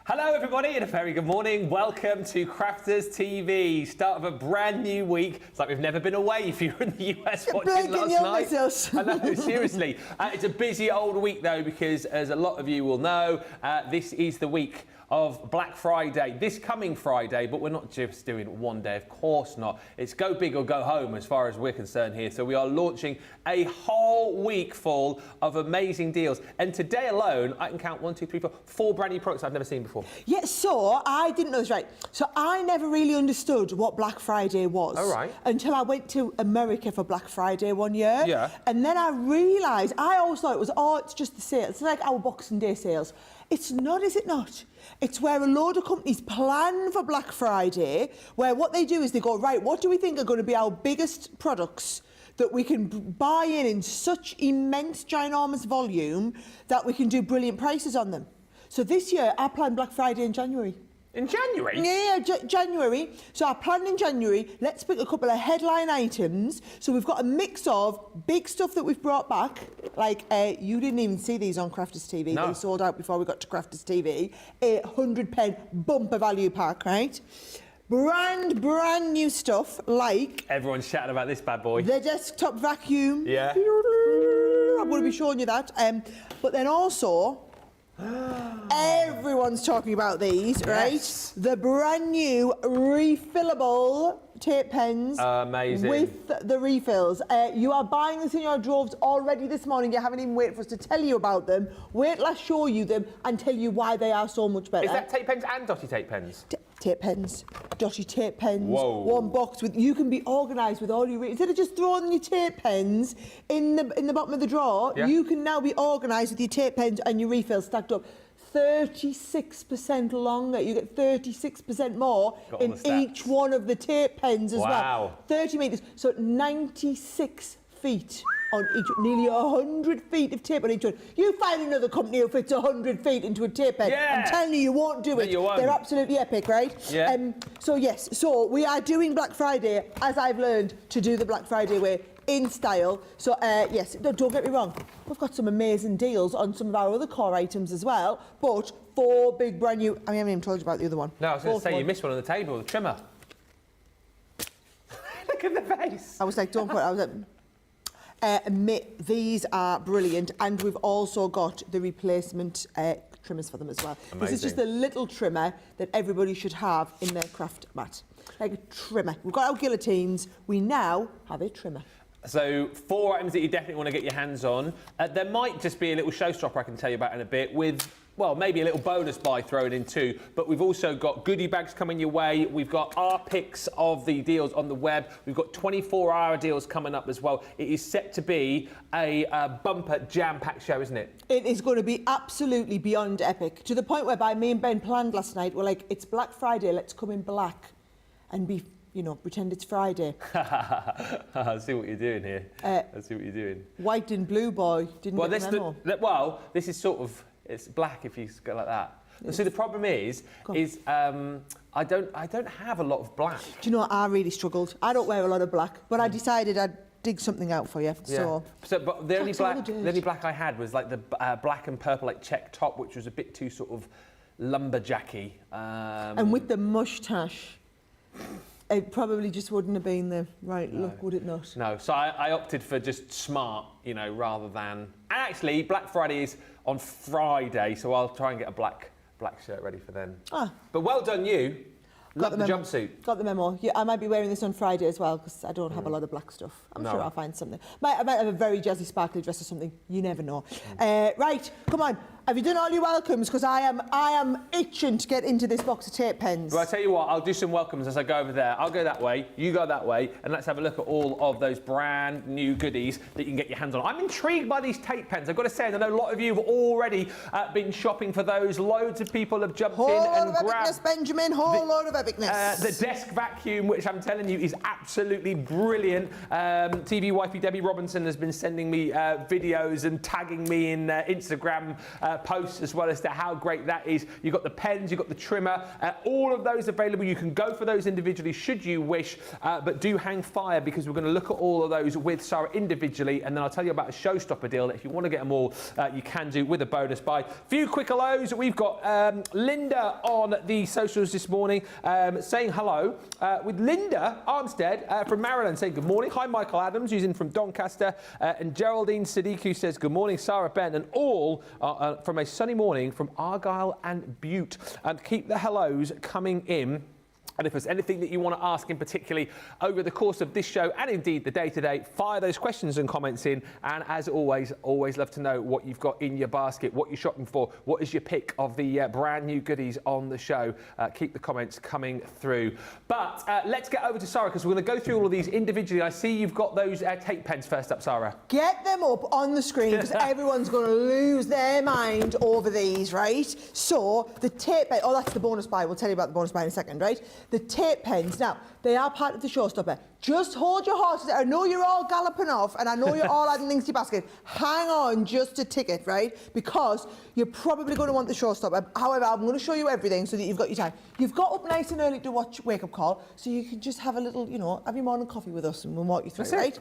Hello everybody and a very good morning. Welcome to Crafters TV. Start of a brand new week. It's like we've never been away if you were in the US watching last night. I know, seriously. It's a busy old week though because as a lot of you will know, this is the week of Black Friday, this coming Friday, but we're not just doing one day, of course not. It's go big or go home as far as we're concerned here. So we are launching a whole week full of amazing deals. And today alone, I can count 1, 2, 3, 4, 4 brand new products I've never seen before. Yeah, so I didn't know this right. So I never really understood what Black Friday was. Oh, right. Until I went to America for Black Friday one year. Yeah. And then I realised, I always thought it was, oh, it's just the sales. It's like our Boxing Day sales. It's not, is it not? It's where a load of companies plan for Black Friday, where what they do is they go, right, what do we think are going to be our biggest products that we can buy in such immense, ginormous volume that we can do brilliant prices on them. So this year, I planned Black Friday in January. In January? Yeah, January. So I planned in January. Let's pick a couple of headline items. So we've got a mix of big stuff that we've brought back. Like, you didn't even see these on Crafters TV. No. They sold out before we got to Crafters TV. A 100-pen bumper value pack, right? Brand new stuff like... Everyone's shouting about this bad boy. The desktop vacuum. Yeah. I'm going to be showing you that. But then also... Everyone's talking about these, yes. right? The brand new refillable tape pens. Amazing. With the refills. You are buying this in your droves already this morning. You haven't even waited for us to tell you about them. Wait till I show you them and tell you why they are so much better. Is that tape pens and dotty tape pens? Tape pens, dotty tape pens. Whoa. One box with, you can be organised with all your, instead of just throwing your tape pens in the bottom of the drawer, yeah. You can now be organised with your tape pens and your refills stacked up. 36% longer. You get 36% more in each one of the tape pens as well. 30 metres, so 96 feet on each, nearly 100 feet of tape on each one. You find another company who fits 100 feet into a tape pen. Yeah. I'm telling you, you won't do it. You won't. They're absolutely epic, right? Yeah. So yes, so we are doing Black Friday, as I've learned to do the Black Friday way, in style. So yes, don't get me wrong, we've got some amazing deals on some of our other core items as well, but 4 big brand new, I haven't even told you about the other one. No, I was going to say you missed one on the table, the trimmer. Look at the face. I was like, don't put it, I was like, these are brilliant, and we've also got the replacement trimmers for them as well. Amazing. This is just a little trimmer that everybody should have in their craft mat. Like a trimmer. We've got our guillotines, we now have a trimmer. So 4 items that you definitely want to get your hands on. There might just be a little showstopper I can tell you about in a bit with, well, maybe a little bonus buy thrown in too, but we've also got goodie bags coming your way. We've got our picks of the deals on the web. We've got 24-hour deals coming up as well. It is set to be a bumper jam-packed show, isn't it? It is going to be absolutely beyond epic, to the point whereby me and Ben planned last night, we're like, it's Black Friday, let's come in black and be, you know, pretend it's Friday. I see what you're doing here. I see what you're doing. White and blue boy didn't get the memo. Well, this is sort of, it's black if you go like that. Yes. So the problem is I don't have a lot of black. Do you know what? I really struggled. I don't wear a lot of black, but I decided I'd dig something out for you. Yeah. But the only black I had was like the black and purple like check top, which was a bit too sort of lumberjacky. And with the mustache. It probably just wouldn't have been the right look, would it not? No, so I opted for just smart, you know, rather than... And actually, Black Friday is on Friday, so I'll try and get a black shirt ready for then. Ah. But well done you. Love the jumpsuit. Got the memo. Yeah, I might be wearing this on Friday as well, because I don't have a lot of black stuff. I'm sure I'll find something. I might have a very jazzy, sparkly dress or something. You never know. Right, come on. Have you done all your welcomes? Because I am itching to get into this box of tape pens. Well, I tell you what, I'll do some welcomes as I go over there. I'll go that way, you go that way, and let's have a look at all of those brand new goodies that you can get your hands on. I'm intrigued by these tape pens. I've got to say, I know a lot of you have already been shopping for those. Loads of people have jumped in and grabbed. Benjamin, whole load of epicness. The desk vacuum, which I'm telling you is absolutely brilliant. TV wifey Debbie Robinson has been sending me videos and tagging me in Instagram posts as well as to how great that is. You've got the pens, you've got the trimmer, all of those available. You can go for those individually should you wish, but do hang fire because we're going to look at all of those with Sara individually, and then I'll tell you about a Showstopper deal that if you want to get them all, you can do with a bonus buy. Few quick hellos. We've got Linda on the socials this morning saying hello, with Linda Armstead from Maryland saying good morning. Hi, Michael Adams, who's in from Doncaster, and Geraldine Sadiku says good morning, Sarah, Ben, and all from a sunny morning from Argyll and Butte. Keep the hellos coming in. And if there's anything that you want to ask in particularly over the course of this show and indeed the day-to-day, fire those questions and comments in. And as always love to know what you've got in your basket, what you're shopping for, what is your pick of the brand new goodies on the show. Keep the comments coming through. But let's get over to Sara because we're going to go through all of these individually. I see you've got those tape pens first up, Sara. Get them up on the screen because everyone's going to lose their mind over these, right? So the tape pen, oh, that's the bonus buy. We'll tell you about the bonus buy in a second, right? The tape pens, now, they are part of the Showstopper. Just hold your horses. I know you're all galloping off and I know you're all adding things to your basket. Hang on just a ticket, right? Because you're probably going to want the Showstopper. However, I'm going to show you everything so that you've got your time. You've got up nice and early to watch Wake Up Call, so you can just have a little, you know, have your morning coffee with us and we'll walk you through, right?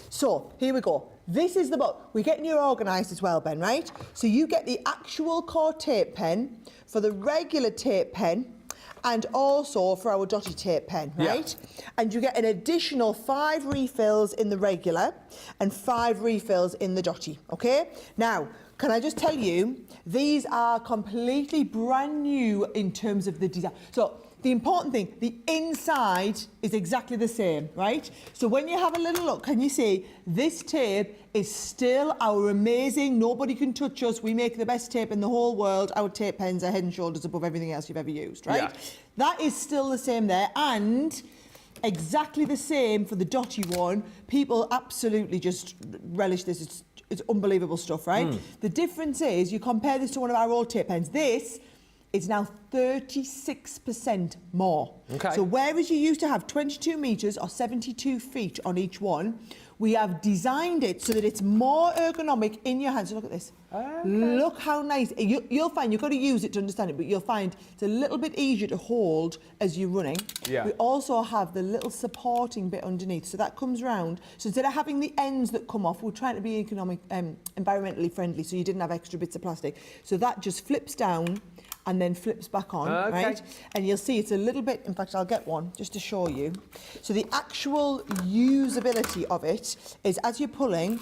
So, here we go. This is the book. We're getting you organised as well, Ben, right? So you get the actual core tape pen for the regular tape pen, and also for our dotty tape pen, right? Yeah. And you get an additional 5 refills in the regular and 5 refills in the dotty, okay? Now, can I just tell you, these are completely brand new in terms of the design. So, the important thing, the inside is exactly the same, right? So when you have a little look, can you see this tape is still our amazing, nobody can touch us, we make the best tape in the whole world, our tape pens are head and shoulders above everything else you've ever used, right? Yeah. That is still the same there, and exactly the same for the dotty one. People absolutely just relish this, it's unbelievable stuff, right? The difference is, you compare this to one of our old tape pens, this is now 36% more. Okay. So whereas you used to have 22 metres or 72 feet on each one, we have designed it so that it's more ergonomic in your hands. So look at this. Okay. Look how nice. You'll find, you've got to use it to understand it, but you'll find it's a little bit easier to hold as you're running. Yeah. We also have the little supporting bit underneath, so that comes round. So instead of having the ends that come off, we're trying to be economic, environmentally friendly, so you didn't have extra bits of plastic. So that just flips down and then flips back on, right? And you'll see it's a little bit, in fact, I'll get one just to show you. So the actual usability of it is as you're pulling,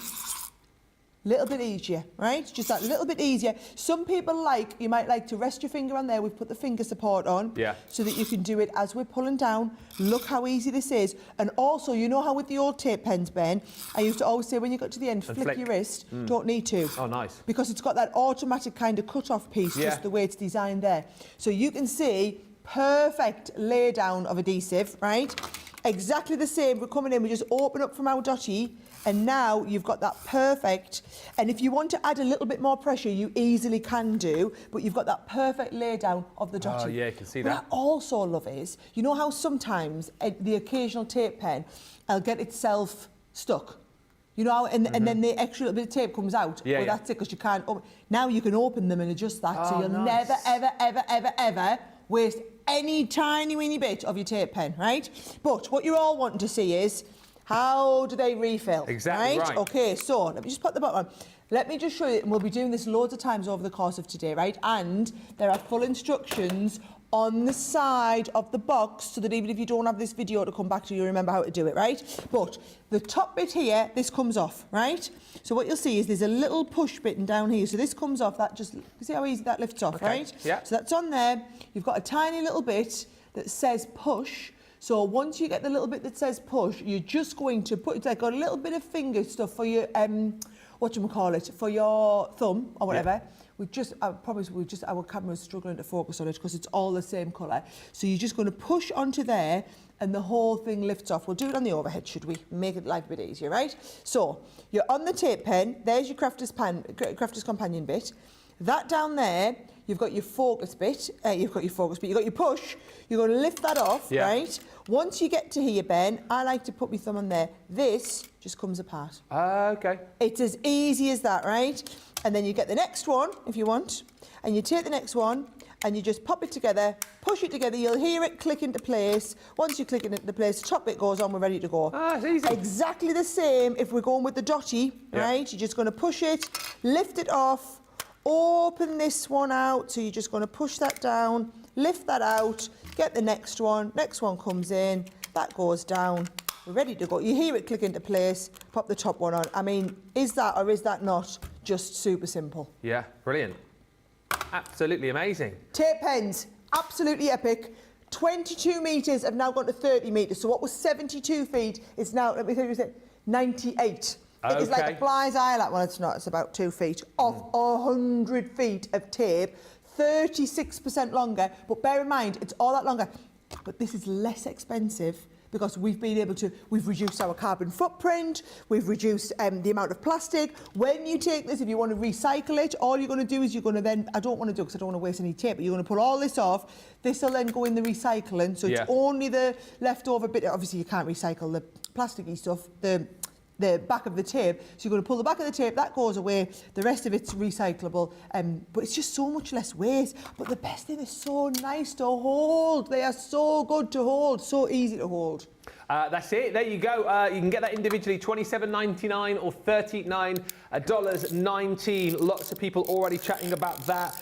little bit easier, right? Just that little bit easier. Some people you might like to rest your finger on there. We've put the finger support on, so that you can do it as we're pulling down. Look how easy this is. And also, you know how with the old tape pens, Ben, I used to always say when you got to the end, flick your wrist. Don't need to. Oh, nice. Because it's got that automatic kind of cut-off piece, just the way it's designed there. So you can see perfect lay down of adhesive, right? Exactly the same. We're coming in, we just open up from our dotty, and now you've got that perfect, and if you want to add a little bit more pressure, you easily can do, but you've got that perfect lay down of the dotty. Oh yeah, you can see that. What I also love is, you know how sometimes the occasional tape pen, will get itself stuck? You know, and then the extra little bit of tape comes out. Yeah, that's it, because you can't open. Now you can open them and adjust that, so you'll never, ever, ever, ever, ever waste any tiny weeny bit of your tape pen, right? But what you're all wanting to see is, how do they refill? Exactly right. Okay, so let me just put the bottom on. Let me just show you, and we'll be doing this loads of times over the course of today, right? And there are full instructions on the side of the box, so that even if you don't have this video to come back to, you remember how to do it, right? But the top bit here, this comes off, right? So what you'll see is there's a little push button down here. So this comes off, that just, you see how easy that lifts off, right? Yeah. So that's on there. You've got a tiny little bit that says push. So once you get the little bit that says push, you're just going to put, it's like a little bit of finger stuff for your, for your thumb or whatever. Yeah. I promise our camera's struggling to focus on it because it's all the same colour. So you're just going to push onto there and the whole thing lifts off. We'll do it on the overhead, should we? Make it life a bit easier, right? So you're on the tape pen. There's your crafter's companion bit. That down there, you've got your focus bit, you've got your push, you're going to lift that off, right? Once you get to here, Ben, I like to put my thumb on there. This just comes apart. Okay. It's as easy as that, right? And then you get the next one, if you want, and you take the next one, and you just pop it together, push it together, you'll hear it click into place. Once you click it into place, the top bit goes on, we're ready to go. Ah, it's easy. Exactly the same if we're going with the dotty, right? You're just going to push it, lift it off, open this one out, so you're just going to push that down, lift that out, get the next one comes in, that goes down, we're ready to go. You hear it click into place, pop the top one on. I mean, is that or is that not just super simple? Yeah, brilliant. Absolutely amazing. Tape pens, absolutely epic. 22 metres have now gone to 30 metres. So what was 72 feet is now, let me tell you, 98. Okay. It's like a fly's eye, like, well, it's not, it's about 2 feet off 100 feet of tape, 36% longer. But bear in mind, it's all that longer. But this is less expensive because we've been able to, we've reduced our carbon footprint, we've reduced the amount of plastic. When you take this, if you want to recycle it, all you're going to do is you're going to then, I don't want to do because I don't want to waste any tape, but you're going to pull all this off. This will then go in the recycling, so it's only the leftover bit. Obviously, you can't recycle the plasticky stuff, the back of the tape. So you're going to pull the back of the tape, that goes away, the rest of it's recyclable, but it's just so much less waste. But the best thing is so nice to hold. They are so good to hold, so easy to hold. That's it. There you go. You can get that individually, $27.99 or $39.19. Lots of people already chatting about that.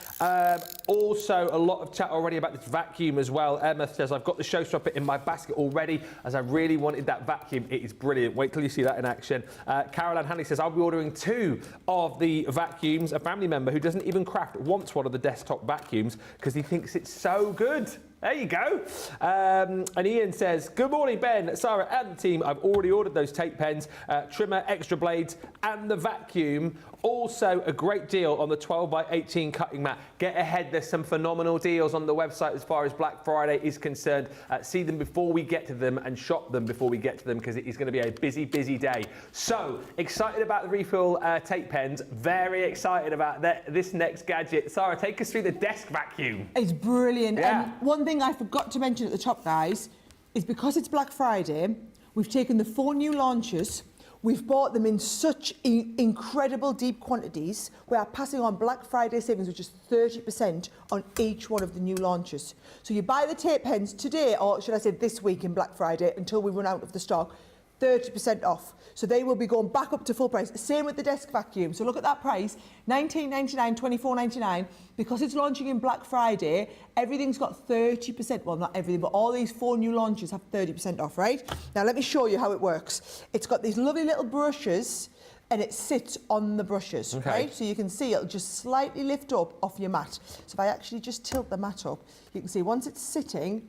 Also, a lot of chat already about this vacuum as well. Emma says, I've got the Showstopper in my basket already as I really wanted that vacuum. It is brilliant. Wait till you see that in action. Caroline Hanley says, I'll be ordering 2 of the vacuums. A family member who doesn't even craft wants one of the desktop vacuums because he thinks it's so good. There you go. And Ian says, good morning, Ben, Sarah and the team. I've already ordered those tape pens, trimmer, extra blades and the vacuum. Also a great deal on the 12x18 cutting mat. Get ahead, there's some phenomenal deals on the website as far as Black Friday is concerned. See them before we get to them and shop them before we get to them because it is going to be a busy, busy day. So, excited about the refill tape pens, very excited about this next gadget. Sarah, take us through the desk vacuum. It's brilliant. And one thing I forgot to mention at the top, guys, is because it's Black Friday, we've taken the 4 new launches. We've bought them in such incredible deep quantities. We are passing on Black Friday savings, which is 30% on each one of the new launches. So you buy the tape pens today, or should I say this week in Black Friday, until we run out of the stock, 30% off. So they will be going back up to full price. Same with the desk vacuum. So look at that price, $19.99, $24.99. Because it's launching in Black Friday, everything's got 30%. Well, not everything, but all these 4 new launches have 30% off, right? Now, let me show you how it works. It's got these lovely little brushes, and it sits on the brushes, right? So you can see it'll just slightly lift up off your mat. So if I actually just tilt the mat up, you can see once it's sitting,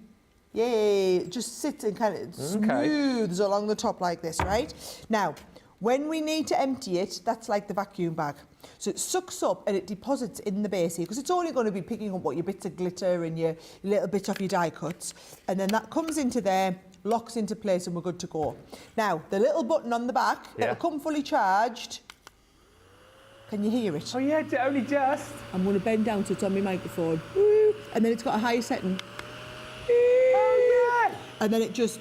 yay, it just sits and kind of smooths along the top like this, right? Now, when we need to empty it, that's like the vacuum bag. So it sucks up and it deposits in the base here because it's only going to be picking up what your bits of glitter and your little bits off your die cuts. And then that comes into there, locks into place, and we're good to go. Now, the little button on the back, it'll come fully charged. Can you hear it? Oh yeah, only just. I'm going to bend down so it's on my microphone. Woo. And then it's got a high setting. Oh yeah. And then it just,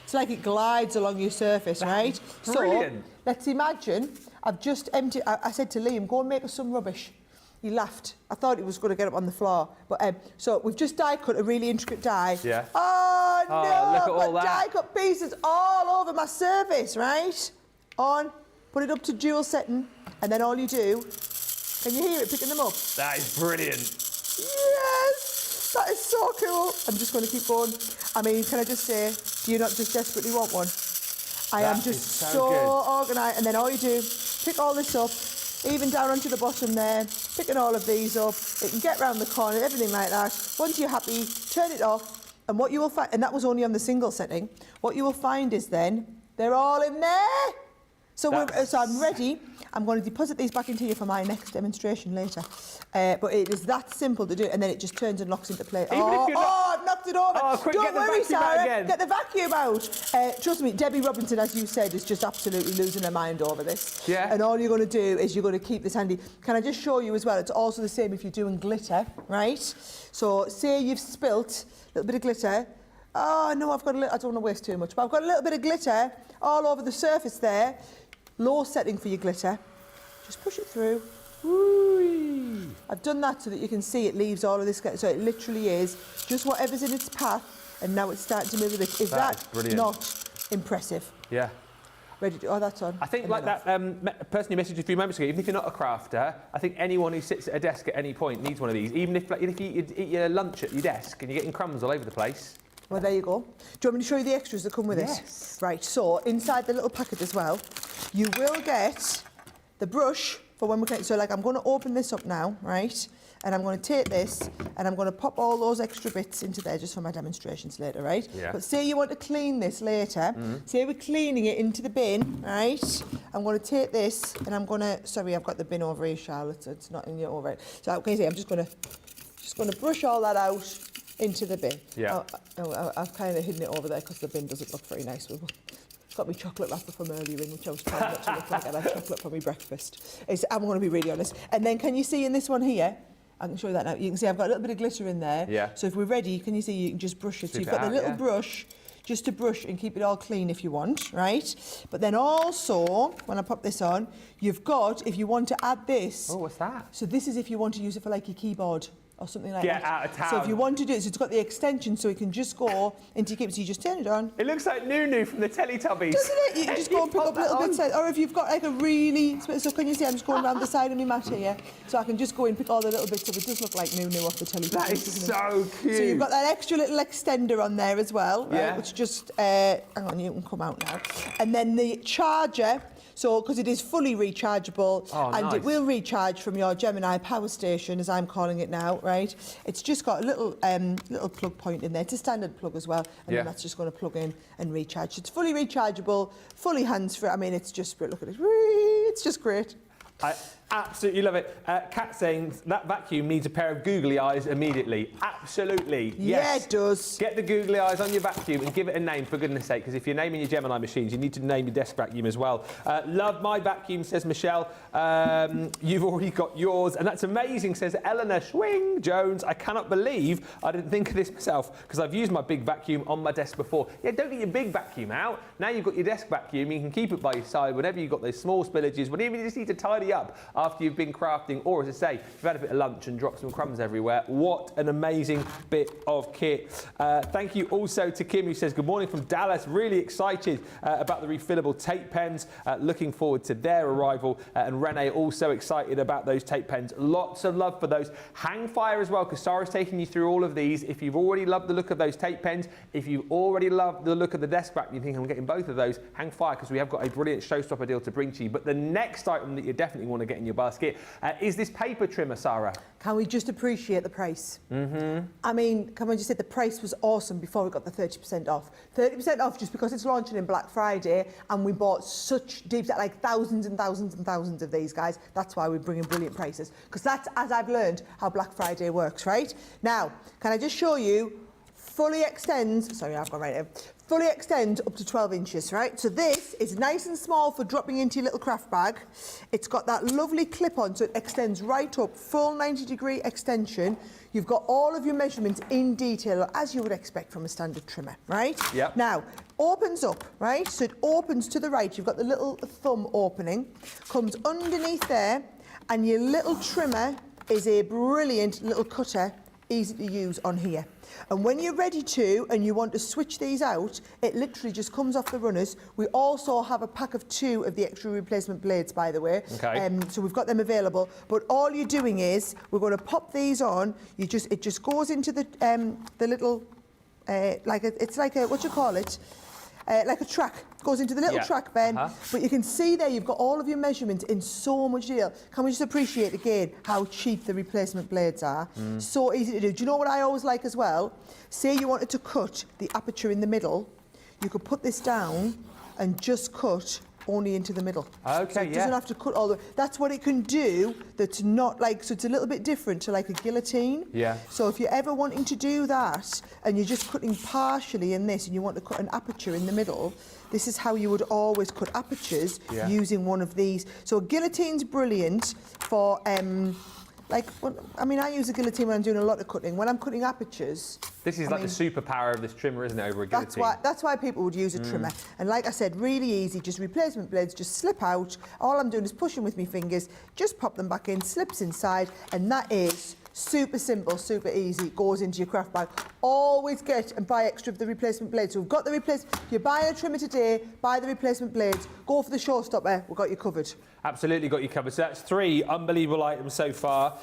it's like it glides along your surface, right? Brilliant. So let's imagine I've just emptied, I said to Liam, go and make us some rubbish. He laughed. I thought he was going to get up on the floor. But so we've just die cut a really intricate die. Yeah. Oh no, look at all that. die cut pieces all over my surface, right? On, put it up to dual setting, and then all you do, can you hear it picking them up? That is brilliant. Yes! That is so cool. I'm just going to keep going. I mean, can I just say, do you not just desperately want one? I am just so organised. And then all you do, pick all this up, even down onto the bottom there, picking all of these up. It can get round the corner, everything like that. Once you're happy, turn it off. And what you will find, and that was only on the single setting, what you will find is then, they're all in there. So, so I'm ready. I'm going to deposit these back into here for my next demonstration later. But it is that simple to do, and then it just turns and locks into place. I've not knocked it over. Oh, quick, Don't get the worry, vacuum out Sarah. again. Get the vacuum out. Trust me, Debbie Robinson, as you said, is just absolutely losing her mind over this. Yeah. And all you're going to do is you're going to keep this handy. Can I just show you as well? It's also the same if you're doing glitter, right? So say you've spilt a little bit of glitter. Oh, no, I've got a little, I don't want to waste too much, but I've got a little bit of glitter all over the surface there. Low setting for your glitter. Just push it through. Whee! I've done that so that you can see it leaves all of this, so it literally is just whatever's in its path, and now it's starting to move a bit. Is that not impressive? Yeah. Ready to, oh, that's on. I think like that person you messaged a few moments ago, even if you're not a crafter, I think anyone who sits at a desk at any point needs one of these. Even if, like, if you eat your lunch at your desk and you're getting crumbs all over the place. Well, there you go. Do you want me to show you the extras that come with Yes. it? Right, so inside the little packet as well, you will get the brush for when we're going to, so like I'm going to open this up now, right? And I'm going to take this and I'm going to pop all those extra bits into there just for my demonstrations later, right? Yeah. But say you want to clean this later, say we're cleaning it into the bin, right? I'm going to take this and I'm going to, sorry, I've got the bin over here, Charlotte, so it's not in your over it. So okay, see, I'm just going to brush all that out into the bin. Yeah. I've kind of hidden it over there because the bin doesn't look very nice. Got me chocolate wrapper from earlier in, which I was trying not to look like I had chocolate for my breakfast. I'm going to be really honest. And then can you see in this one here, I can show you that now, you can see I've got a little bit of glitter in there. Yeah. So if we're ready, can you see you can just brush it. So you've got the little brush just to brush and keep it all clean if you want, right? But then also, when I pop this on, you've got, if you want to add this. Oh, what's that? So this is if you want to use it for like your keyboard or something like that. Get out of town. So if you want to do it, so it's got the extension so it can just go into your keyboard. So you just turn it on. It looks like Nunu from the Teletubbies. Doesn't it? You can just go and pick up little bits. Or if you've got like a really... So can you see I'm just going around the side of my mat here? So I can just go and pick all the little bits up. It does look like Nunu off the Teletubbies. That is so cute. So you've got that extra little extender on there as well, right? Yeah. Which just... hang on, you can come out now. And then the charger... So, because it is fully rechargeable, and it will recharge from your Gemini power station, as I'm calling it now, right? It's just got a little little plug point in there. It's a standard plug as well, and then that's just going to plug in and recharge. It's fully rechargeable, fully hands-free. I mean, it's just, look at it. It's just great. I absolutely love it. Kat saying that vacuum needs a pair of googly eyes immediately. Absolutely, yes. Yeah, it does. Get the googly eyes on your vacuum and give it a name, for goodness sake, because if you're naming your Gemini machines, you need to name your desk vacuum as well. Love my vacuum, says Michelle. You've already got yours, and that's amazing, says Eleanor Schwing Jones. I cannot believe I didn't think of this myself, because I've used my big vacuum on my desk before. Yeah, don't get your big vacuum out. Now you've got your desk vacuum, you can keep it by your side whenever you've got those small spillages, whenever you just need to tidy up after you've been crafting, or as I say, you've had a bit of lunch and dropped some crumbs everywhere. What an amazing bit of kit. Thank you also to Kim, who says, good morning from Dallas. Really excited about the refillable tape pens. Looking forward to their arrival. And Renee also excited about those tape pens. Lots of love for those. Hang fire as well, because Sara's taking you through all of these. If you've already loved the look of those tape pens, if you've already loved the look of the desk vacuum, you think I'm getting both of those, hang fire, because we have got a brilliant Showstopper deal to bring to you. But the next item that you definitely want to get in your basket is this paper trimmer, Sara. Can we just appreciate the price? I mean, can we just say the price was awesome before we got the 30% off. 30% off just because it's launching in Black Friday, and we bought such deep, like thousands and thousands and thousands of these, guys. That's why we're bringing brilliant prices, because that's, as I've learned, how Black Friday works, right? Now, can I just show you, fully extends, sorry, I've got right here, fully extends up to 12 inches, right? So this is nice and small for dropping into your little craft bag. It's got that lovely clip on, so it extends right up, full 90-degree extension. You've got all of your measurements in detail, as you would expect from a standard trimmer, right? Yep. Now, opens up, right? So it opens to the right. You've got the little thumb opening, comes underneath there, and your little trimmer is a brilliant little cutter, easy to use on here. And when you're ready to, and you want to switch these out, it literally just comes off the runners. We also have a pack of 2 of the extra replacement blades, by the way. Okay. So we've got them available. But all you're doing is, we're going to pop these on. It just goes into the little, it's like a, what do you call it? Like a track, goes into the little track bin. But you can see there you've got all of your measurements in so much detail. Can we just appreciate again how cheap the replacement blades are? So easy to do. Do you know what I always like as well? Say you wanted to cut the aperture in the middle, you could put this down and just cut only into the middle. Okay, so it doesn't have to cut all the way. That's what it can do. That's not like, so it's a little bit different to like a guillotine. Yeah. So if you're ever wanting to do that and you're just cutting partially in this and you want to cut an aperture in the middle, this is how you would always cut apertures using one of these. So a guillotine's brilliant for I use a guillotine when I'm doing a lot of cutting. When I'm cutting apertures... This is the superpower of this trimmer, isn't it, over a guillotine? That's why people would use a trimmer. And like I said, really easy, just replacement blades, just slip out. All I'm doing is pushing with my fingers, just pop them back in, slips inside, and that is super simple, super easy. It goes into your craft bag. Always get and buy extra of the replacement blades. So we've got the replacement. If you're buying a trimmer today, buy the replacement blades. Go for the Showstopper. We've got you covered. Absolutely got you covered. So that's 3 unbelievable items so far.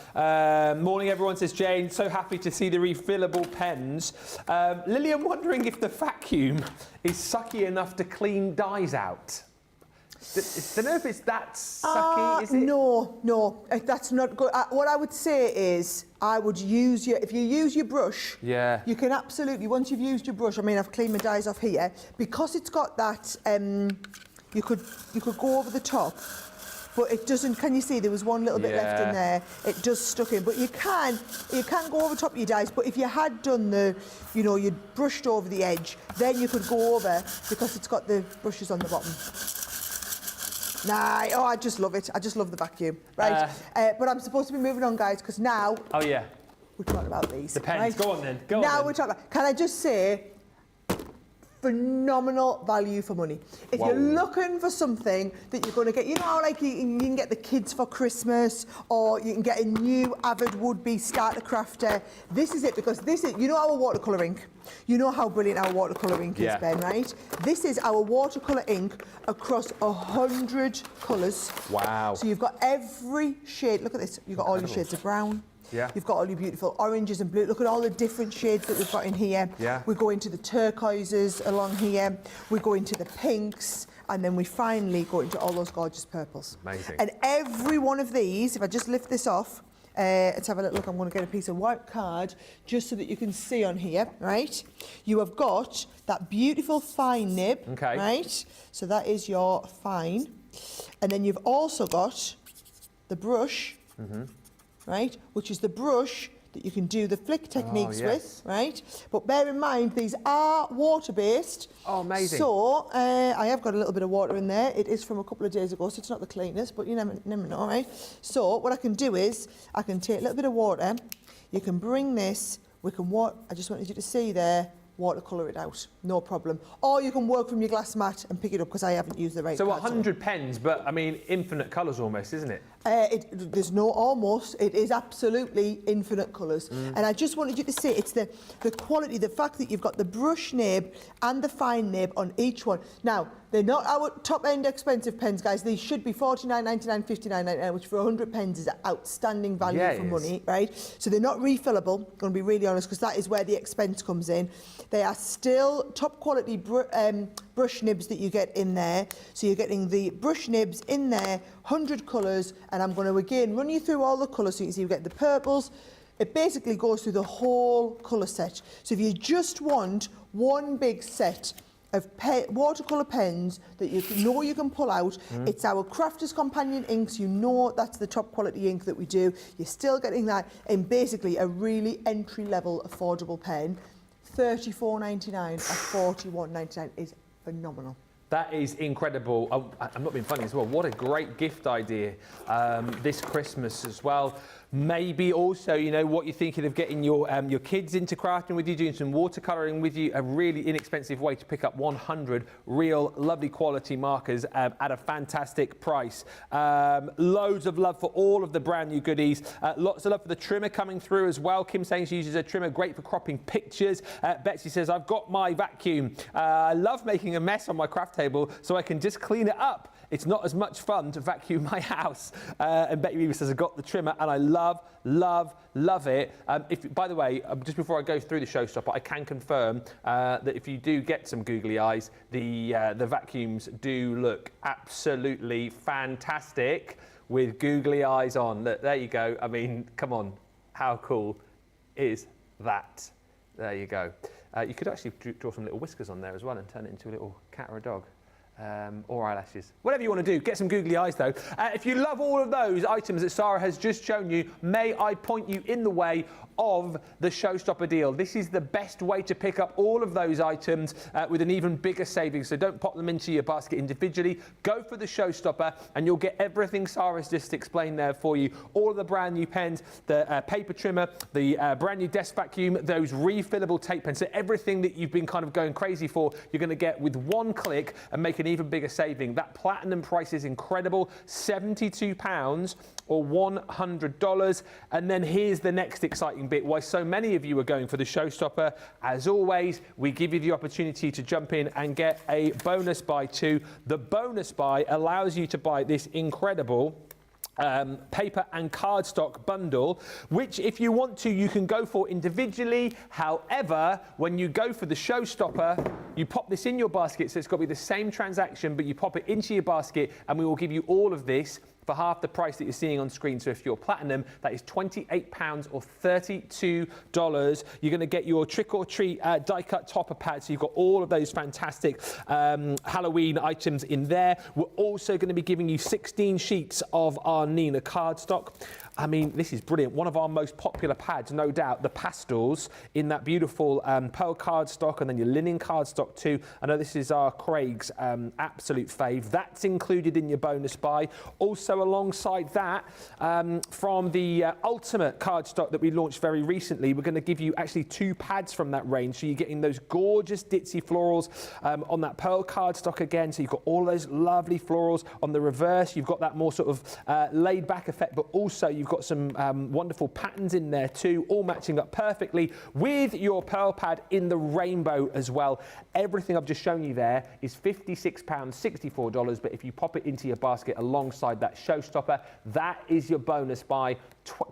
Morning, everyone, says Jane. So happy to see the refillable pens. Lillian wondering if the vacuum is sucky enough to clean dyes out. I don't know if it's that sucky, is it? No, that's not good. What I would say is, I would use if you use your brush, you can absolutely, once you've used your brush, I've cleaned my dyes off here, because it's got that, you could go over the top, but it doesn't, can you see there was one little bit left in there? It does stuck in, but you can go over top of your dyes, but if you had done you'd brushed over the edge, then you could go over, because it's got the brushes on the bottom. Nah, I just love it. I just love the vacuum, right? But I'm supposed to be moving on, guys, because now... Oh, yeah. We're talking about these. The pens. Right? Go on, then. Go on, now we're talking about... Can I just say... phenomenal value for money. If you're looking for something that you're going to get, you can get the kids for Christmas, or you can get a new avid would-be starter crafter. This is it, because this is, our watercolour ink. You know how brilliant our watercolour ink is, Ben, right? This is our watercolour ink across 100 colours. Wow. So you've got every shade. Look at this. You've got all your shades of brown. Yeah. You've got all your beautiful oranges and blue. Look at all the different shades that we've got in here. Yeah. We go into the turquoises along here. We go into the pinks. And then we finally go into all those gorgeous purples. Amazing. And every one of these, if I just lift this off, let's have a little look. I'm going to get a piece of white card just so that you can see on here, right? You have got that beautiful fine nib, right? So that is your fine. And then you've also got the brush, right? Which is the brush that you can do the flick techniques with, right? But bear in mind, these are water-based. Oh, amazing. So, I have got a little bit of water in there. It is from a couple of days ago, so it's not the cleanest, but you never know, right? So, what I can do is, I can take a little bit of water. You can bring this, I just wanted you to see there, watercolour it out, no problem. Or you can work from your glass mat and pick it up, because I haven't used the right So 100 pens, but infinite colours almost, isn't it? There's no almost, it is absolutely infinite colours. And I just wanted you to see, it's the quality, the fact that you've got the brush nib and the fine nib on each one. Now, they're not our top-end expensive pens, guys. These should be $49.99, $59.99, which for 100 pens is outstanding value for money, right? So they're not refillable, I'm going to be really honest, because that is where the expense comes in. They are still top-quality brush nibs that you get in there. So you're getting the brush nibs in there, 100 colours, and I'm going to again run you through all the colours so you can see you get the purples. It basically goes through the whole colour set. So if you just want one big set of watercolour pens that you can pull out, it's our Crafter's Companion inks. That's the top quality ink that we do. You're still getting that in basically a really entry-level affordable pen. $34.99 or $41.99 is phenomenal. That is incredible. I'm not being funny as well. What a great gift idea this Christmas as well. Maybe also, what you're thinking of getting your kids into crafting with you, doing some watercolouring with you, a really inexpensive way to pick up 100 real lovely quality markers at a fantastic price. Loads of love for all of the brand new goodies. Lots of love for the trimmer coming through as well. Kim saying she uses a trimmer, great for cropping pictures. Betsy says, I've got my vacuum. I love making a mess on my craft table so I can just clean it up. It's not as much fun to vacuum my house. And Betty Weaver says, I've got the trimmer and I love it. By the way, just before I go through the Showstopper, I can confirm that if you do get some googly eyes, the vacuums do look absolutely fantastic with googly eyes on. Look, there you go. Come on, how cool is that? There you go. You could actually draw some little whiskers on there as well and turn it into a little cat or a dog. or eyelashes. Whatever you want to do, get some googly eyes though. If you love all of those items that Sara has just shown you, may I point you in the way of the Showstopper deal. This is the best way to pick up all of those items with an even bigger savings. So don't pop them into your basket individually. Go for the Showstopper and you'll get everything Sara's just explained there for you. All of the brand new pens, the paper trimmer, the brand new desk vacuum, those refillable tape pens. So everything that you've been kind of going crazy for, you're going to get with one click and make an even bigger saving. That platinum price is incredible, £72 or $100. And then here's the next exciting bit, why so many of you are going for the Showstopper. As always, we give you the opportunity to jump in and get a bonus buy too. The bonus buy allows you to buy this incredible paper and cardstock bundle, which if you want to, you can go for individually. However, when you go for the Showstopper, you pop this in your basket, so it's got to be the same transaction, but you pop it into your basket and we will give you all of this for half the price that you're seeing on screen. So if you're platinum, that is £28 or $32. You're going to get your trick or treat die-cut topper pad. So you've got all of those fantastic Halloween items in there. We're also going to be giving you 16 sheets of our Nina cardstock. I mean, this is brilliant. One of our most popular pads, no doubt, the pastels in that beautiful pearl cardstock, and then your linen cardstock too. I know this is our Craig's absolute fave. That's included in your bonus buy. Also alongside that, from the Ultimate cardstock that we launched very recently, we're going to give you actually 2 pads from that range. So you're getting those gorgeous ditzy florals on that pearl cardstock again. So you've got all those lovely florals on the reverse. You've got that more sort of laid back effect, but also you've got some wonderful patterns in there too, all matching up perfectly with your pearl pad in the rainbow as well. Everything I've just shown you there is £56, $64, but if you pop it into your basket alongside that Showstopper, that is your bonus buy.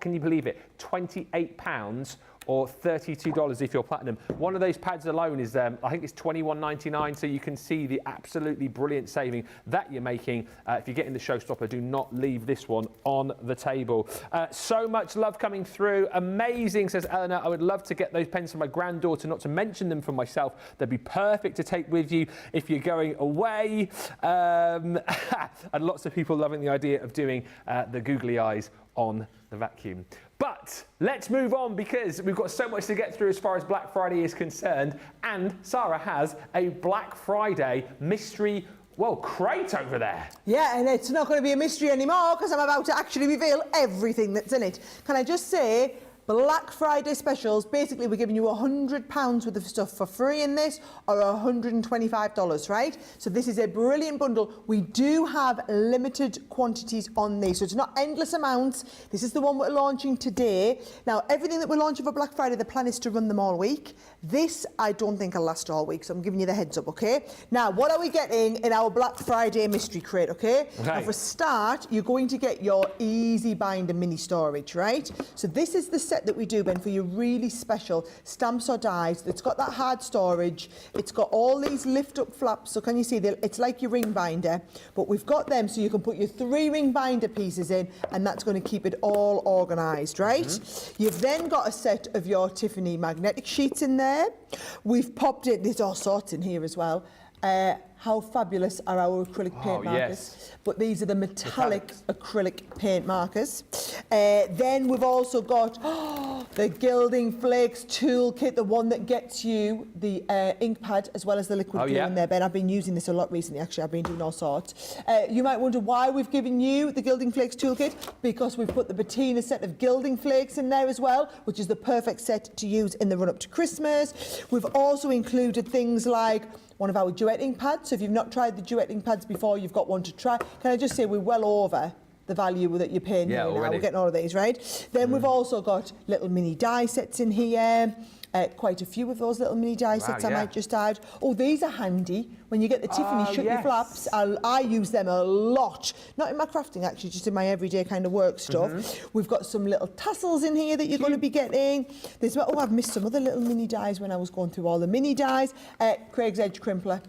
Can you believe it? £28 or $32 if you're platinum. One of those pads alone is, I think it's $21.99, so you can see the absolutely brilliant saving that you're making. If you're getting the Showstopper, do not leave this one on the table. So much love coming through. Amazing, says Eleanor. I would love to get those pens for my granddaughter, not to mention them for myself. They'd be perfect to take with you if you're going away. And lots of people loving the idea of doing the googly eyes on the vacuum. But let's move on, because we've got so much to get through as far as Black Friday is concerned, and Sara has a Black Friday mystery, well, crate over there. Yeah, and it's not going to be a mystery anymore because I'm about to actually reveal everything that's in it. Can I just say, Black Friday specials, basically we're giving you £100 worth of stuff for free in this, or $125, right? So this is a brilliant bundle. We do have limited quantities on these, so it's not endless amounts. This is the one we're launching today. Now, everything that we're launching for Black Friday, the plan is to run them all week. This, I don't think will last all week, so I'm giving you the heads up, okay? Now, what are we getting in our Black Friday mystery crate, okay? Now, for a start, you're going to get your Easy Binder mini storage, right? So this is the set that we do, Ben, for your really special stamps or dies. It's got that hard storage. It's got all these lift-up flaps. So can you see that it's like your ring binder, but we've got them so you can put your 3 ring binder pieces in, and that's going to keep it all organised, right? You've then got a set of your Tiffany magnetic sheets in there. We've popped it. There's all sorts in here as well. How fabulous are our acrylic paint markers? Yes. But these are the metallic acrylic paint markers. Then we've also got the Gilding Flakes toolkit, the one that gets you the ink pad as well as the liquid glue in there, Ben. I've been using this a lot recently, actually. I've been doing all sorts. You might wonder why we've given you the Gilding Flakes toolkit, because we've put the Bettina set of Gilding Flakes in there as well, which is the perfect set to use in the run-up to Christmas. We've also included things like one of our duet ink pads. So if you've not tried the duet ink pads before, you've got one to try. Can I just say we're well over the value that you're paying here now. We're getting all of these, right? Then we've also got little mini die sets in here. Quite a few of those little mini die sets, I might just add. Oh, these are handy. When you get the Tiffany shut your flaps, I use them a lot. Not in my crafting, actually, just in my everyday kind of work stuff. We've got some little tassels in here that you're going to be getting. There's, oh, I've missed some other little mini dies when I was going through all the mini dies. Craig's Edge Crimpler.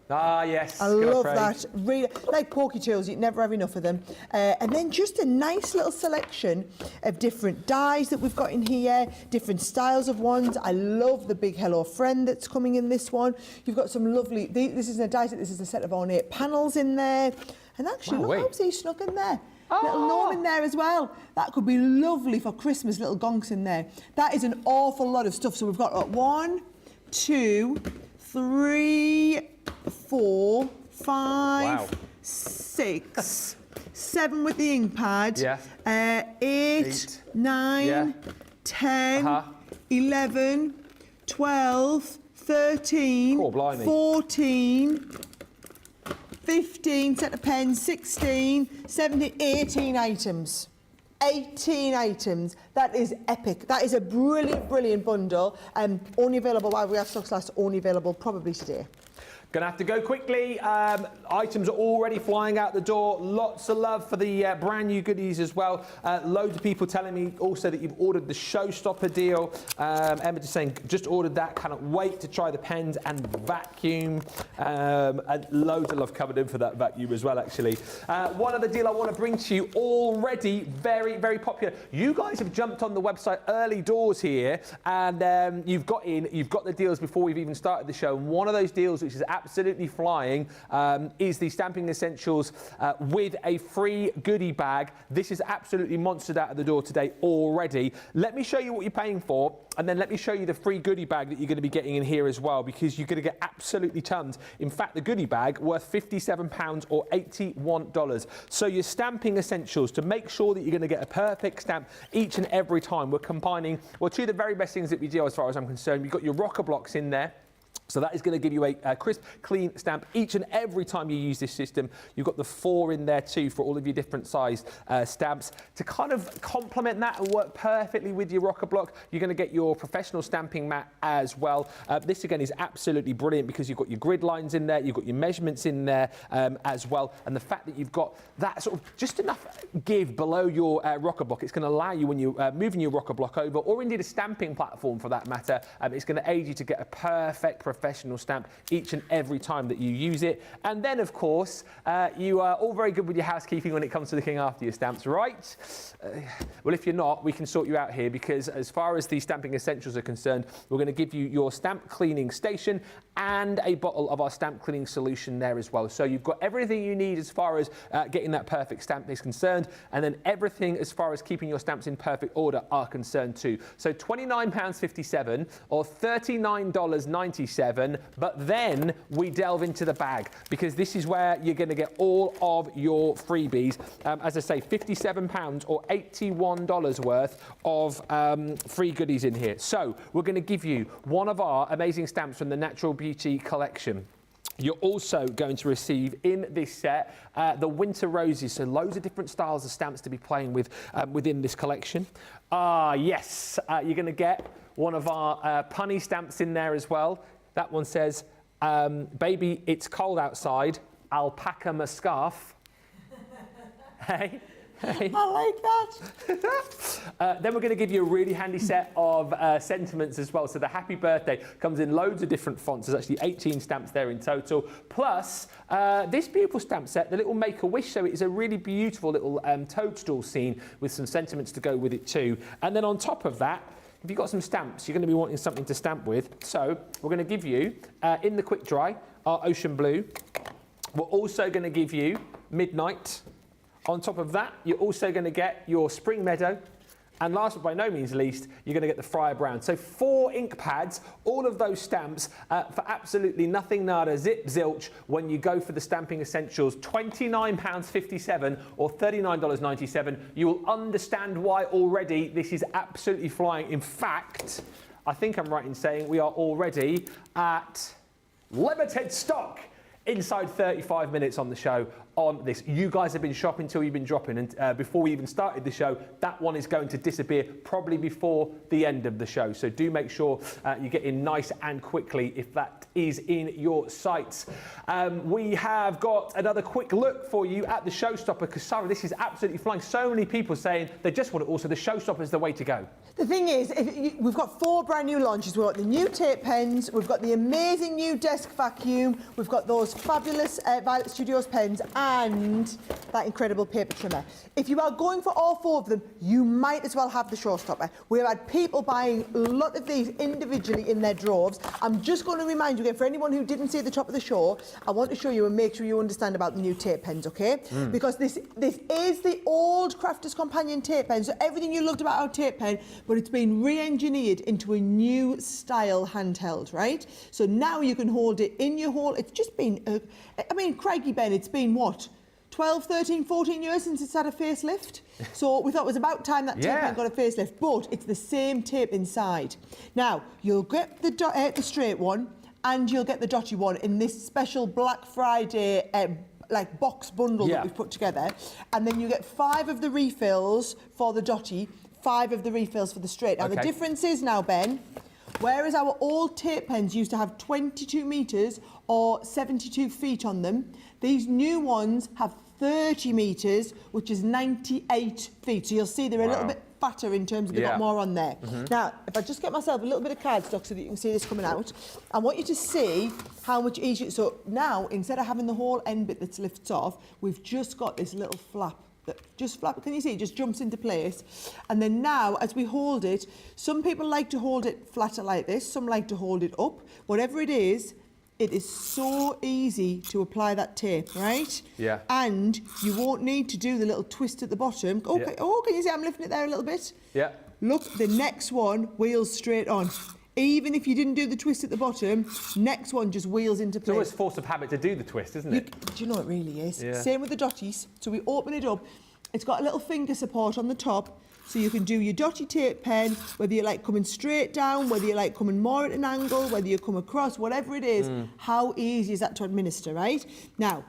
Ah, yes. I love that. Really, like pokey tools, you never have enough of them. And then just a nice little selection of different dies that we've got in here, different styles of ones. I love the big Hello Friend that's coming in this one. You've got some lovely, this is a die set, this is a set of ornate panels in there. And actually, look how he's snuck in there. Little gnome in there as well. That could be lovely for Christmas, little gonks in there. That is an awful lot of stuff. So we've got 1, 2, 3, 4, 5, 6, 7 with the ink pad, 8, 9, 10, 11, 12, 13, 14, 15, set of pens, 16, 17, 18 items. 18 items. That is epic. That is a brilliant, brilliant bundle. Only available while we have stocks last, only available probably today. Gonna have to go quickly. Items are already flying out the door. Lots of love for the brand new goodies as well. Loads of people telling me also that you've ordered the Showstopper deal. Emma just saying, just ordered that. Cannot wait to try the pens and vacuum. And loads of love coming in for that vacuum as well, actually. One other deal I want to bring to you, already very, very popular. You guys have jumped on the website early doors here, and you've got the deals before we've even started the show. And one of those deals, which is absolutely flying, is the Stamping Essentials with a free goodie bag. This is absolutely monstered out of the door today already. Let me show you what you're paying for, and then let me show you the free goodie bag that you're going to be getting in here as well, because you're going to get absolutely tons. In fact, the goodie bag worth £57 or $81. So your Stamping Essentials, to make sure that you're going to get a perfect stamp each and every time, we're combining, well, two of the very best things that we do as far as I'm concerned. You've got your rocker blocks in there. So that is going to give you a crisp, clean stamp each and every time you use this system. You've got the 4 in there too for all of your different sized stamps. To kind of complement that and work perfectly with your rocker block, you're going to get your professional stamping mat as well. This again is absolutely brilliant because you've got your grid lines in there, you've got your measurements in there as well. And the fact that you've got that sort of just enough give below your rocker block, it's going to allow you when you're moving your rocker block over, or indeed a stamping platform for that matter, it's going to aid you to get a perfect professional stamp each and every time that you use it. And then, of course, you are all very good with your housekeeping when it comes to looking after your stamps, right? Well, if you're not, we can sort you out here, because as far as the Stamping Essentials are concerned, we're going to give you your stamp cleaning station and a bottle of our stamp cleaning solution there as well. So you've got everything you need as far as getting that perfect stamp is concerned, and then everything as far as keeping your stamps in perfect order are concerned too. So £29.57 or $39.97. But then we delve into the bag, because this is where you're going to get all of your freebies. As I say, £57 or $81 worth of free goodies in here. So we're going to give you one of our amazing stamps from the Natural Beauty collection. You're also going to receive in this set the Winter Roses, so loads of different styles of stamps to be playing with within this collection. Yes, you're going to get one of our punny stamps in there as well. That one says, baby, it's cold outside, I'll pack 'em a scarf. Hey. Hey. I like that. Then we're going to give you a really handy set of sentiments as well. So the happy birthday comes in loads of different fonts. There's actually 18 stamps there in total. Plus this beautiful stamp set, the little Make-A-Wish. So it is a really beautiful little toadstool scene with some sentiments to go with it too. And then on top of that, if you've got some stamps, you're going to be wanting something to stamp with. So we're going to give you, in the quick dry, our Ocean Blue. We're also going to give you Midnight. On top of that, you're also going to get your Spring Meadow. And last but by no means least, you're going to get the Friar Brown. So 4 ink pads, all of those stamps for absolutely nothing, nada, zip, zilch when you go for the Stamping Essentials. £29.57 or $39.97. You will understand why already this is absolutely flying. In fact, I think I'm right in saying we are already at limited stock. Inside 35 minutes on the show on this. You guys have been shopping till you've been dropping, and before we even started the show, that one is going to disappear probably before the end of the show. So do make sure you get in nice and quickly if that is in your sights. We have got another quick look for you at the Showstopper, because Sarah, this is absolutely flying. So many people saying they just want it all, so the Showstopper is the way to go. The thing is, we've got 4 brand new launches. We've got the new tape pens, we've got the amazing new desk vacuum, we've got those fabulous Violet Studios pens, and that incredible paper trimmer. If you are going for all 4 of them, you might as well have the Showstopper. We've had people buying a lot of these individually in their droves. I'm just going to remind you again, for anyone who didn't see the top of the show, I want to show you and make sure you understand about the new tape pens, okay? Because this is the old Crafters Companion tape pen, so everything you loved about our tape pen, but it's been re-engineered into a new style handheld, right? So now you can hold it in your hole. It's just been, I mean, crikey, Ben, it's been what? 12, 13, 14 years since it's had a facelift. So we thought it was about time that tape pen got a facelift, but it's the same tape inside. Now, you'll get the straight one and you'll get the dotty one in this special Black Friday like box bundle that we've put together. And then you get 5 of the refills for the dotty, 5 of the refills for the straight. Now, the difference is now, Ben, whereas our old tape pens used to have 22 metres or 72 feet on them, these new ones have 30 metres, which is 98 feet. So you'll see they're a little bit fatter in terms of they've got more on there. Now, if I just get myself a little bit of cardstock so that you can see this coming out, I want you to see how much easier. So now, instead of having the whole end bit that lifts off, we've just got this little flap. Can you see? It just jumps into place. And then now, as we hold it, some people like to hold it flatter like this, some like to hold it up. Whatever it is so easy to apply that tape, right? Yeah. And you won't need to do the little twist at the bottom. Okay. Oh, can you see I'm lifting it there a little bit? Yeah. Look, the next one wheels straight on. Even if you didn't do the twist at the bottom, next one just wheels into place. It's always force of habit to do the twist, isn't it? Do you know it really is? Yeah. Same with the dotties. So we open it up. It's got a little finger support on the top, so you can do your dotty tape pen, whether you like coming straight down, whether you like coming more at an angle, whether you come across, whatever it is. How easy is that to administer, right? Now,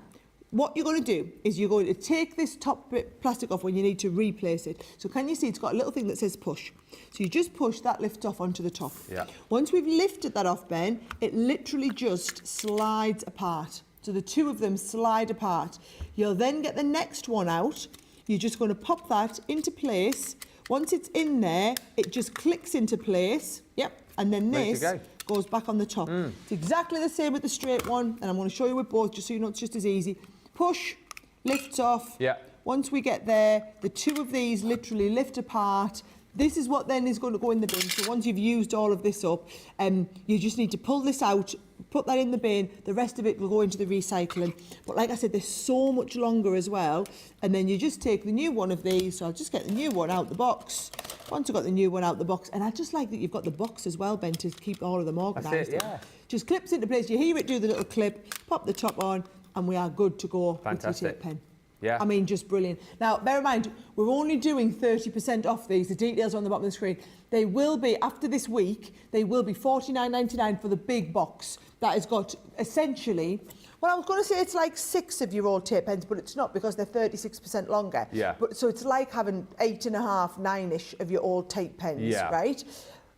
what you're going to do is you're going to take this top bit plastic off when you need to replace it. So can you see it's got a little thing that says push? So you just push that lift off onto the top. Yeah. Once we've lifted that off, Ben, it literally just slides apart. So the 2 of them slide apart. You'll then get the next one out. You're just going to pop that into place. Once it's in there, it just clicks into place. Yep. And then this goes back on the top. It's exactly the same with the straight one. And I'm going to show you with both, just so you know it's just as easy. Push, lifts off. Yeah. Once we get there, the 2 of these literally lift apart. This is what then is going to go in the bin. So once you've used all of this up, you just need to pull this out, put that in the bin. The rest of it will go into the recycling. But like I said, they're so much longer as well. And then you just take the new one of these. So I'll just get the new one out the box. Once I've got the new one out the box, and I just like that you've got the box as well, Ben, to keep all of them organised. That's it, yeah. Just clips into place. You hear it do the little clip, pop the top on, and we are good to go with your tape pen. Yeah. I mean, just brilliant. Now, bear in mind, we're only doing 30% off these. The details are on the bottom of the screen. They will be, after this week, they will be $49.99 for the big box. That has got, essentially, well, I was going to say it's like 6 of your old tape pens, but it's not because they're 36% longer. Yeah. But, so it's like having 8.5, 9-ish of your old tape pens, right?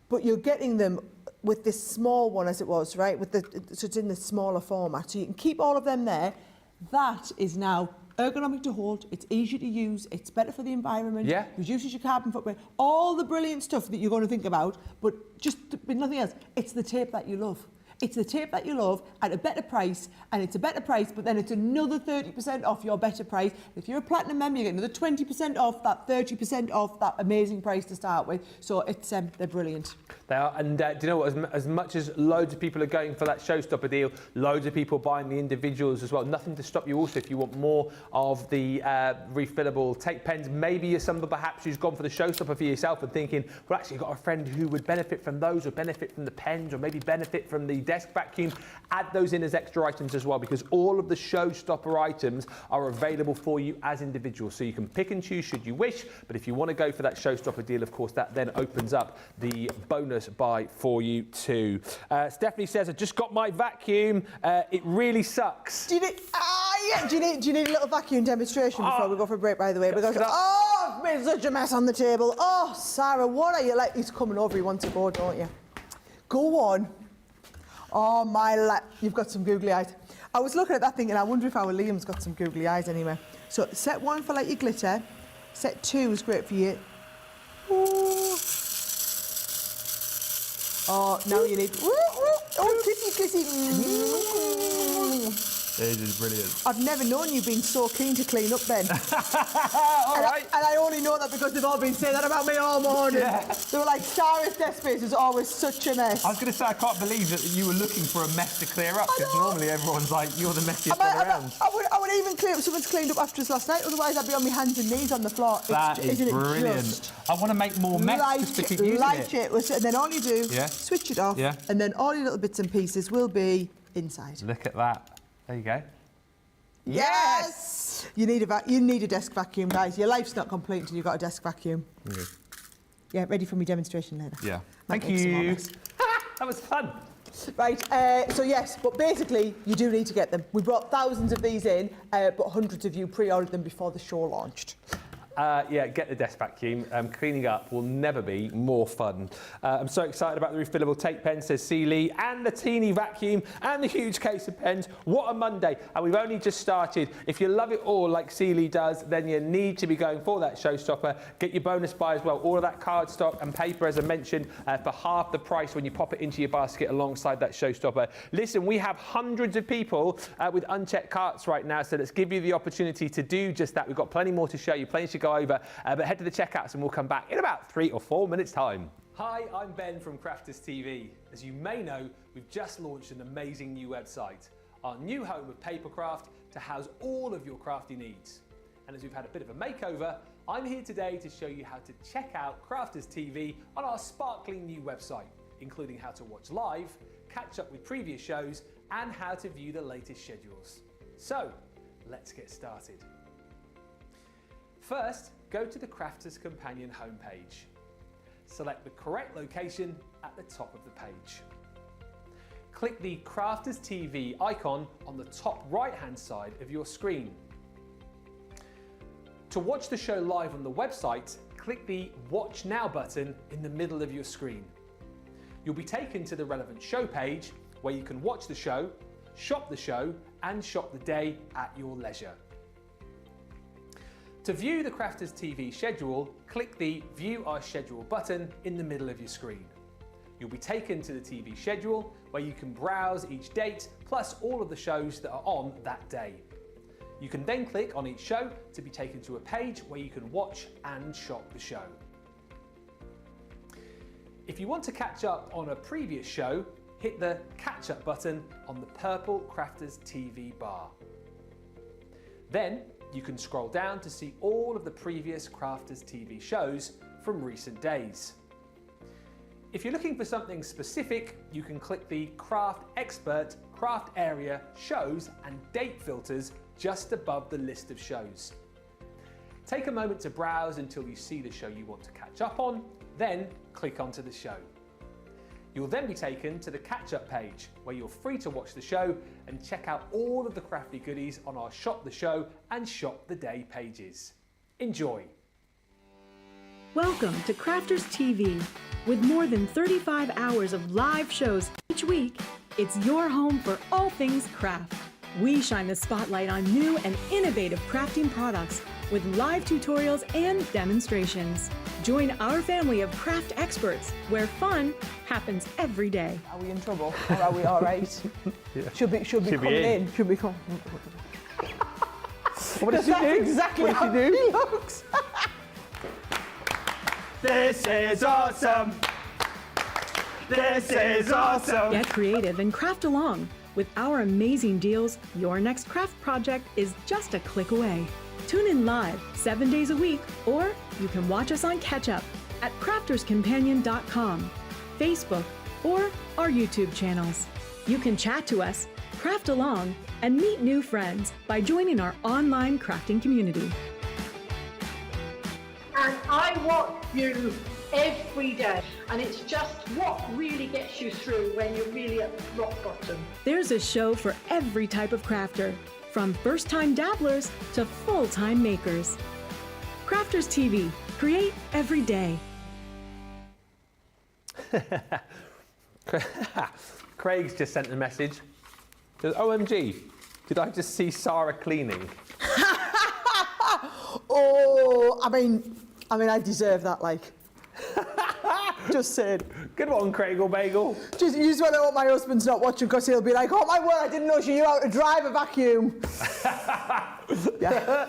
But you're getting them with this small one as it was, right? So it's in the smaller format. So you can keep all of them there. That is now ergonomic to hold, it's easy to use, it's better for the environment, reduces your carbon footprint, all the brilliant stuff that you're going to think about, but just with nothing else. It's the tape that you love. It's the tape that you love at a better price, and it's a better price, but then it's another 30% off your better price. If you're a platinum member, you get another 20% off that 30% off that amazing price to start with. So it's they're brilliant. They are, and do you know what? As much as loads of people are going for that Showstopper deal, loads of people buying the individuals as well. Nothing to stop you also if you want more of the refillable tape pens. Maybe you're somebody perhaps who's gone for the Showstopper for yourself and thinking, well, actually, I've got a friend who would benefit from those, or benefit from the pens, or maybe benefit from the desk vacuum, add those in as extra items as well, because all of the Showstopper items are available for you as individuals. So you can pick and choose should you wish, but if you want to go for that Showstopper deal, of course, that then opens up the bonus buy for you too. Stephanie says, I just got my vacuum. It really sucks. Do you need a little vacuum demonstration before we go for a break, by the way? Because, I've made such a mess on the table. Oh, Sarah, what are you like? He's coming over, you want to go, don't you? Go on. Oh, my you've got some googly eyes. I was looking at that thing and I wonder if our Liam's got some googly eyes anyway. So set 1 for like your glitter. Set 2 is great for you. Ooh. Oh, now you need... Oh, kissy. It is brilliant. I've never known you being so keen to clean up, Ben. All right. And I only know that because they've all been saying that about me all morning. Yeah. They were like, Sarah's desk space is always such a mess. I was going to say, I can't believe that you were looking for a mess to clear up, because normally everyone's like, you're the messiest one around. I would even clear up. Someone's cleaned up after us last night, otherwise I'd be on my hands and knees on the floor. That is brilliant. I want to make more mess just to keep using it. And then all you do, switch it off, and then all your little bits and pieces will be inside. Look at that. There you go. Yes! You need a desk vacuum, guys. Your life's not complete until you've got a desk vacuum. Yeah, ready for my demonstration later. Yeah. Thank you. That was fun. Right, so yes, but basically you do need to get them. We brought thousands of these in, but hundreds of you pre-ordered them before the show launched. Yeah, get the desk vacuum. Cleaning up will never be more fun. I'm so excited about the refillable tape pen, says Celie, and the teeny vacuum, and the huge case of pens. What a Monday, and we've only just started. If you love it all like Celie does, then you need to be going for that Showstopper. Get your bonus buy as well. All of that cardstock and paper, as I mentioned, for half the price when you pop it into your basket alongside that Showstopper. Listen, we have hundreds of people with unchecked carts right now, so let's give you the opportunity to do just that. We've got plenty more to show you, plenty to go over, but head to the checkouts and we'll come back in about 3 or 4 minutes time. Hi, I'm Ben from Crafters TV. As you may know, we've just launched an amazing new website, our new home of papercraft to house all of your crafty needs. And as we've had a bit of a makeover, I'm here today to show you how to check out Crafters TV on our sparkling new website, including how to watch live, catch up with previous shows, and how to view the latest schedules. So, let's get started. First, go to the Crafters Companion homepage. Select the correct location at the top of the page. Click the Crafters TV icon on the top right-hand side of your screen. To watch the show live on the website, click the Watch Now button in the middle of your screen. You'll be taken to the relevant show page where you can watch the show, shop the show, and shop the day at your leisure. To view the Crafters TV schedule, click the View Our Schedule button in the middle of your screen. You'll be taken to the TV schedule where you can browse each date plus all of the shows that are on that day. You can then click on each show to be taken to a page where you can watch and shop the show. If you want to catch up on a previous show, hit the Catch Up button on the purple Crafters TV bar. Then, you can scroll down to see all of the previous Crafters TV shows from recent days. If you're looking for something specific, you can click the Craft Expert, Craft Area, Shows and Date filters just above the list of shows. Take a moment to browse until you see the show you want to catch up on, then click onto the show. You'll then be taken to the catch-up page where you're free to watch the show and check out all of the crafty goodies on our Shop the Show and Shop the Day pages. Enjoy! Welcome to Crafters TV. With more than 35 hours of live shows each week, it's your home for all things craft. We shine the spotlight on new and innovative crafting products with live tutorials and demonstrations. Join our family of craft experts where fun happens every day. Are we in trouble or are we all right? Yeah. Should be coming in. Should be coming. What does she do? Exactly how he looks. This is awesome! This is awesome! Get creative and craft along. With our amazing deals, your next craft project is just a click away. Tune in live 7 days a week, or you can watch us on Catch Up at crafterscompanion.com, Facebook, or our YouTube channels. You can chat to us, craft along, and meet new friends by joining our online crafting community. And I watch you every day, and it's just what really gets you through when you're really at rock bottom. There's a show for every type of crafter, from first-time dabblers to full-time makers. Crafters TV, create every day. Craig's just sent a message. Says, OMG, did I just see Sara cleaning? Oh, I mean, I deserve that, like. Just saying. Good one, Craig or Bagel. You just want to hope my husband's not watching, because he'll be like, oh my word, I didn't know she knew how to drive a vacuum. Yeah.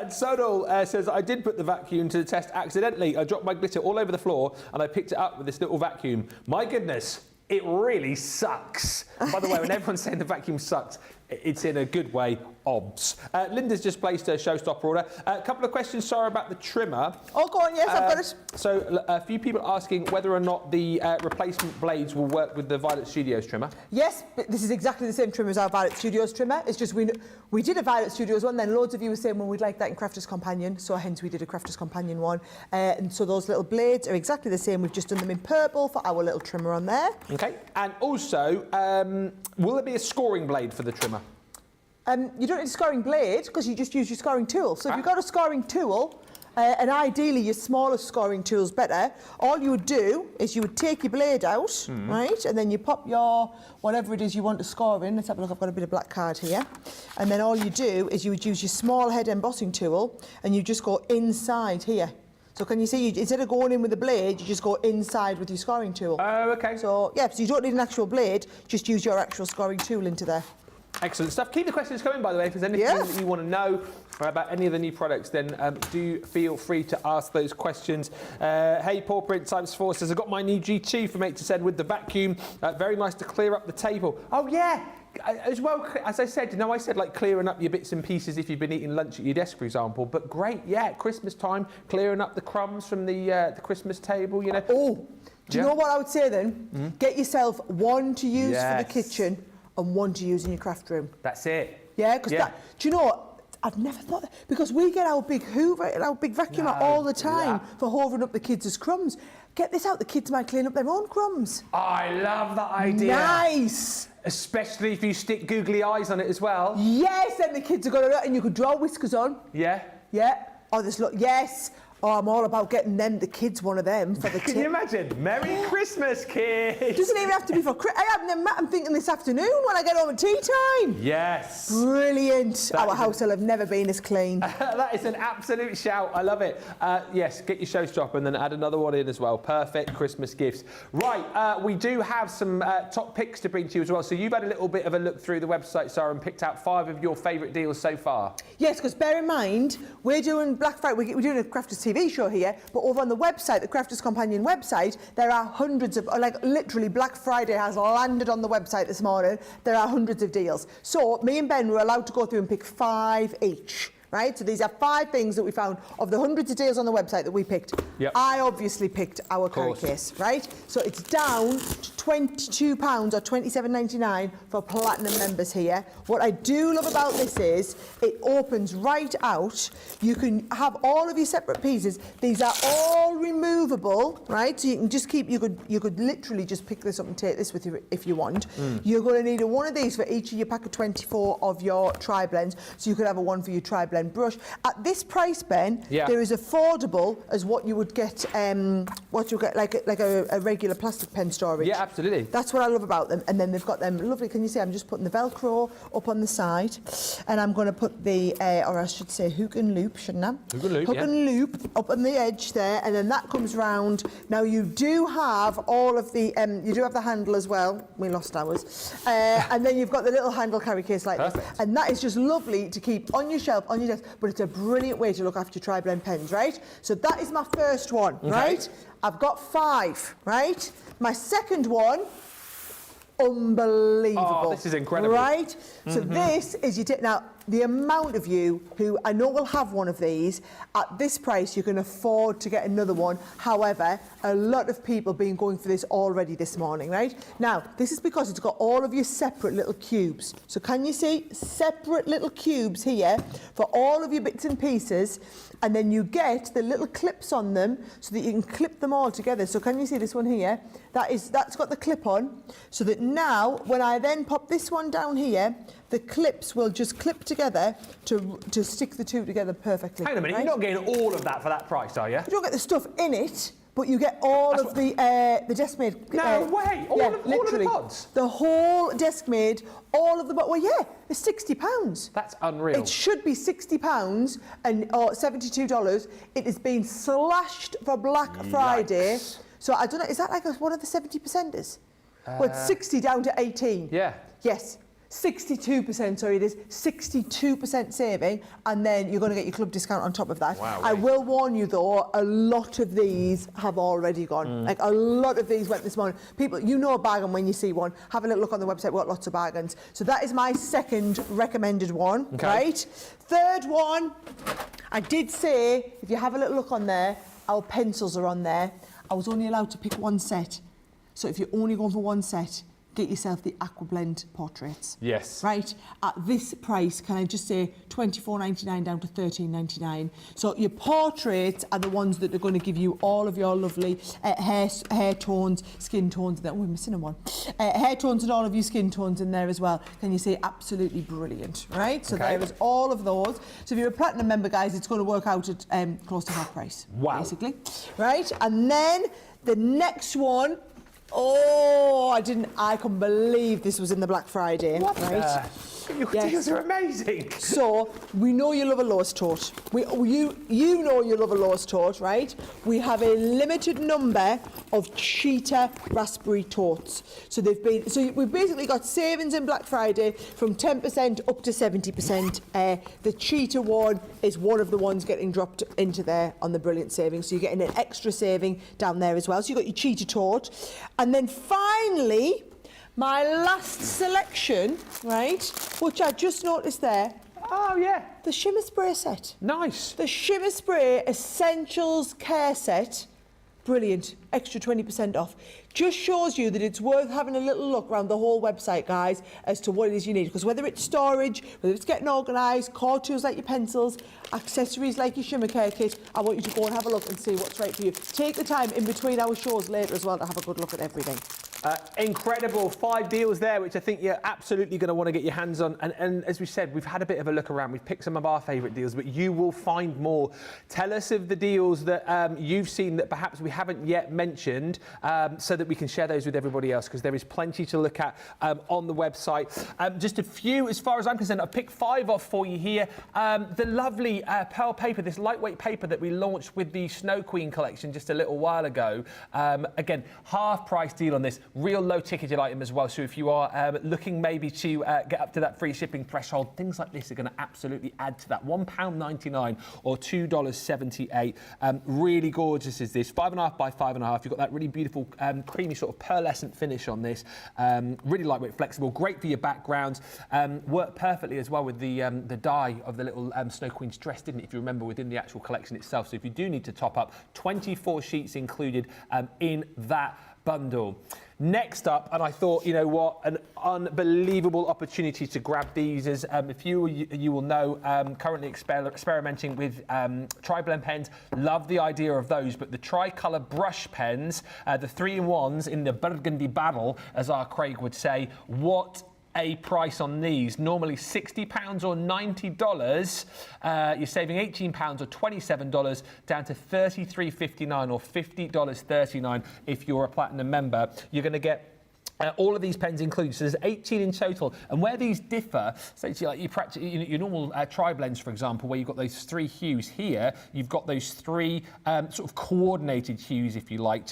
Sonal says, I did put the vacuum to the test accidentally. I dropped my glitter all over the floor and I picked it up with this little vacuum. My goodness, it really sucks. By the way, when everyone's saying the vacuum sucks, it's in a good way, obs. Linda's just placed a Showstopper order. A couple of questions, Sara, about the trimmer. Oh, go on, yes, I've got it. So a few people asking whether or not the replacement blades will work with the Violet Studios trimmer. Yes, but this is exactly the same trimmer as our Violet Studios trimmer. It's just we did a Violet Studios one, then loads of you were saying, well, we'd like that in Crafters Companion, so hence we did a Crafters Companion one. And so those little blades are exactly the same. We've just done them in purple for our little trimmer on there. Okay, and also, will there be a scoring blade for the trimmer? You don't need a scoring blade, because you just use your scoring tool. So if you've got a scoring tool, and ideally your smallest scoring tool's better, all you would do is you would take your blade out, right, and then you pop your, whatever it is you want to score in. Let's have a look, I've got a bit of black card here. And then all you do is you would use your small head embossing tool, and you just go inside here. So can you see, instead of going in with the blade, you just go inside with your scoring tool. Oh, okay. So, yeah, so you don't need an actual blade, just use your actual scoring tool into there. Excellent stuff. Keep the questions coming, by the way. If there's anything that you want to know about any of the new products, then do feel free to ask those questions. Hey, Paw Print times 4 says, I got my new G2 from 8 to 10 with the vacuum. Very nice to clear up the table. Oh, yeah. As well, as I said, I said like clearing up your bits and pieces if you've been eating lunch at your desk, for example. But great, yeah, Christmas time, clearing up the crumbs from the Christmas table, you know. Oh, do you know what I would say then? Get yourself one to use for the kitchen and one to use in your craft room. That's it. Yeah, because do you know what? I've never thought that, because we get our big Hoover, our big vacuum out all the time for hovering up the kids' crumbs. Get this out, the kids might clean up their own crumbs. I love that idea. Nice. Especially if you stick googly eyes on it as well. Yes, then the kids are going to, and you could draw whiskers on. Yeah. Yeah. Oh, this look, yes. Oh, I'm all about getting them, the kids, one of them for the Can you imagine? Merry Christmas, kids! Doesn't even have to be for Christmas. I'm thinking this afternoon when I get home at tea time. Yes. Brilliant. Our house will have never been as clean. That is an absolute shout. I love it. Yes, get your Showstopper and then add another one in as well. Perfect Christmas gifts. Right, we do have some top picks to bring to you as well. So you've had a little bit of a look through the website, Sara, and picked out 5 of your favourite deals so far. Yes, because bear in mind, we're doing Black Friday. We're doing a Crafters TV show here, but over on the website, the Crafters Companion website, there are hundreds of, like literally Black Friday has landed on the website this morning. There are hundreds of deals. So me and Ben were allowed to go through and pick 5 each. Right, so these are 5 things that we found of the hundreds of deals on the website that we picked. Yep. I obviously picked our curry case, right? So it's down to £22 or £27.99 for platinum members here. What I do love about this is it opens right out. You can have all of your separate pieces. These are all removable, right? So you can just keep. You could literally just pick this up and take this with you if you want. You're going to need one of these for each of your pack of 24 of your tri-blends. So you could have a one for your tri-blend brush. At this price, Ben, they're as affordable as what you would get, like a regular plastic pen storage. Yeah, absolutely. That's what I love about them. And then they've got them lovely. Can you see? I'm just putting the Velcro up on the side, and I'm going to put the, or I should say, hook and loop, shouldn't I? Hook and loop. Hook and loop up on the edge there, and then that comes round. Now you do have all of the, you do have the handle as well. We lost ours, and then you've got the little handle carry case like this, and that is just lovely to keep on your shelf, on your desk. But it's a brilliant way to look after your tri-blend pens, right? So that is my first one, right? I've got 5, right? My second one, unbelievable. Oh, this is incredible. Right? So this is your now the amount of you who I know will have one of these, at this price you can afford to get another one. However, a lot of people have been going for this already this morning, right? Now, this is because it's got all of your separate little cubes. So can you see separate little cubes here for all of your bits and pieces, and then you get the little clips on them so that you can clip them all together. So can you see this one here? That's got the clip on, so that now when I then pop this one down here, the clips will just clip together to stick the two together perfectly. Hang on a minute, right? you're not getting all of that for that price, are you? You don't get the stuff in it, but you get all of the desk made. No way! All of the pods? The whole desk made, all of the well, yeah, it's £60. That's unreal. It should be £60 or $72. It has been slashed for Black Friday. So I don't know, is that like one of the 70%ers? Well, it's 60 down to 18. Yeah. Yes. 62%, sorry, it is 62% saving, and then you're going to get your club discount on top of that. Wow, I will warn you though, a lot of these have already gone. Like a lot of these went this morning. People, you know a bargain when you see one. Have a little look on the website, we've got lots of bargains. So that is my second recommended one, right? Third one, I did say, if you have a little look on there, our pencils are on there. I was only allowed to pick one set. So if you're only going for one set, get yourself the Aquablend portraits. Yes. Right? At this price, can I just say $24.99 down to $13.99. So your portraits are the ones that are going to give you all of your lovely hair tones, skin tones. We're missing one. Hair tones and all of your skin tones in there as well. Can you say absolutely brilliant, right? So there is all of those. So if you're a platinum member, guys, it's going to work out at close to half price. Wow. Basically. Right? And then the next one, oh, I couldn't believe this was in the Black Friday. What? Right? Your deals are amazing. So, we know you love a Lowe's tote. You know you love a Lowe's tote, right? We have a limited number of cheetah raspberry totes. So we've basically got savings in Black Friday from 10% up to 70%. The cheetah one is one of the ones getting dropped into there on the brilliant savings. So you're getting an extra saving down there as well. So you've got your cheetah tote. And then finally, my last selection, right, which I just noticed there. Oh, yeah. The shimmer spray set. Nice. The shimmer spray essentials care set. Brilliant. Extra 20% off. Just shows you that it's worth having a little look around the whole website, guys, as to what it is you need. Because whether it's storage, whether it's getting organised, core tools like your pencils, accessories like your shimmer care kit, I want you to go and have a look and see what's right for you. Take the time in between our shows later as well to have a good look at everything. Incredible 5 deals there, which I think you're absolutely going to want to get your hands on. And as we said, we've had a bit of a look around. We've picked some of our favourite deals, but you will find more. Tell us of the deals that you've seen that perhaps we haven't yet mentioned, so that we can share those with everybody else, because there is plenty to look at on the website. Just a few, as far as I'm concerned, I've picked 5 off for you here. The lovely pearl paper, this lightweight paper that we launched with the Snow Queen collection just a little while ago. Again, half price deal on this. Real low ticketed item as well, so if you are looking maybe to get up to that free shipping threshold, things like this are going to absolutely add to that. £1.99 or $2.78. Really gorgeous is this. 5.5 by 5.5. You've got that really beautiful creamy sort of pearlescent finish on this. Really lightweight, flexible, great for your backgrounds. Worked perfectly as well with the dye of the little Snow Queen's dress, didn't it, if you remember, within the actual collection itself. So if you do need to top up, 24 sheets included in that bundle. Next up, and I thought, you know what, an unbelievable opportunity to grab these is, if you will know, currently experimenting with tri-blend pens. Love the idea of those, but the tricolour brush pens, the 3-in-1s in the burgundy battle, as our Craig would say, what a price on these. Normally £60 or $90. You're saving £18 or $27 down to $33.59 or $50.39 if you're a platinum member. You're going to get all of these pens included, so there's 18 in total. And where these differ, say to you, like your normal tri-blends, for example, where you've got those 3 hues here, you've got those 3 sort of coordinated hues, if you like,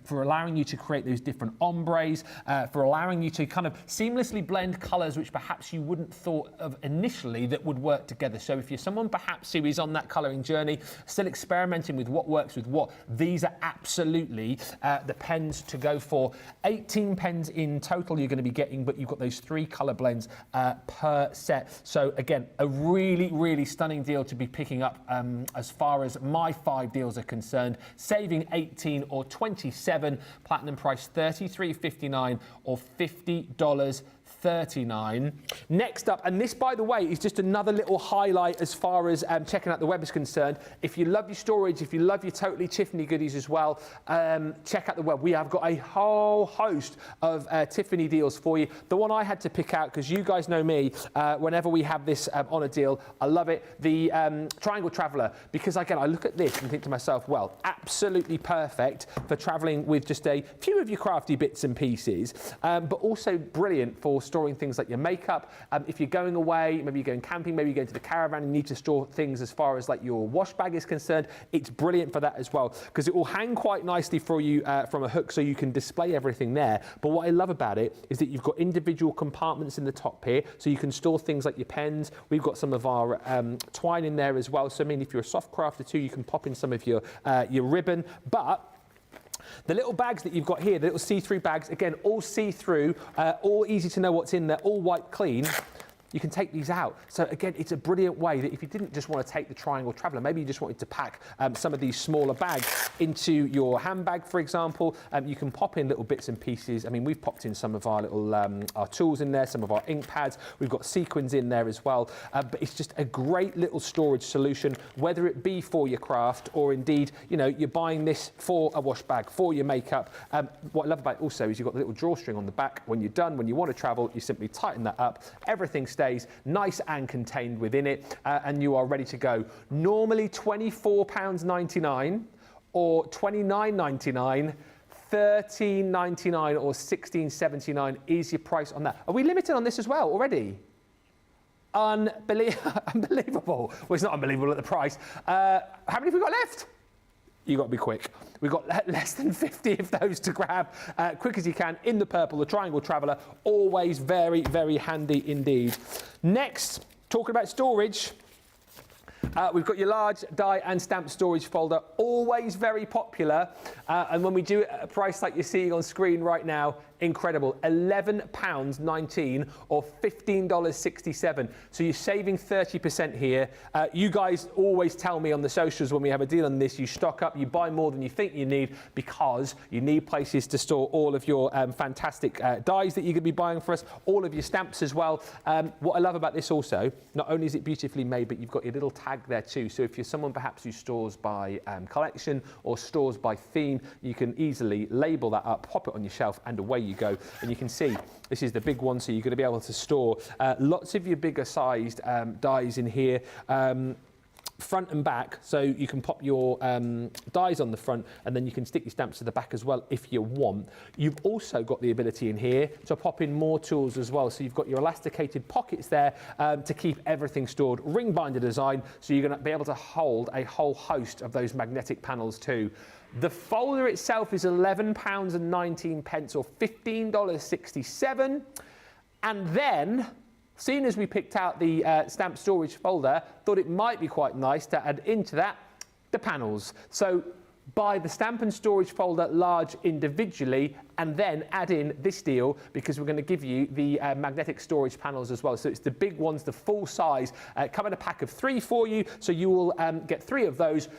for allowing you to create those different ombres, for allowing you to kind of seamlessly blend colours which perhaps you wouldn't thought of initially that would work together. So if you're someone perhaps who is on that colouring journey, still experimenting with what works with what, these are absolutely the pens to go for. 18 pens in total you're going to be getting, but you've got those 3 colour blends per set. So again, a really, really stunning deal to be picking up as far as my 5 deals are concerned. Saving 18 or 27, platinum price $33.59 or $50.39. Next up, and this, by the way, is just another little highlight as far as checking out the web is concerned. If you love your storage, if you love your Totally Tiffany goodies as well, check out the web. We have got a whole host of Tiffany deals for you. The one I had to pick out, because you guys know me, whenever we have this on a deal, I love it. The Triangle Traveller, because again, I look at this and think to myself, well, absolutely perfect for travelling with just a few of your crafty bits and pieces, but also brilliant for storing things like your makeup. If you're going away, maybe you're going camping, maybe you're going to the caravan and you need to store things as far as like your wash bag is concerned, it's brilliant for that as well, because it will hang quite nicely for you from a hook, so you can display everything there. But what I love about it is that you've got individual compartments in the top here, so you can store things like your pens. We've got some of our twine in there as well, so I mean, if you're a soft crafter too, you can pop in some of your ribbon. But the little bags that you've got here, the little see-through bags, again, all see-through, all easy to know what's in there, all wiped clean. You can take these out. So again, it's a brilliant way that if you didn't just want to take the Triangle Traveller, maybe you just wanted to pack some of these smaller bags into your handbag, for example, you can pop in little bits and pieces. I mean, we've popped in some of our little our tools in there, some of our ink pads. We've got sequins in there as well. But it's just a great little storage solution, whether it be for your craft or indeed, you know, you're buying this for a wash bag, for your makeup. What I love about it also is you've got the little drawstring on the back. When you're done, when you want to travel, you simply tighten that up. Everything stays nice and contained within it, and you are ready to go. Normally £24.99 or $29.99, $13.99 or $16.79 is your price on that. Are we limited on this as well already? Unbelievable. Well, it's not unbelievable at the price. How many have we got left? You've got to be quick. We've got less than 50 of those to grab, quick as you can, in the purple, the Triangle Traveller. Always very, very handy indeed. Next, talking about storage, we've got your large die and stamp storage folder, always very popular. And when we do it at a price like you're seeing on screen right now, incredible, £11.19 or $15.67. So you're saving 30% here. You guys always tell me on the socials when we have a deal on this, you stock up, you buy more than you think you need, because you need places to store all of your fantastic dies that you're going to be buying for us, all of your stamps as well. What I love about this also, not only is it beautifully made, but you've got your little tag there too. So if you're someone perhaps who stores by collection or stores by theme, you can easily label that up, pop it on your shelf, and away you go. And you can see this is the big one, so you're going to be able to store lots of your bigger sized dies in here, front and back, so you can pop your dies on the front, and then you can stick your stamps to the back as well if you want. You've also got the ability in here to pop in more tools as well, so you've got your elasticated pockets there to keep everything stored, ring binder design, so you're going to be able to hold a whole host of those magnetic panels too. The folder itself is £11.19 or $15.67. And then, seeing as we picked out the stamp storage folder, thought it might be quite nice to add into that the panels. So buy the stamp and storage folder large individually, and then add in this deal, because we're going to give you the magnetic storage panels as well. So it's the big ones, the full size, come in a pack of 3 for you. So you will get 3 of those,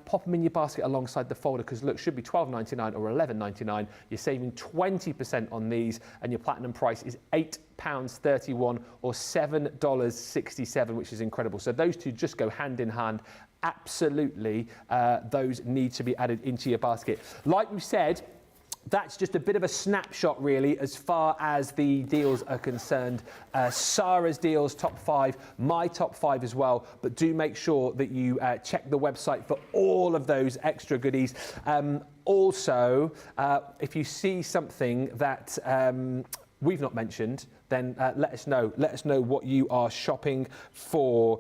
pop them in your basket alongside the folder, because look, should be £12.99 or £11.99. You're saving 20% on these, and your platinum price is £8.31 or $7.67, which is incredible. So those two just go hand in hand. Absolutely, those need to be added into your basket. Like we said, that's just a bit of a snapshot really as far as the deals are concerned. Sara's deals, top 5, my top 5 as well, but do make sure that you check the website for all of those extra goodies. Also, if you see something that we've not mentioned, then let us know. Let us know what you are shopping for.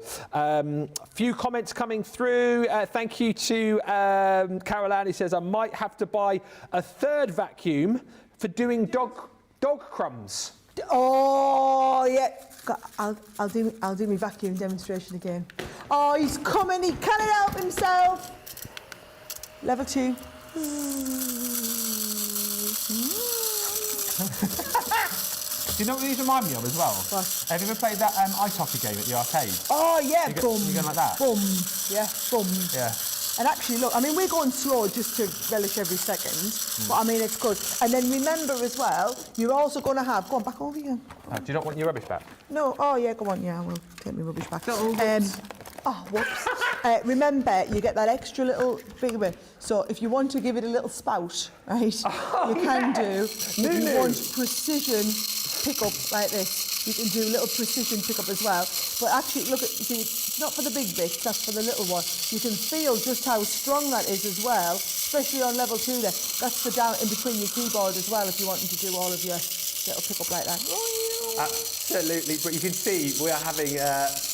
Few comments coming through. Thank you to Caroline, who says, I might have to buy a 3rd vacuum for doing dog crumbs. Oh, yeah. I'll do my vacuum demonstration again. Oh, he's coming. He cannot help himself. Level 2. Do you know what these remind me of as well? What? Have you ever played that ice hockey game at the arcade? Oh, yeah, You boom. going like that? Boom. Yeah, boom. Yeah. And actually, look, I mean, we're going slow just to relish every second, but I mean, it's good. And then remember as well, you're also going to have... Go on, back over here. Do you not want your rubbish back? No, oh, yeah, go on, yeah, I will take my rubbish back. Whoops. Oh, whoops. Remember, you get that extra little big bit. So if you want to give it a little spout, right, you can do. If you want precision pick-up like this, you can do a little precision pick-up as well. But actually, look at, you see, it's not for the big bits, that's for the little one. You can feel just how strong that is as well, especially on level 2 there. That's for down in between your keyboard as well, if you want to do all of your little pick-up like that. Absolutely, but you can see we are having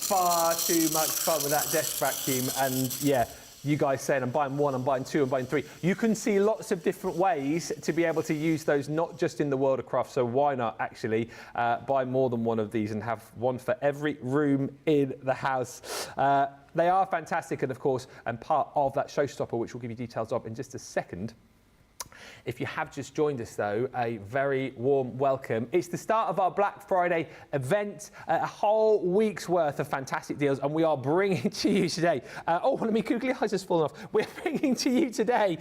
far too much fun with that desk vacuum, and yeah, you guys saying I'm buying 1, I'm buying 2, I'm buying 3. You can see lots of different ways to be able to use those, not just in the world of craft, so why not actually buy more than one of these and have one for every room in the house. They are fantastic, and of course, and part of that Showstopper, which we'll give you details of in just a second. If you have just joined us, though, a very warm welcome. It's the start of our Black Friday event, a whole week's worth of fantastic deals, and we are bringing to you today... oh, one of my googly eyes has fallen off. We're bringing to you today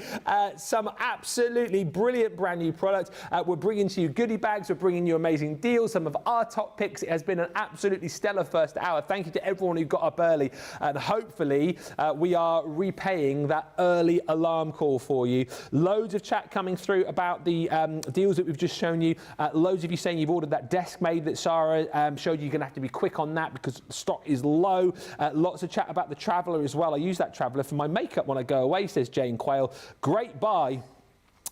some absolutely brilliant brand new products. We're bringing to you goodie bags. We're bringing you amazing deals, some of our top picks. It has been an absolutely stellar first hour. Thank you to everyone who got up early, and hopefully we are repaying that early alarm call for you. Loads of chat coming through about the deals that we've just shown you. Loads of you saying you've ordered that desk made that Sara showed you. You're going to have to be quick on that because stock is low. Lots of chat about the Traveller as well. I use that Traveller for my makeup when I go away, says Jane Quayle. Great buy.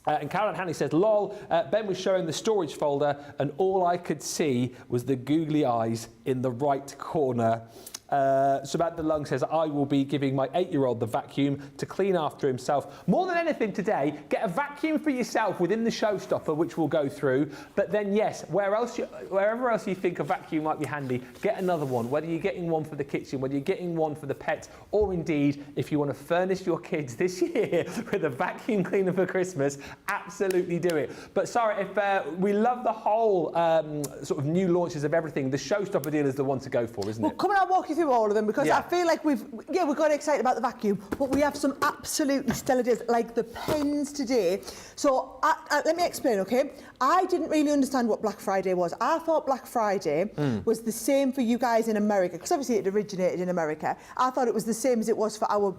And Caroline Hanley says, lol, Ben was showing the storage folder and all I could see was the googly eyes in the right corner. Samantha Lung says, I will be giving my 8-year-old the vacuum to clean after himself. More than anything today, get a vacuum for yourself within the Showstopper, which we'll go through. But then, yes, wherever else you think a vacuum might be handy, get another one. Whether you're getting one for the kitchen, whether you're getting one for the pets, or indeed, if you want to furnish your kids this year with a vacuum cleaner for Christmas, absolutely do it. But Sara, if we love the whole sort of new launches of everything, the Showstopper deal is the one to go for, isn't it? Well, come on, I'll walk you through all of them because I feel like we're got excited about the vacuum, but we have some absolutely stellar deals, like the pens today. So let me explain, okay? I didn't really understand what Black Friday was. I thought Black Friday was the same for you guys in America, because obviously it originated in America. I thought it was the same as it was for our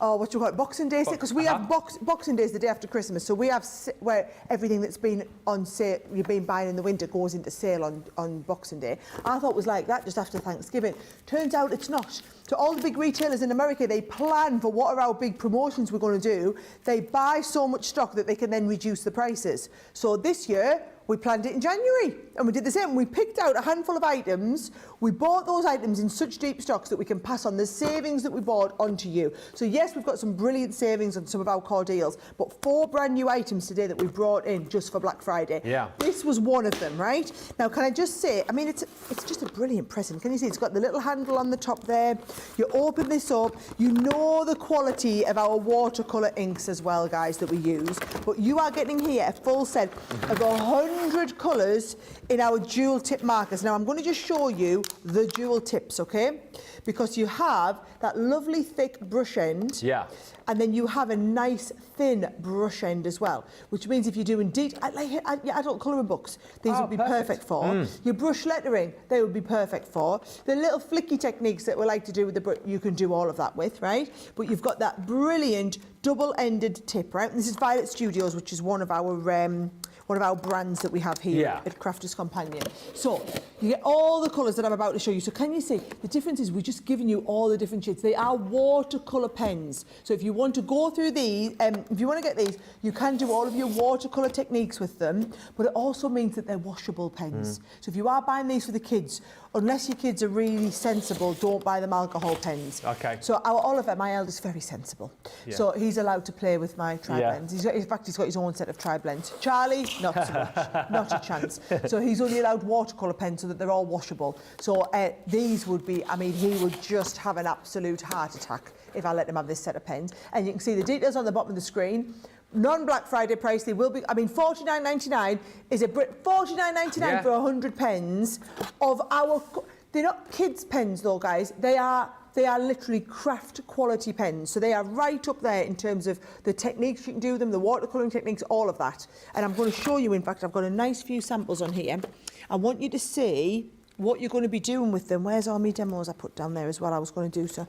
what you call it, Boxing Day, because we have Boxing Day is the day after Christmas, so we have where everything that's been on sale, you've been buying in the winter, goes into sale on Boxing Day. I thought it was like that just after Thanksgiving. Turns out it's not. So all the big retailers in America, they plan for what are our big promotions we're going to do. They buy so much stock that they can then reduce the prices. So this year, we planned it in January and we did the same. We picked out a handful of items. We bought those items in such deep stocks that we can pass on the savings that we bought onto you. So yes, we've got some brilliant savings on some of our core deals, but 4 brand new items today that we brought in just for Black Friday. Yeah. This was one of them, right? Now, can I just say, I mean, it's just a brilliant present. Can you see? It's got the little handle on the top there. You open this up. You know the quality of our watercolor inks as well, guys, that we use. But you are getting here a full set of 100 colours in our dual tip markers. Now I'm going to just show you the dual tips, okay? Because you have that lovely thick brush end. Yeah. And then you have a nice thin brush end as well, which means if you're doing your adult colouring books, these would be perfect for. Your brush lettering, they would be perfect for. The little flicky techniques that we like to do with the brush, you can do all of that with, right? But you've got that brilliant double-ended tip, right? And this is Violet Studios, which is one of our brands that we have here at Crafters Companion. So you get all the colours that I'm about to show you. So can you see the difference is we're just giving you all the different shades. They are watercolour pens. So if you want to go through these, if you want to get these, you can do all of your watercolour techniques with them, but it also means that they're washable pens. So if you are buying these for the kids, unless your kids are really sensible, don't buy them alcohol pens. Okay. So our Oliver, my eldest, very sensible. Yeah. So he's allowed to play with my tri-blends. In fact, he's got his own set of tri-blends. Charlie, not so much, not a chance. So he's only allowed watercolour pens so that they're all washable. So these would be, I mean, he would just have an absolute heart attack if I let him have this set of pens. And you can see the details on the bottom of the screen. non-Black Friday price. They will be, I mean, £49.99 is a £49.99 for 100 pens of our, they're not kids pens though, guys. They are literally craft quality pens. So they are right up there in terms of the techniques you can do them, the watercolouring techniques, all of that. And I'm going to show you, in fact, I've got a nice few samples on here. I want you to see what you're going to be doing with them. Where's all my demos I put down there as well? I was going to do so.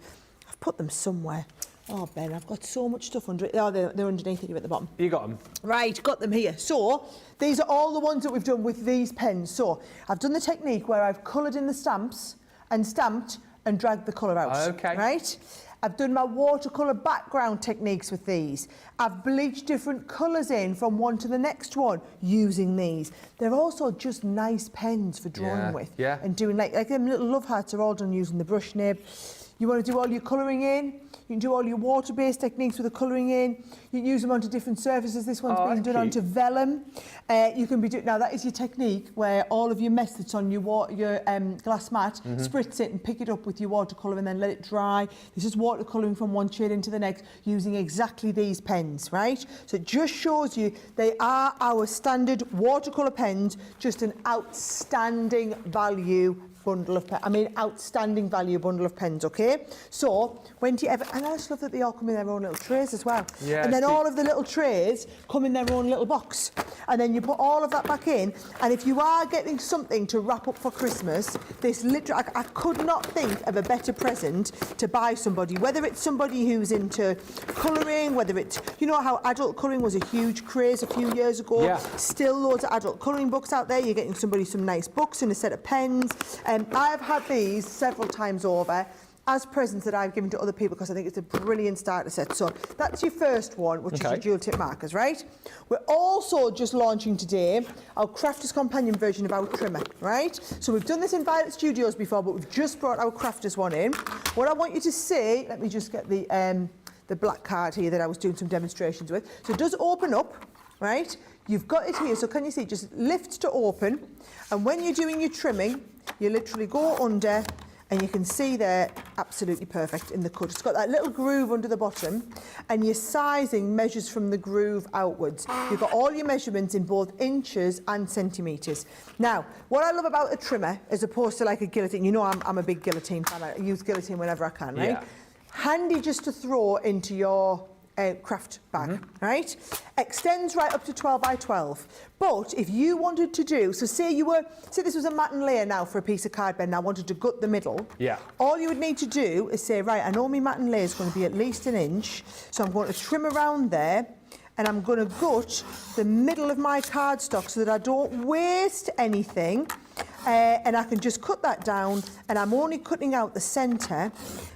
I've put them somewhere. Oh, Ben, I've got so much stuff under it. Oh, they're underneath it, you're at the bottom. You got them? Right, got them here. So, these are all the ones that we've done with these pens. So, I've done the technique where I've coloured in the stamps and stamped and dragged the colour out. Okay. Right? I've done my watercolour background techniques with these. I've bleached different colours in from one to the next one using these. They're also just nice pens for drawing with. Yeah. And doing like them little love hearts are all done using the brush nib. You want to do all your colouring in, you can do all your water-based techniques with the colouring in. You can use them onto different surfaces. This one's been done onto vellum. You can be doing, now that is your technique where all of your mess that's on your glass mat, spritz it and pick it up with your watercolour and then let it dry. This is watercolouring from one shade into the next using exactly these pens, right? So it just shows you they are our standard watercolour pens, just an outstanding value bundle of pens. I mean, outstanding value bundle of pens, okay? So, when do you ever... And I just love that they all come in their own little trays as well. Yeah, and then all of the little trays come in their own little box. And then you put all of that back in. And if you are getting something to wrap up for Christmas, this literally... I could not think of a better present to buy somebody, whether it's somebody who's into colouring, whether it's... You know how adult colouring was a huge craze a few years ago? Yeah. Still loads of adult colouring books out there. You're getting somebody some nice books and a set of pens. I've had these several times over as presents that I've given to other people because I think it's a brilliant starter set. So that's your first one, which is your dual tip markers, right? We're also just launching today our Crafters Companion version of our trimmer, right? So we've done this in Violet Studios before, but we've just brought our Crafters one in. What I want you to see, let me just get the black card here that I was doing some demonstrations with. So it does open up, right? You've got it here, so can you see, it just lifts to open. And when you're doing your trimming, you literally go under and you can see there, absolutely perfect in the cut. It's got that little groove under the bottom and your sizing measures from the groove outwards. You've got all your measurements in both inches and centimetres. Now, what I love about a trimmer as opposed to like a guillotine, you know I'm a big guillotine fan, I use guillotine whenever I can, right? Yeah. Handy just to throw into your craft bag, right? Extends right up to 12 by 12. But if you wanted to do, so say this was a matten layer now for a piece of cardboard and I wanted to gut the middle. Yeah. All you would need to do is say, right, I know my matten layer is going to be at least an inch, so I'm going to trim around there and I'm going to gut the middle of my cardstock so that I don't waste anything. And I can just cut that down and I'm only cutting out the centre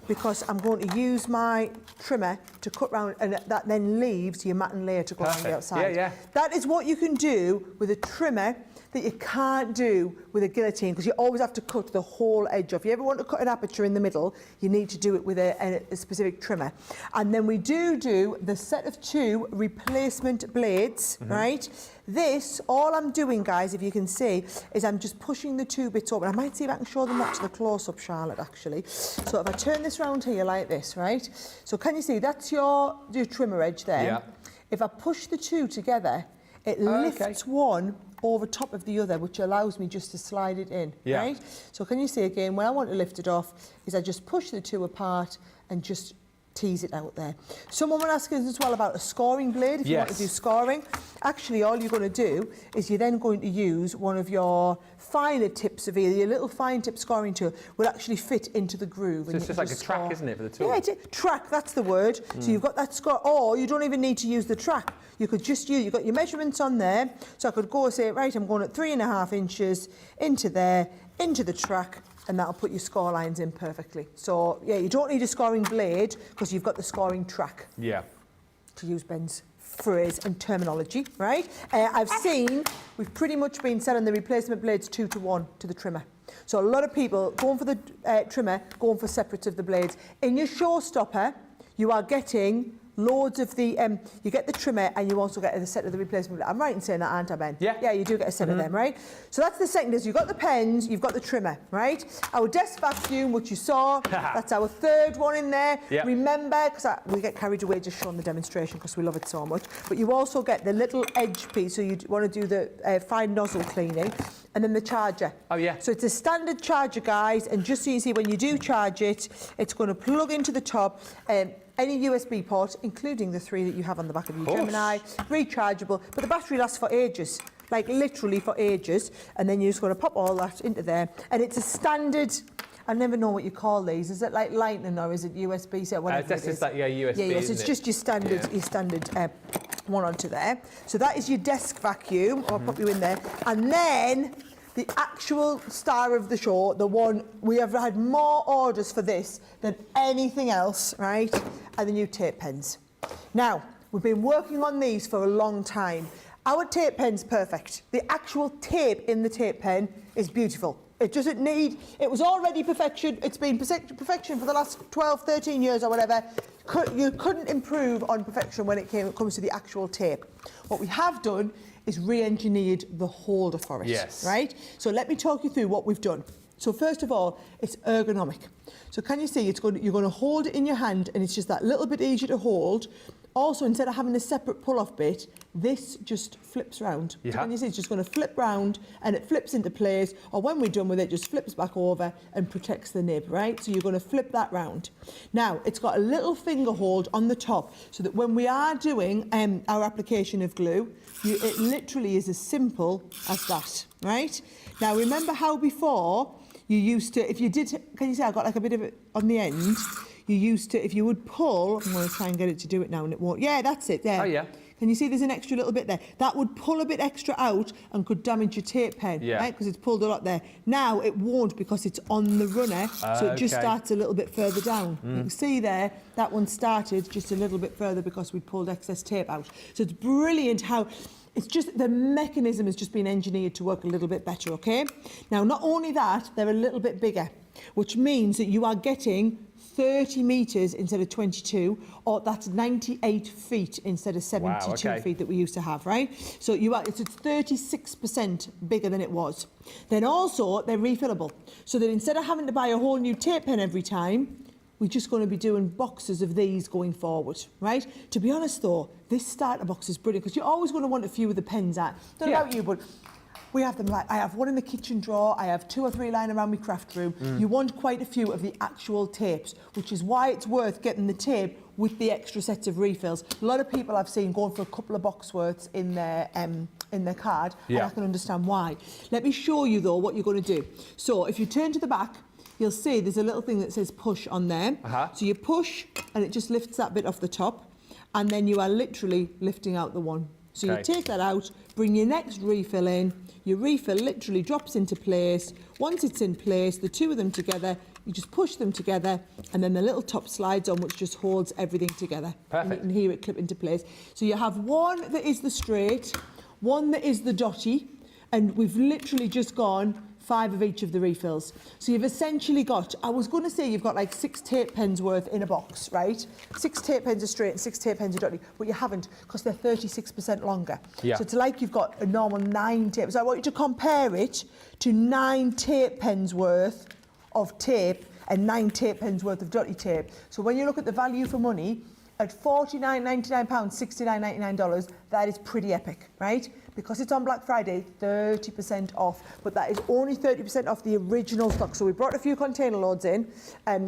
because I'm going to use my trimmer to cut round and that then leaves your matten layer to go on the outside. Yeah, yeah. That is what you can do with a trimmer that you can't do with a guillotine because you always have to cut the whole edge off. If you ever want to cut an aperture in the middle, you need to do it with a specific trimmer. And then we do the set of 2 replacement blades, right? This, all I'm doing, guys, if you can see, is I'm just pushing the 2 bits open. I might see if I can show them that to the close-up, Charlotte, actually. So if I turn this round here like this, right? So can you see, that's your trimmer edge there. Yeah. If I push the 2 together, it lifts one over top of the other, which allows me just to slide it in, right? So can you see again, when I want to lift it off, is I just push the 2 apart and just tease it out there. Someone will ask us as well about a scoring blade, if you want to do scoring. Actually, all you're going to do is you're then going to use one of your finer tips of either your little fine tip scoring tool will actually fit into the groove. So it's just like a track, isn't it, for the tool? Yeah, track, that's the word. So you've got that score, or you don't even need to use the track. You could just use, you've got your measurements on there. So I could go and say, right, I'm going at 3.5 inches into there, into the track, and that'll put your score lines in perfectly. So, yeah, you don't need a scoring blade because you've got the scoring track. Yeah. To use Ben's phrase and terminology, right? I've seen, we've pretty much been selling the replacement blades 2 to 1 to the trimmer. So a lot of people going for the trimmer, going for separates of the blades. In your Showstopper, you are getting loads of the, you get the trimmer and you also get a set of the replacement. I'm right in saying that, aren't I, Ben? Yeah. Yeah, you do get a set of them, right? So that's the second is you've got the pens, you've got the trimmer, right? Our desk vacuum, which you saw, that's our third one in there. Yeah. Remember, because we get carried away just showing the demonstration because we love it so much, but you also get the little edge piece, so you want to do the fine nozzle cleaning, and then the charger. Oh, yeah. So it's a standard charger, guys, and just so you see, when you do charge it, it's going to plug into the top. Any USB port, including the 3 that you have on the back of your Gemini, rechargeable, but the battery lasts for ages, like literally for ages, and then you're just going to pop all that into there, and it's a standard, I never know what you call these, is it like lightning or is it USB, so whatever that's it just is. like, USB, so it's isn't just your standard one onto there. So that is your desk vacuum, I'll pop you in there, and then the actual star of the show, the one we have had more orders for this than anything else, right? Are the new tape pens. Now, we've been working on these for a long time. Our tape pen's perfect. The actual tape in the tape pen is beautiful. It doesn't need, it was already perfection. It's been perfection for the last 12, 13 years or whatever. You couldn't improve on perfection when it comes to the actual tape. What we have done is re-engineered the holder for it. Yes. Right? So let me talk you through what we've done. So first of all, it's ergonomic. So can you see you're going to hold it in your hand and it's just that little bit easier to hold. Also, instead of having a separate pull-off bit, this just flips round. Yeah. So can you see it's just going to flip round and it flips into place, or when we're done with it, just flips back over and protects the nib, right? So you're going to flip that round. Now, it's got a little finger hold on the top so that when we are doing our application of glue, it literally is as simple as that, right? Now, remember how before you used to, if you did, can you see I've got like a bit of it on the end? You used to, if you would pull, I'm going to try and get it to do it now and it won't. Yeah, that's it, there. Oh, yeah. Can you see there's an extra little bit there? That would pull a bit extra out and could damage your tape pen, right? Because it's pulled a lot there. Now it won't because it's on the runner, so it just starts a little bit further down. You can see there, that one started just a little bit further because we pulled excess tape out. So it's brilliant how it's just the mechanism has just been engineered to work a little bit better, okay? Now, not only that, they're a little bit bigger, which means that you are getting 30 metres instead of 22, or that's 98 feet instead of 72 feet that we used to have, right? So it's 36% bigger than it was. Then also, they're refillable. So that instead of having to buy a whole new tape pen every time, we're just going to be doing boxes of these going forward, right? To be honest though, this starter box is brilliant because you're always going to want a few of the pens out. Don't know about you, but we have them like, I have one in the kitchen drawer, I have 2 or 3 lying around my craft room. You want quite a few of the actual tapes, which is why it's worth getting the tape with the extra sets of refills. A lot of people I've seen going for a couple of box worths in their card, and I can understand why. Let me show you though what you're going to do. So if you turn to the back, you'll see there's a little thing that says push on there. So you push and it just lifts that bit off the top, and then you are literally lifting out the one. So you take that out, bring your next refill in, your refill literally drops into place. Once it's in place, the 2 of them together, you just push them together, and then the little top slides on, which just holds everything together. Perfect. And you can hear it clip into place. So you have one that is the straight, one that is the dotty, and we've literally just gone 5 of each of the refills. So you've essentially got, I was going to say you've got like 6 tape pens worth in a box, right? 6 tape pens are straight and 6 tape pens are dotty, but you haven't because they're 36% longer. So it's like you've got a normal 9 tapes. So I want you to compare it to 9 tape pens worth of tape and 9 tape pens worth of dotty tape. So when you look at the value for money, at £49.99, $69.99, that is pretty epic, right? Because it's on Black Friday, 30% off. But that is only 30% off the original stock. So we brought a few container loads in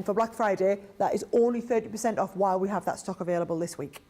for Black Friday. That is only 30% off while we have that stock available this week.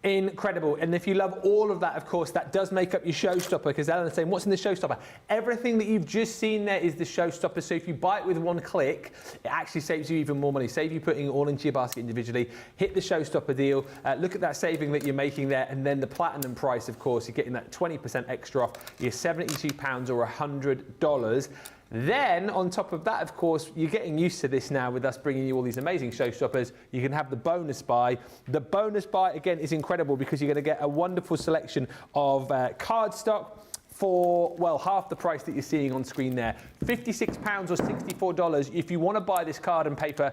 Incredible. And if you love all of that, of course, that does make up your Showstopper, because Eleanor's saying, what's in the Showstopper? Everything that you've just seen there is the Showstopper. So if you buy it with one click, it actually saves you even more money. Save you putting it all into your basket individually. Hit the Showstopper deal. Look at that saving that you're making there. And then the platinum price, of course, you're getting that 20% extra off. You're £72 or $100. Then, on top of that, of course, you're getting used to this now with us bringing you all these amazing Showstoppers. You can have the bonus buy. The bonus buy, again, is incredible because you're going to get a wonderful selection of cardstock, for, well, half the price that you're seeing on screen there. £56 or $64. If you want to buy this card and paper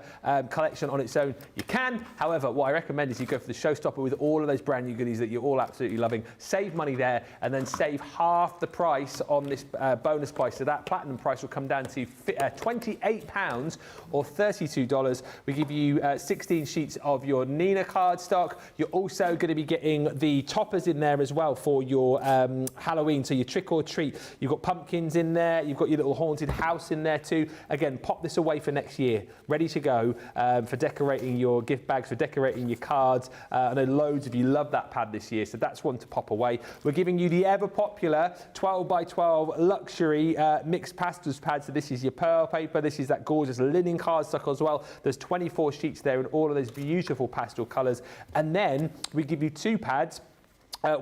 collection on its own, you can. However, what I recommend is you go for the Showstopper with all of those brand new goodies that you're all absolutely loving. Save money there and then save half the price on this bonus price. So that platinum price will come down to £28 or $32. We give you 16 sheets of your Nina cardstock. You're also going to be getting the toppers in there as well for your Halloween, so your trick or treat. You've got pumpkins in there, you've got your little haunted house in there too. Again, pop this away for next year, ready to go for decorating your gift bags, for decorating your cards. I know loads of you love that pad this year, so that's one to pop away. We're giving you the ever popular 12 by 12 luxury mixed pastels pad. So this is your pearl paper, this is that gorgeous linen cardstock as well. There's 24 sheets there in all of those beautiful pastel colours. And then we give you 2 pads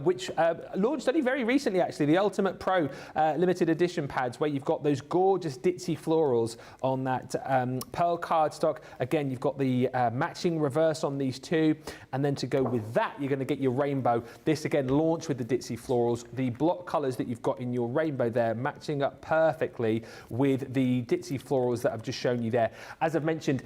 which launched only very recently, actually, the Ultimate Pro limited edition pads, where you've got those gorgeous ditzy florals on that pearl cardstock. Again, you've got the matching reverse on these two, and then to go with that, you're going to get your rainbow. This, again, launched with the ditzy florals. The block colours that you've got in your rainbow there, matching up perfectly with the ditzy florals that I've just shown you there. As I've mentioned,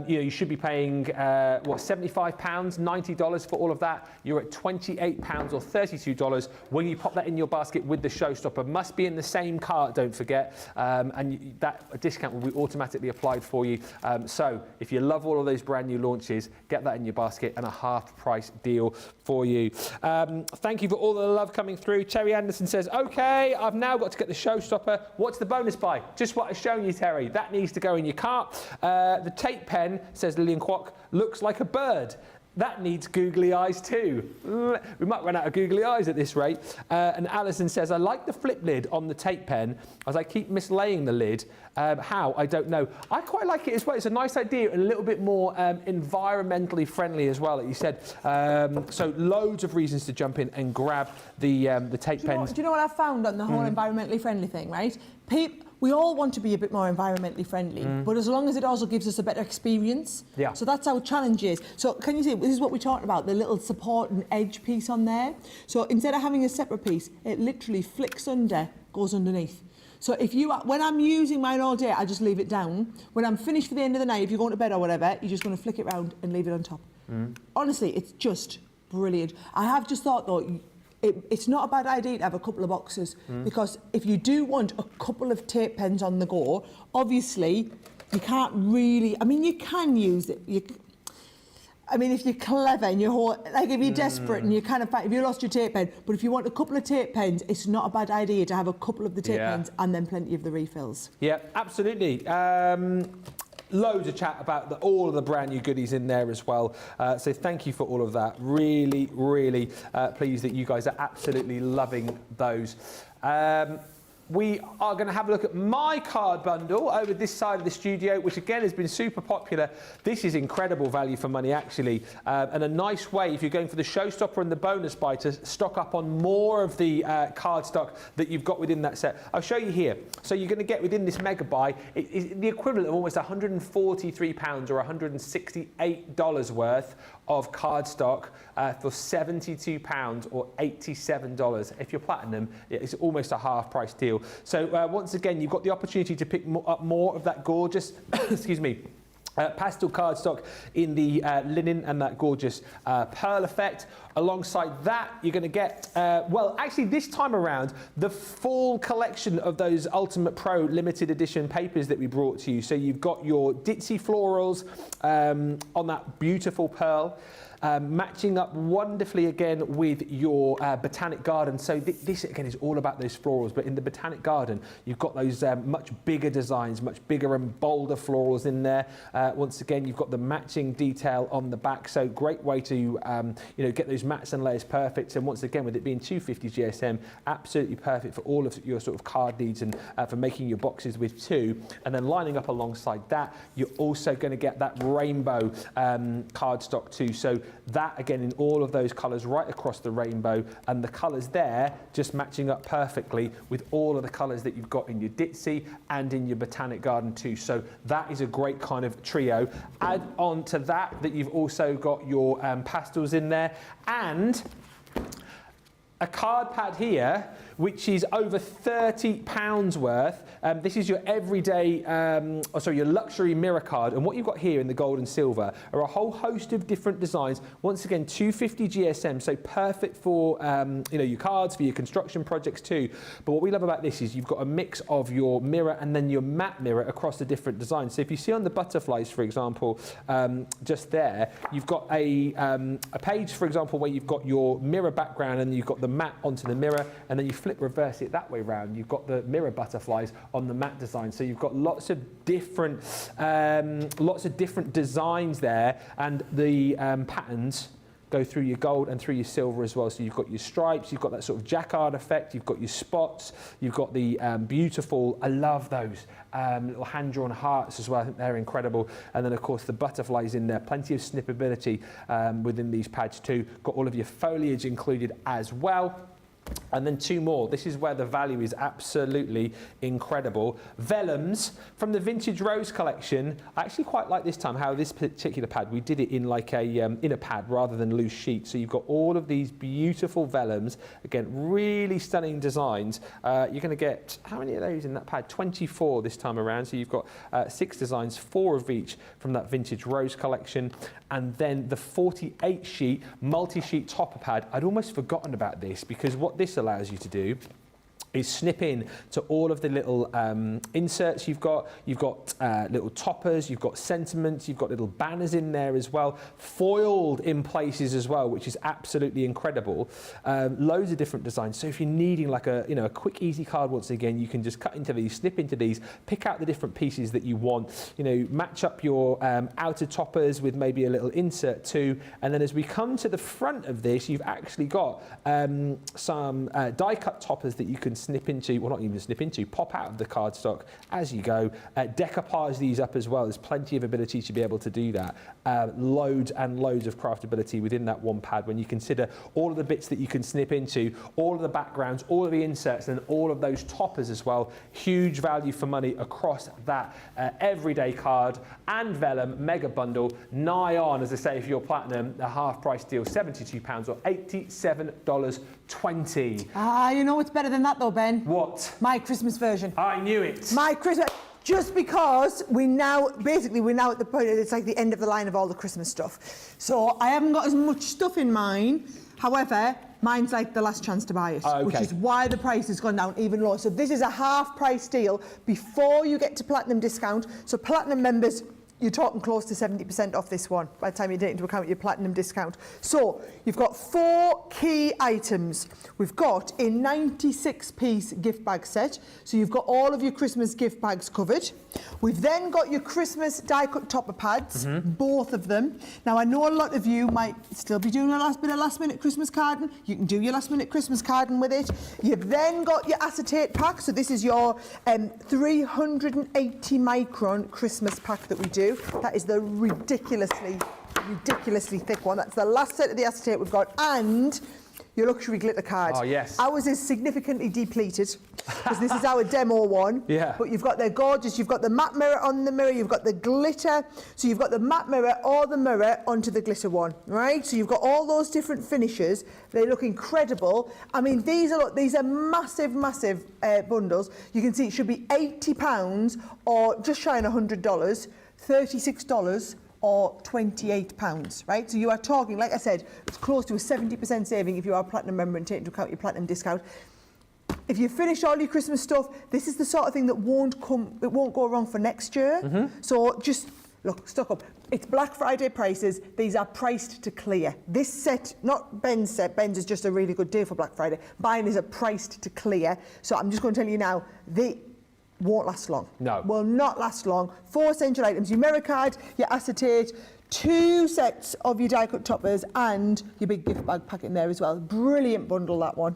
you should be paying, £75, $90 for all of that. You're at £28 or $32 when you pop that in your basket with the Showstopper. Must be in the same cart, don't forget, and that discount will be automatically applied for you. So if you love all of those brand new launches, get that in your basket and a half price deal for you. Thank you for all the love coming through. Terry Anderson says, okay, I've now got to get the Showstopper. What's the bonus buy? Just what I've shown you, Terry. That needs to go in your cart. The tape pen, says Lillian Kwok, looks like a bird. That needs googly eyes too. We might run out of googly eyes at this rate. And Alison says, I like the flip lid on the tape pen as I keep mislaying the lid. How? I don't know. I quite like it as well. It's a nice idea and a little bit more environmentally friendly as well, like you said. So loads of reasons to jump in and grab the tape pens. Do you know what I've found on the whole environmentally friendly thing, right? We all want to be a bit more environmentally friendly, but as long as it also gives us a better experience. Yeah. So that's our challenge is. So can you see, this is what we talked about, the little support and edge piece on there. So instead of having a separate piece, it literally flicks under, goes underneath. So when I'm using mine all day, I just leave it down. When I'm finished for the end of the night, if you're going to bed or whatever, you're just going to flick it round and leave it on top. Honestly, it's just brilliant. I have just thought though, it's not a bad idea to have a couple of boxes because if you do want a couple of tape pens on the go, obviously you can't really, you can use it. If you're clever and if you're desperate and if you lost your tape pen, but if you want a couple of tape pens, it's not a bad idea to have a couple of the tape pens and then plenty of the refills. Yeah, absolutely. Loads of chat about all of the brand new goodies in there as well. So thank you for all of that. Really, really pleased that you guys are absolutely loving those. We are going to have a look at my card bundle over this side of the studio, which again has been super popular. This is incredible value for money, actually, and a nice way if you're going for the Showstopper and the bonus buy to stock up on more of the card stock that you've got within that set. I'll show you here. So you're going to get within this mega buy the equivalent of almost £143 or $168 worth of card stock for £72 or $87. If you're platinum, it's almost a half price deal. So once again, you've got the opportunity to pick up more of that gorgeous, excuse me, pastel cardstock in the linen and that gorgeous pearl effect. Alongside that, you're going to get, actually this time around, the full collection of those Ultimate Pro limited edition papers that we brought to you. So you've got your ditzy florals on that beautiful pearl. Matching up wonderfully again with your Botanic Garden. So this again is all about those florals, but in the Botanic Garden you've got those much bigger designs, much bigger and bolder florals in there. Once again, you've got the matching detail on the back, so great way to get those mats and layers perfect. And once again, with it being 250 GSM, absolutely perfect for all of your sort of card needs and for making your boxes with two. And then lining up alongside that, you're also going to get that rainbow cardstock too. So that again in all of those colours right across the rainbow, and the colours there just matching up perfectly with all of the colours that you've got in your ditzy and in your Botanic Garden too. So that is a great kind of trio. Add on to that you've also got your pastels in there and a card pad here which is over £30 worth. This is your everyday, your luxury mirror card. And what you've got here in the gold and silver are a whole host of different designs. Once again, 250 GSM, so perfect for your cards, for your construction projects too. But what we love about this is you've got a mix of your mirror and then your matte mirror across the different designs. So if you see on the butterflies, for example, just there, you've got a page, for example, where you've got your mirror background and you've got the matte onto the mirror, and then you reverse it that way round. You've got the mirror butterflies on the matte design. So you've got lots of different designs there, and the patterns go through your gold and through your silver as well. So you've got your stripes, you've got that sort of jacquard effect, you've got your spots, you've got the beautiful, I love those little hand-drawn hearts as well. I think they're incredible. And then of course the butterflies in there, plenty of snippability within these pads too. Got all of your foliage included as well. And then two more. This is where the value is absolutely incredible. Vellums from the Vintage Rose collection. I actually quite like this time how this particular pad, we did it in like a in a pad rather than loose sheet. So you've got all of these beautiful vellums. Again, really stunning designs. You're going to get, how many of those in that pad? 24 this time around. So you've got 6 designs, 4 of each from that Vintage Rose collection. And then the 48 sheet, multi-sheet topper pad. I'd almost forgotten about this, because what this allows you to do is snip in to all of the little inserts you've got. You've got little toppers, you've got sentiments, you've got little banners in there as well, foiled in places as well, which is absolutely incredible. Loads of different designs. So if you're needing like a quick, easy card, once again, you can just cut into these, snip into these, pick out the different pieces that you want. Match up your outer toppers with maybe a little insert too. And then as we come to the front of this, you've actually got some die-cut toppers that you can snip into, well, not even snip into, pop out of the cardstock as you go. Decoupage these up as well. There's plenty of ability to be able to do that. Loads and loads of craftability within that one pad when you consider all of the bits that you can snip into, all of the backgrounds, all of the inserts, and all of those toppers as well. Huge value for money across that everyday card and vellum mega bundle. Nigh on, as I say, if you're platinum, a half price deal, £72 or $87.20. You know what's better than that though, Ben? What? My Christmas version. I knew it. My Christmas, just because we're now at the point, it's like the end of the line of all the Christmas stuff. So I haven't got as much stuff in mine. However, mine's like the last chance to buy it, which is why the price has gone down even lower. So this is a half price deal before you get to platinum discount. So platinum members, you're talking close to 70% off this one by the time you take into account your platinum discount. So you've got 4 key items. We've got a 96-piece gift bag set. So you've got all of your Christmas gift bags covered. We've then got your Christmas die-cut topper pads, both of them. Now, I know a lot of you might still be doing a bit of last-minute Christmas carding. You can do your last-minute Christmas carding with it. You've then got your acetate pack. So this is your 380 micron Christmas pack that we do. That is the ridiculously thick one. That's the last set of the acetate we've got. And your luxury glitter card. Oh, yes. Ours is significantly depleted because this is our demo one. Yeah. But you've got, they're gorgeous. You've got the matte mirror on the mirror. You've got the glitter. So you've got the matte mirror or the mirror onto the glitter one, right? So you've got all those different finishes. They look incredible. I mean, these are massive bundles. You can see it should be £80 or just shy of $100, $36 or £28, right? So you are talking, like I said, it's close to a 70% saving if you are a platinum member and take into account your platinum discount. If you finish all your Christmas stuff, this is the sort of thing that won't go wrong for next year. So just look, stock up. It's Black Friday prices. These are priced to clear. This set, not Ben's set, Ben's is just a really good deal for Black Friday. Mine is a priced to clear. So I'm just going to tell you now, they won't last long. No. Will not last long. 4 essential items, your mirror card, your acetate, 2 sets of your die-cut toppers and your big gift bag pack in there as well. Brilliant bundle, that one.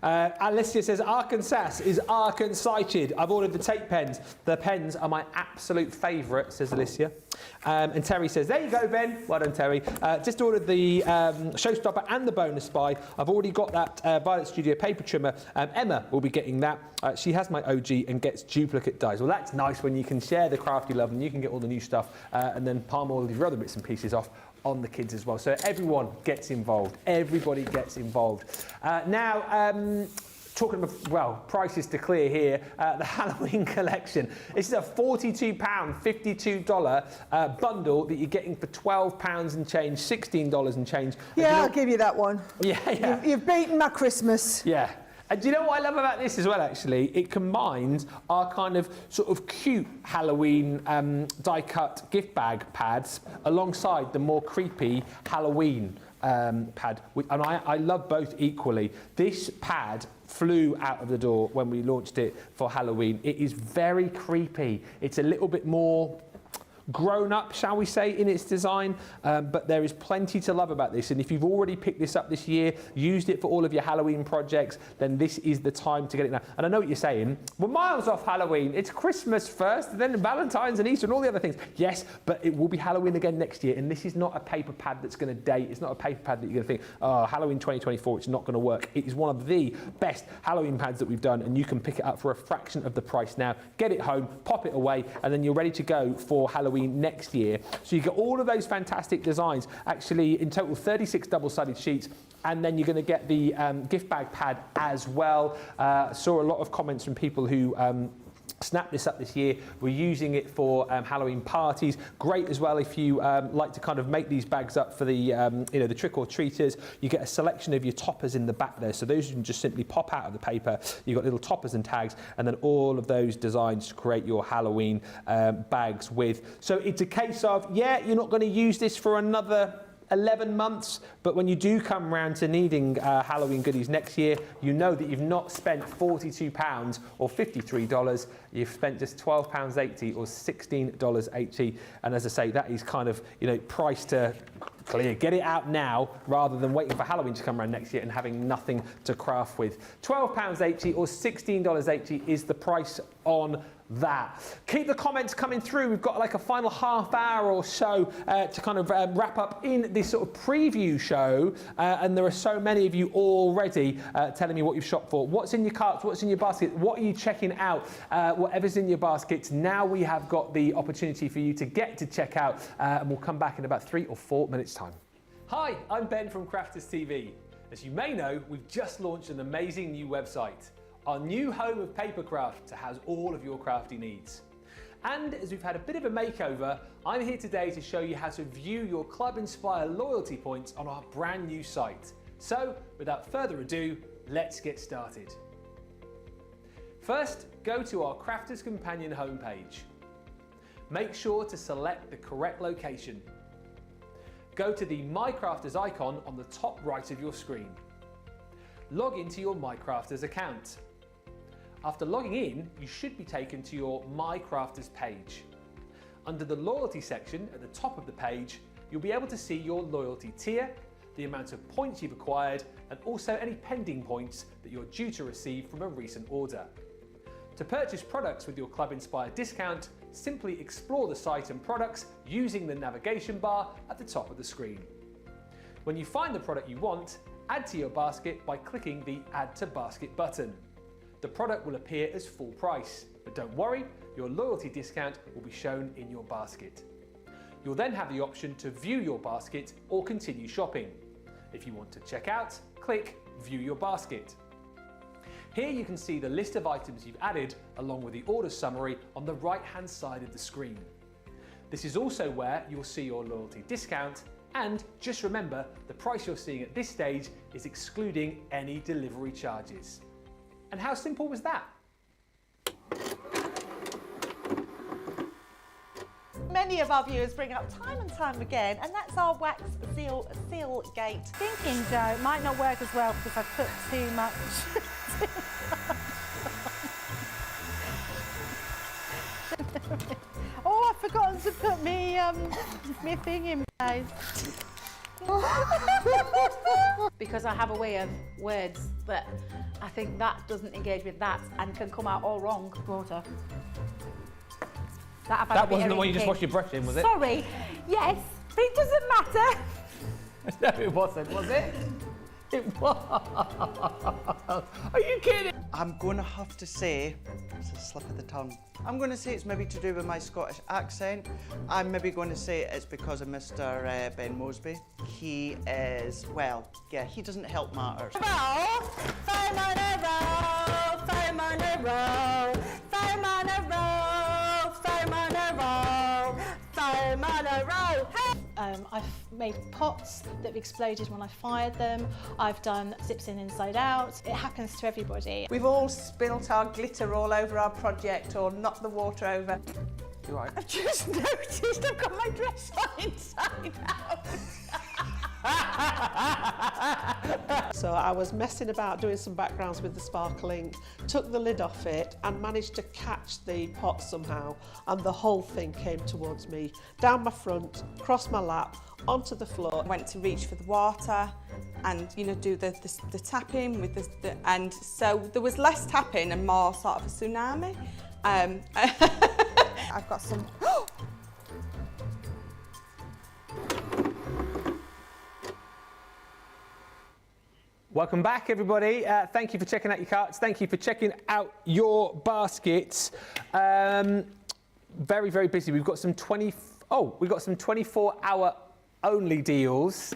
Alicia says, Arkansas is Arkansas-cited. I've ordered the tape pens. The pens are my absolute favourite, says Alicia. And Terry says, there you go, Ben. Well done, Terry. Just ordered the Showstopper and the bonus buy. I've already got that Violet Studio paper trimmer. Emma will be getting that. She has my OG and gets duplicate dies. Well, that's nice when you can share the craft you love and you can get all the new stuff and then palm all of your other bits and pieces off on the kids as well. So everyone gets involved. Everybody gets involved. Now, talking about, well, prices to clear here, the Halloween collection. This is a £42, $52 bundle that you're getting for £12 and change, $16 and change. Yeah, I'll give you that one. Yeah. You've beaten my Christmas. Yeah. And do you know what I love about this as well, actually? It combines our kind of sort of cute Halloween die-cut gift bag pads alongside the more creepy Halloween pad. And I love both equally. This pad flew out of the door when we launched it for Halloween. It is very creepy. It's a little bit more grown up, shall we say, in its design, but there is plenty to love about this. And if you've already picked this up this year, used it for all of your Halloween projects, then this is the time to get it now. And I know what you're saying, we're miles off Halloween. It's Christmas first, then Valentine's and Easter and all the other things. Yes, but it will be Halloween again next year, and this is not a paper pad that's going to date. It's not a paper pad that you're going to think, oh, Halloween 2024, it's not going to work. It is one of the best Halloween pads that we've done, and you can pick it up for a fraction of the price now. Get it home, pop it away, and then you're ready to go for Halloween next year. So you get all of those fantastic designs, actually in total 36 double-sided sheets, and then you're going to get the gift bag pad as well. Saw a lot of comments from people who snapped this up this year. We're using it for Halloween parties. Great as well if you like to kind of make these bags up for the the trick-or-treaters. You get a selection of your toppers in the back there, so those you can just simply pop out of the paper. You've got little toppers and tags, and then all of those designs to create your Halloween bags with. So it's a case of, yeah, you're not going to use this for another 11 months, but when you do come round to needing Halloween goodies next year, you know that you've not spent £42 or $53, you've spent just £12.80 or $16.80, and as I say, that is kind of, price to clear. Get it out now rather than waiting for Halloween to come around next year and having nothing to craft with. £12.80 or $16.80 is the price on that. Keep the comments coming through. We've got like a final half hour or so to kind of wrap up in this sort of preview show, and there are so many of you already telling me what you've shopped for. What's in your carts? What's in your basket? What are you checking out? Whatever's in your baskets, now we have got the opportunity for you to get to check out, and we'll come back in about 3 or 4 minutes time. Hi, I'm Ben from Crafters TV. As you may know, we've just launched an amazing new website, our new home of papercraft to house all of your crafty needs. And as we've had a bit of a makeover, I'm here today to show you how to view your Club Inspire loyalty points on our brand new site. So, without further ado, let's get started. First, go to our Crafters Companion homepage. Make sure to select the correct location. Go to the My Crafters icon on the top right of your screen. Log into your My Crafters account. After logging in, you should be taken to your My Crafters page. Under the loyalty section at the top of the page, you'll be able to see your loyalty tier, the amount of points you've acquired, and also any pending points that you're due to receive from a recent order. To purchase products with your Club Inspire discount, simply explore the site and products using the navigation bar at the top of the screen. When you find the product you want, add to your basket by clicking the Add to Basket button. The product will appear as full price, but don't worry, your loyalty discount will be shown in your basket. You'll then have the option to view your basket or continue shopping. If you want to check out, click View Your Basket. Here you can see the list of items you've added along with the order summary on the right-hand side of the screen. This is also where you'll see your loyalty discount, and just remember, the price you're seeing at this stage is excluding any delivery charges. And how simple was that? Many of our viewers bring up time and time again, and that's our wax seal gate. Thinking, Joe, it might not work as well because I've put too much. Oh, I've forgotten to put me thing in place. Because I have a way of words that I think that doesn't engage with that and can come out all wrong. Water. That wasn't the one you just washed your brush in, was it? Sorry. Yes, but it doesn't matter. No, it wasn't, was it? It was. Are you kidding? I'm going to have to say, it's a slip of the tongue. I'm going to say it's maybe to do with my Scottish accent. I'm maybe going to say it's because of Mr. Ben Moseby. He is, well, yeah, he doesn't help matters. I'm on a roll. Hey! I've made pots that have exploded when I fired them. I've done zips in inside out. It happens to everybody. We've all spilt our glitter all over our project or knocked the water over. You all right? I've just noticed I've got my dress on inside out. So I was messing about doing some backgrounds with the sparkling, took the lid off it and managed to catch the pot somehow, and the whole thing came towards me, down my front, across my lap, onto the floor. I went to reach for the water and, you know, do the tapping with and so there was less tapping and more sort of a tsunami. I've got some... Welcome back, everybody. Thank you for checking out your carts. Thank you for checking out your baskets. Very, very busy. We've got some 24-hour only deals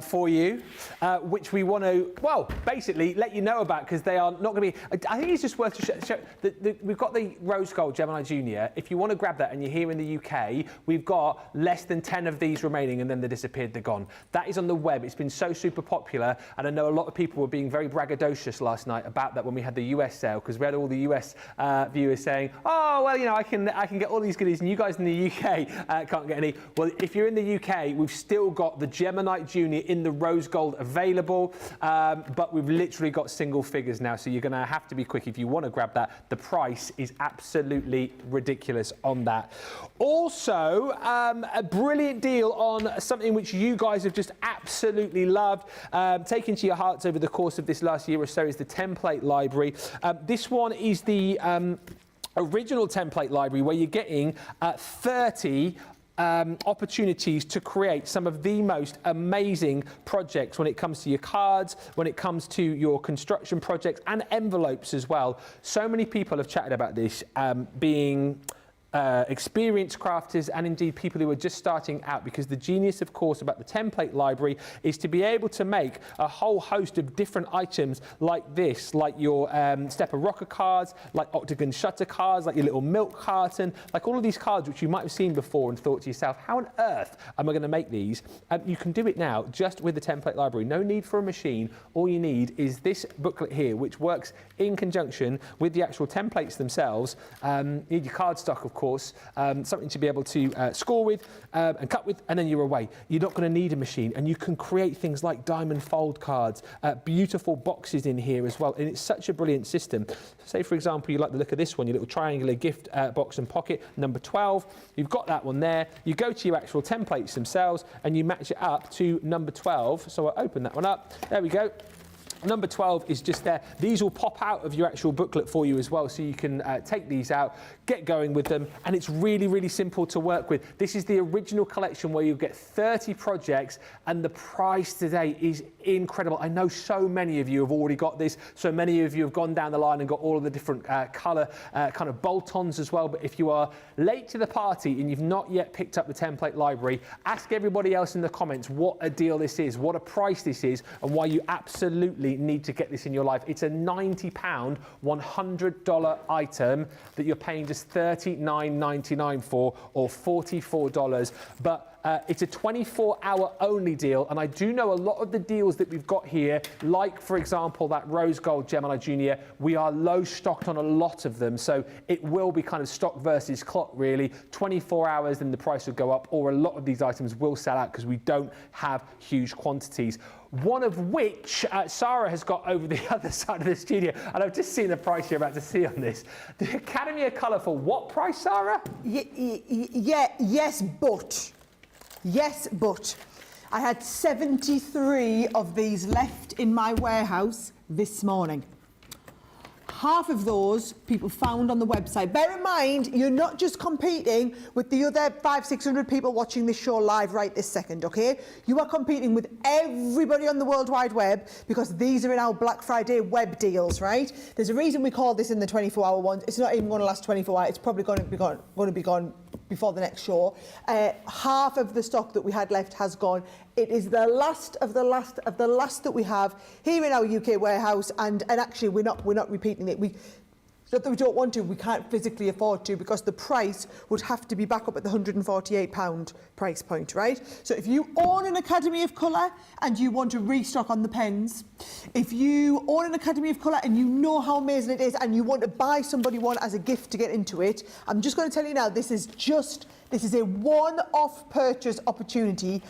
for you, which we want to, well, basically let you know about, because they are not going to be, I think it's just worth to show we've got the Rose Gold Gemini Junior. If you want to grab that and you're here in the UK, we've got less than 10 of these remaining, and then they disappeared, they're gone. That is on the web. It's been so super popular, and I know a lot of people were being very braggadocious last night about that when we had the US sale, because we had all the US viewers saying, oh, well, you know, I can get all these goodies, and you guys in the UK can't get any. Well, if you're in the UK, we've still got the Gemini Junior in the rose gold available, but we've literally got single figures now, so you're going to have to be quick if you want to grab that. The price is absolutely ridiculous on that. Also, a brilliant deal on something which you guys have just absolutely loved, taken to your hearts over the course of this last year or so, is the template library. This one is the original template library, where you're getting 30 opportunities to create some of the most amazing projects when it comes to your cards, when it comes to your construction projects, and envelopes as well. So many people have chatted about this, being experienced crafters and indeed people who are just starting out, because the genius, of course, about the template library is to be able to make a whole host of different items like this, like your Stepper Rocker cards, like Octagon Shutter cards, like your little milk carton, like all of these cards which you might have seen before and thought to yourself, how on earth am I going to make these? You can do it now just with the template library. No need for a machine. All you need is this booklet here, which works in conjunction with the actual templates themselves. You need your cardstock, of course, something to be able to score with and cut with, and then you're away. You're not going to need a machine, and you can create things like diamond fold cards, beautiful boxes in here as well, and it's such a brilliant system. Say, for example, you like the look of this one, your little triangular gift box and pocket, number 12. You've got that one there. You go to your actual templates themselves, and you match it up to number 12. So I'll open that one up. There we go. Number 12 is just there. These will pop out of your actual booklet for you as well, so you can take these out, get going with them, and it's really, really simple to work with. This is the original collection where you'll get 30 projects, and the price today is incredible. I know so many of you have already got this, so many of you have gone down the line and got all of the different colour kind of bolt-ons as well, but if you are late to the party and you've not yet picked up the template library, ask everybody else in the comments what a deal this is, what a price this is, and why you absolutely need to get this in your life. It's a £90, $100 item that you're paying just $39.99 for, or $44, but it's a 24-hour only deal, and I do know a lot of the deals that we've got here, like, for example, that Rose Gold Gemini Junior, we are low stocked on a lot of them, so it will be kind of stock versus clock, really. 24 hours, then the price will go up, or a lot of these items will sell out because we don't have huge quantities. One of which Sara has got over the other side of the studio, and I've just seen the price you're about to see on this. The Academy of Colour for what price, Sara? Yes, but I had 73 of these left in my warehouse this morning. Half of those people found on the website. Bear in mind, you're not just competing with the other 500-600 people watching this show live right this second, okay? You are competing with everybody on the World Wide Web, because these are in our Black Friday web deals, right? There's a reason we call this in the 24-hour ones. It's not even going to last 24 hours. It's probably going to be gone before the next show. Half of the stock that we had left has gone. It is the last of the last of the last that we have here in our UK warehouse, and actually we're not repeating it. Not that we don't want to, we can't physically afford to, because the price would have to be back up at the £148 price point, right? So if you own an Academy of Colour and you want to restock on the pens, if you own an Academy of Colour and you know how amazing it is and you want to buy somebody one as a gift to get into it, I'm just going to tell you now, this is a one-off purchase opportunity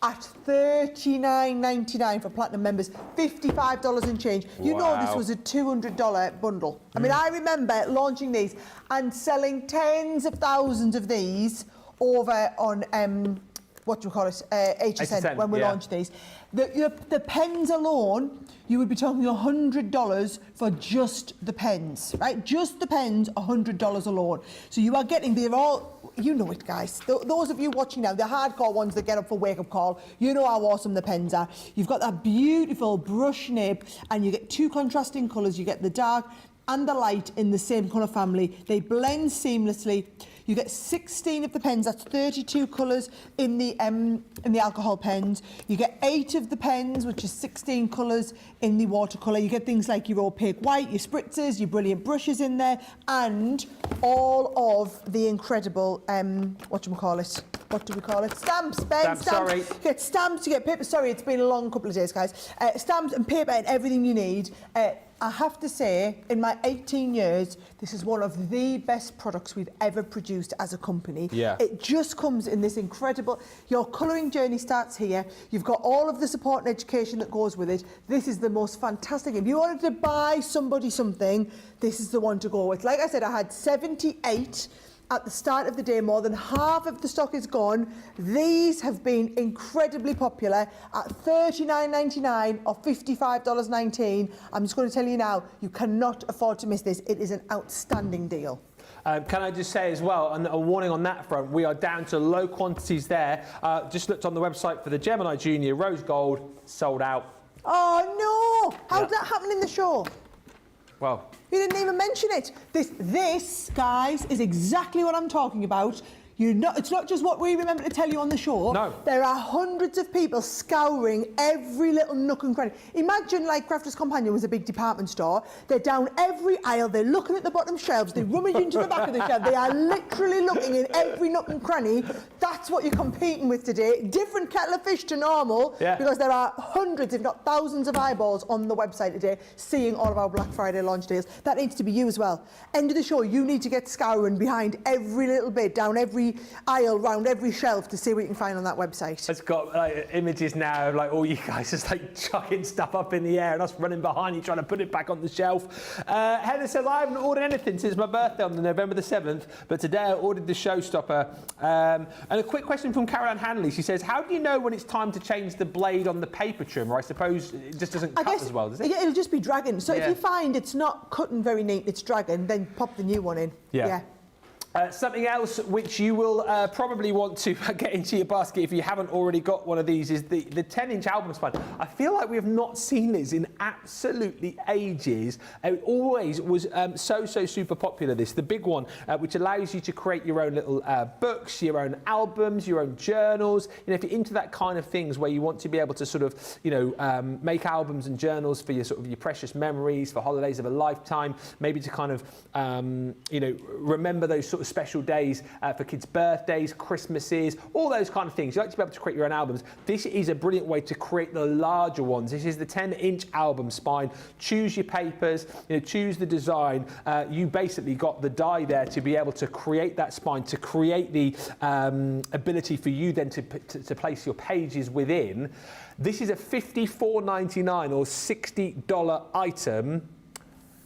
at $39.99 for Platinum members, $55 and change. You know this was a $200 bundle. I mean, I remember launching these and selling tens of thousands of these over on, HSN when we launched these. The pens alone, you would be talking $100 for just the pens, right? Just the pens, $100 alone. So you are getting, they're all, you know it, guys. Those of you watching now, the hardcore ones that get up for wake-up call, you know how awesome the pens are. You've got that beautiful brush nib, and you get two contrasting colours. You get the dark and the light in the same colour family. They blend seamlessly. You get 16 of the pens, that's 32 colours in the alcohol pens. You get 8 of the pens, which is 16 colours in the watercolour. You get things like your opaque white, your spritzers, your brilliant brushes in there, and all of the incredible, what do we call it? Stamps, Ben, stamps. Sorry. You get stamps, you get paper. Sorry, it's been a long couple of days, guys. Stamps and paper and everything you need. I have to say, in my 18 years, this is one of the best products we've ever produced as a company. Yeah. It just comes in this incredible... Your colouring journey starts here. You've got all of the support and education that goes with it. This is the most fantastic... If you wanted to buy somebody something, this is the one to go with. Like I said, I had 78... At the start of the day, more than half of the stock is gone. These have been incredibly popular at $39.99 or $55.19. I'm just going to tell you now, you cannot afford to miss this. It is an outstanding deal. Can I just say as well, and a warning on that front, we are down to low quantities there. Just looked on the website for the Gemini Junior Rose Gold, sold out. Oh no! How did that happen in the show? Well, you didn't even mention it. This, guys, is exactly what I'm talking about. It's not just what we remember to tell you on the show. No. There are hundreds of people scouring every little nook and cranny. Imagine like Crafters Companion was a big department store. They're down every aisle. They're looking at the bottom shelves. They rummage into the back of the shelf. They are literally looking in every nook and cranny. That's what you're competing with today. Different kettle of fish to normal, because there are hundreds, if not thousands of eyeballs on the website today seeing all of our Black Friday launch deals. That needs to be you as well. End of the show, you need to get scouring behind every little bit, down every aisle, round every shelf to see what you can find on that website. It's got images now of all you guys just chucking stuff up in the air and us running behind you trying to put it back on the shelf. Heather says, I haven't ordered anything since my birthday on November the 7th, but today I ordered the Showstopper. And a quick question from Caroline Hanley. She says, how do you know when it's time to change the blade on the paper trimmer? I suppose it just doesn't cut as well, does it? Yeah, it'll just be dragging. So if you find it's not cutting very neat, it's dragging, then pop the new one in. Yeah. Something else which you will probably want to get into your basket if you haven't already got one of these is the 10-inch album spine. I feel like we have not seen this in absolutely ages. It always was so super popular, this. The big one, which allows you to create your own little books, your own albums, your own journals. You know, if you're into that kind of things where you want to be able to sort of, make albums and journals for your your precious memories, for holidays of a lifetime, maybe to kind of, remember those sort of special days for kids' birthdays, Christmases, all those kind of things. You like to be able to create your own albums. This is a brilliant way to create the larger ones. This is the 10-inch album spine. Choose your papers, choose the design. You basically got the die there to be able to create that spine, to create the ability for you then to place your pages within. This is a $54.99 or $60 item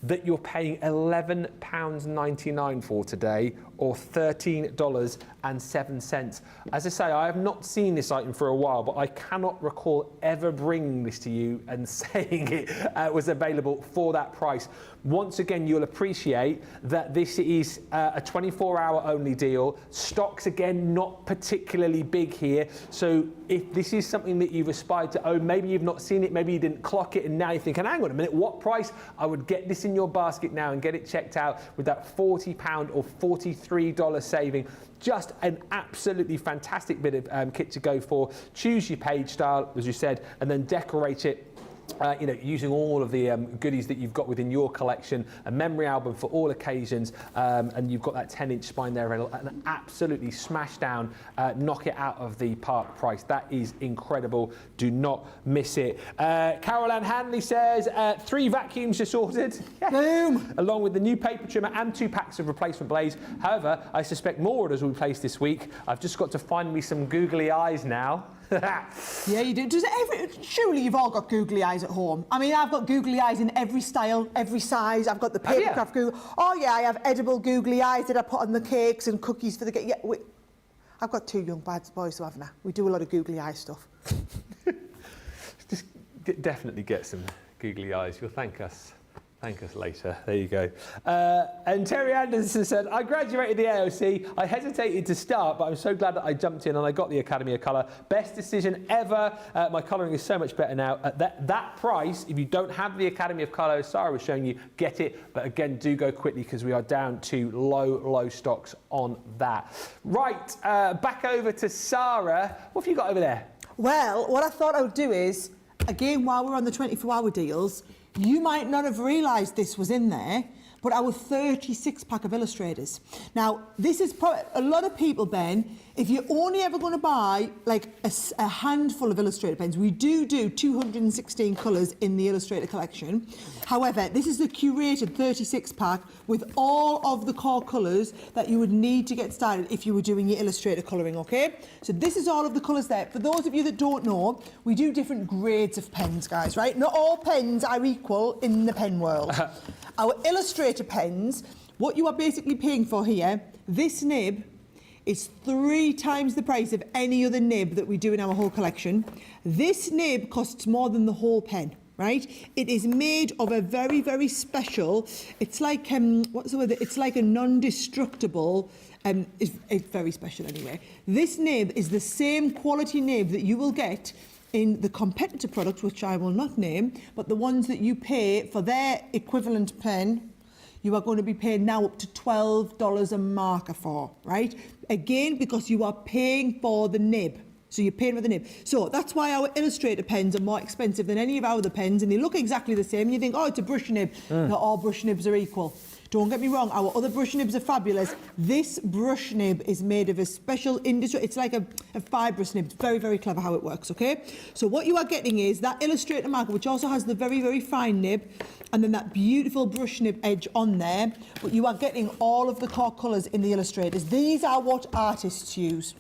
that you're paying £11.99 for today, or $13.07. As I say, I have not seen this item for a while, but I cannot recall ever bringing this to you and saying it was available for that price. Once again, you'll appreciate that this is a 24-hour only deal. Stocks, again, not particularly big here. So if this is something that you've aspired to own, maybe you've not seen it, maybe you didn't clock it, and now you're thinking, hang on a minute, what price? I would get this in your basket now and get it checked out with that £40 or $43 saving. Just an absolutely fantastic bit of kit to go for. Choose your page style, as you said, and then decorate it you know, using all of the goodies that you've got within your collection, a memory album for all occasions, and you've got that 10-inch spine there, an absolutely smash down, knock it out of the park price. That is incredible. Do not miss it. Carol Ann Hanley says 3 vacuums just ordered. Boom! Along with the new paper trimmer and 2 packs of replacement blades. However, I suspect more orders will be placed this week. I've just got to find me some googly eyes now. Yeah, you do. Surely you've all got googly eyes at home. I mean, I've got googly eyes in every style, every size. I've got the papercraft googly. Oh yeah, I have edible googly eyes that I put on the cakes and cookies for the cake. Yeah, I've got 2 young bad boys, so haven't I? We do a lot of googly eye stuff. Just definitely get some googly eyes. You'll thank us. Thank us later. There you go. And Terry Anderson said, I graduated the AOC. I hesitated to start, but I'm so glad that I jumped in and I got the Academy of Colour. Best decision ever. My colouring is so much better now. At that price, if you don't have the Academy of Colour, as Sarah was showing you, get it. But again, do go quickly because we are down to low stocks on that. Right, back over to Sarah. What have you got over there? Well, what I thought I would do is, again, while we're on the 24-hour deals, you might not have realised this was in there, but our 36-pack of illustrators. Now, this is probably a lot of people, Ben, if you're only ever going to buy like a handful of illustrator pens, we do 216 colours in the illustrator collection. However, this is the curated 36-pack with all of the core colours that you would need to get started if you were doing your illustrator colouring, okay? So this is all of the colours there. For those of you that don't know, we do different grades of pens, guys, right? Not all pens are equal in the pen world. Our illustrator pens, what you are basically paying for here, this nib is 3 times the price of any other nib that we do in our whole collection. This nib costs more than the whole pen, right? It is made of a very, very special, it's like, what's the word? It's like a non-destructible, it's very special anyway. This nib is the same quality nib that you will get in the competitor product, which I will not name, but the ones that you pay for their equivalent pen, you are going to be paying now up to $12 a marker for, right? Again, because you are paying for the nib. So you're paying for the nib. So that's why our illustrator pens are more expensive than any of our other pens, and they look exactly the same. You think, oh, it's a brush nib. Not all brush nibs are equal. Don't get me wrong, our other brush nibs are fabulous. This brush nib is made of a special industry. It's like a fibrous nib. It's very, very clever how it works, okay? So what you are getting is that illustrator marker, which also has the very, very fine nib, and then that beautiful brush nib edge on there. But you are getting all of the core colours in the illustrators. These are what artists use.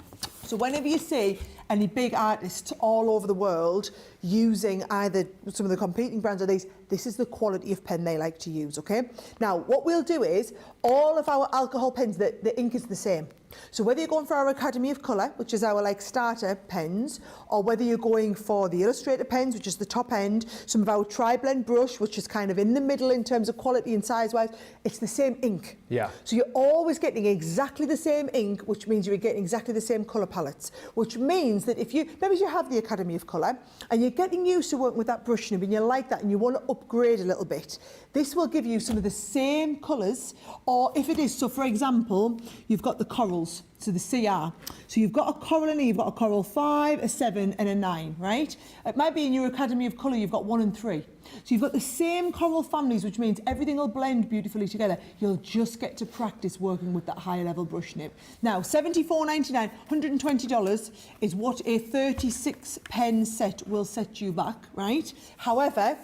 So whenever you see any big artists all over the world using either some of the competing brands or these, this is the quality of pen they like to use, okay? Now, what we'll do is, all of our alcohol pens, the ink is the same. So whether you're going for our Academy of Colour, which is our like starter pens, or whether you're going for the illustrator pens, which is the top end, some of our tri-blend brush, which is kind of in the middle in terms of quality and size-wise, it's the same ink. Yeah. So you're always getting exactly the same ink, which means you're getting exactly the same colour palettes, which means that if you, maybe you have the Academy of Colour, and you're getting used to working with that brush nib, and you like that, and you want to upgrade a little bit, this will give you some of the same colours, or if it is, so for example, you've got the corals, so the CR. So you've got a coral in here, you've got a coral 5, a 7 and a 9, right? It might be in your Academy of Colour, you've got 1 and 3. So you've got the same coral families, which means everything will blend beautifully together. You'll just get to practice working with that higher level brush nib. Now, $74.99, $120 is what a 36 pen set will set you back, right? However,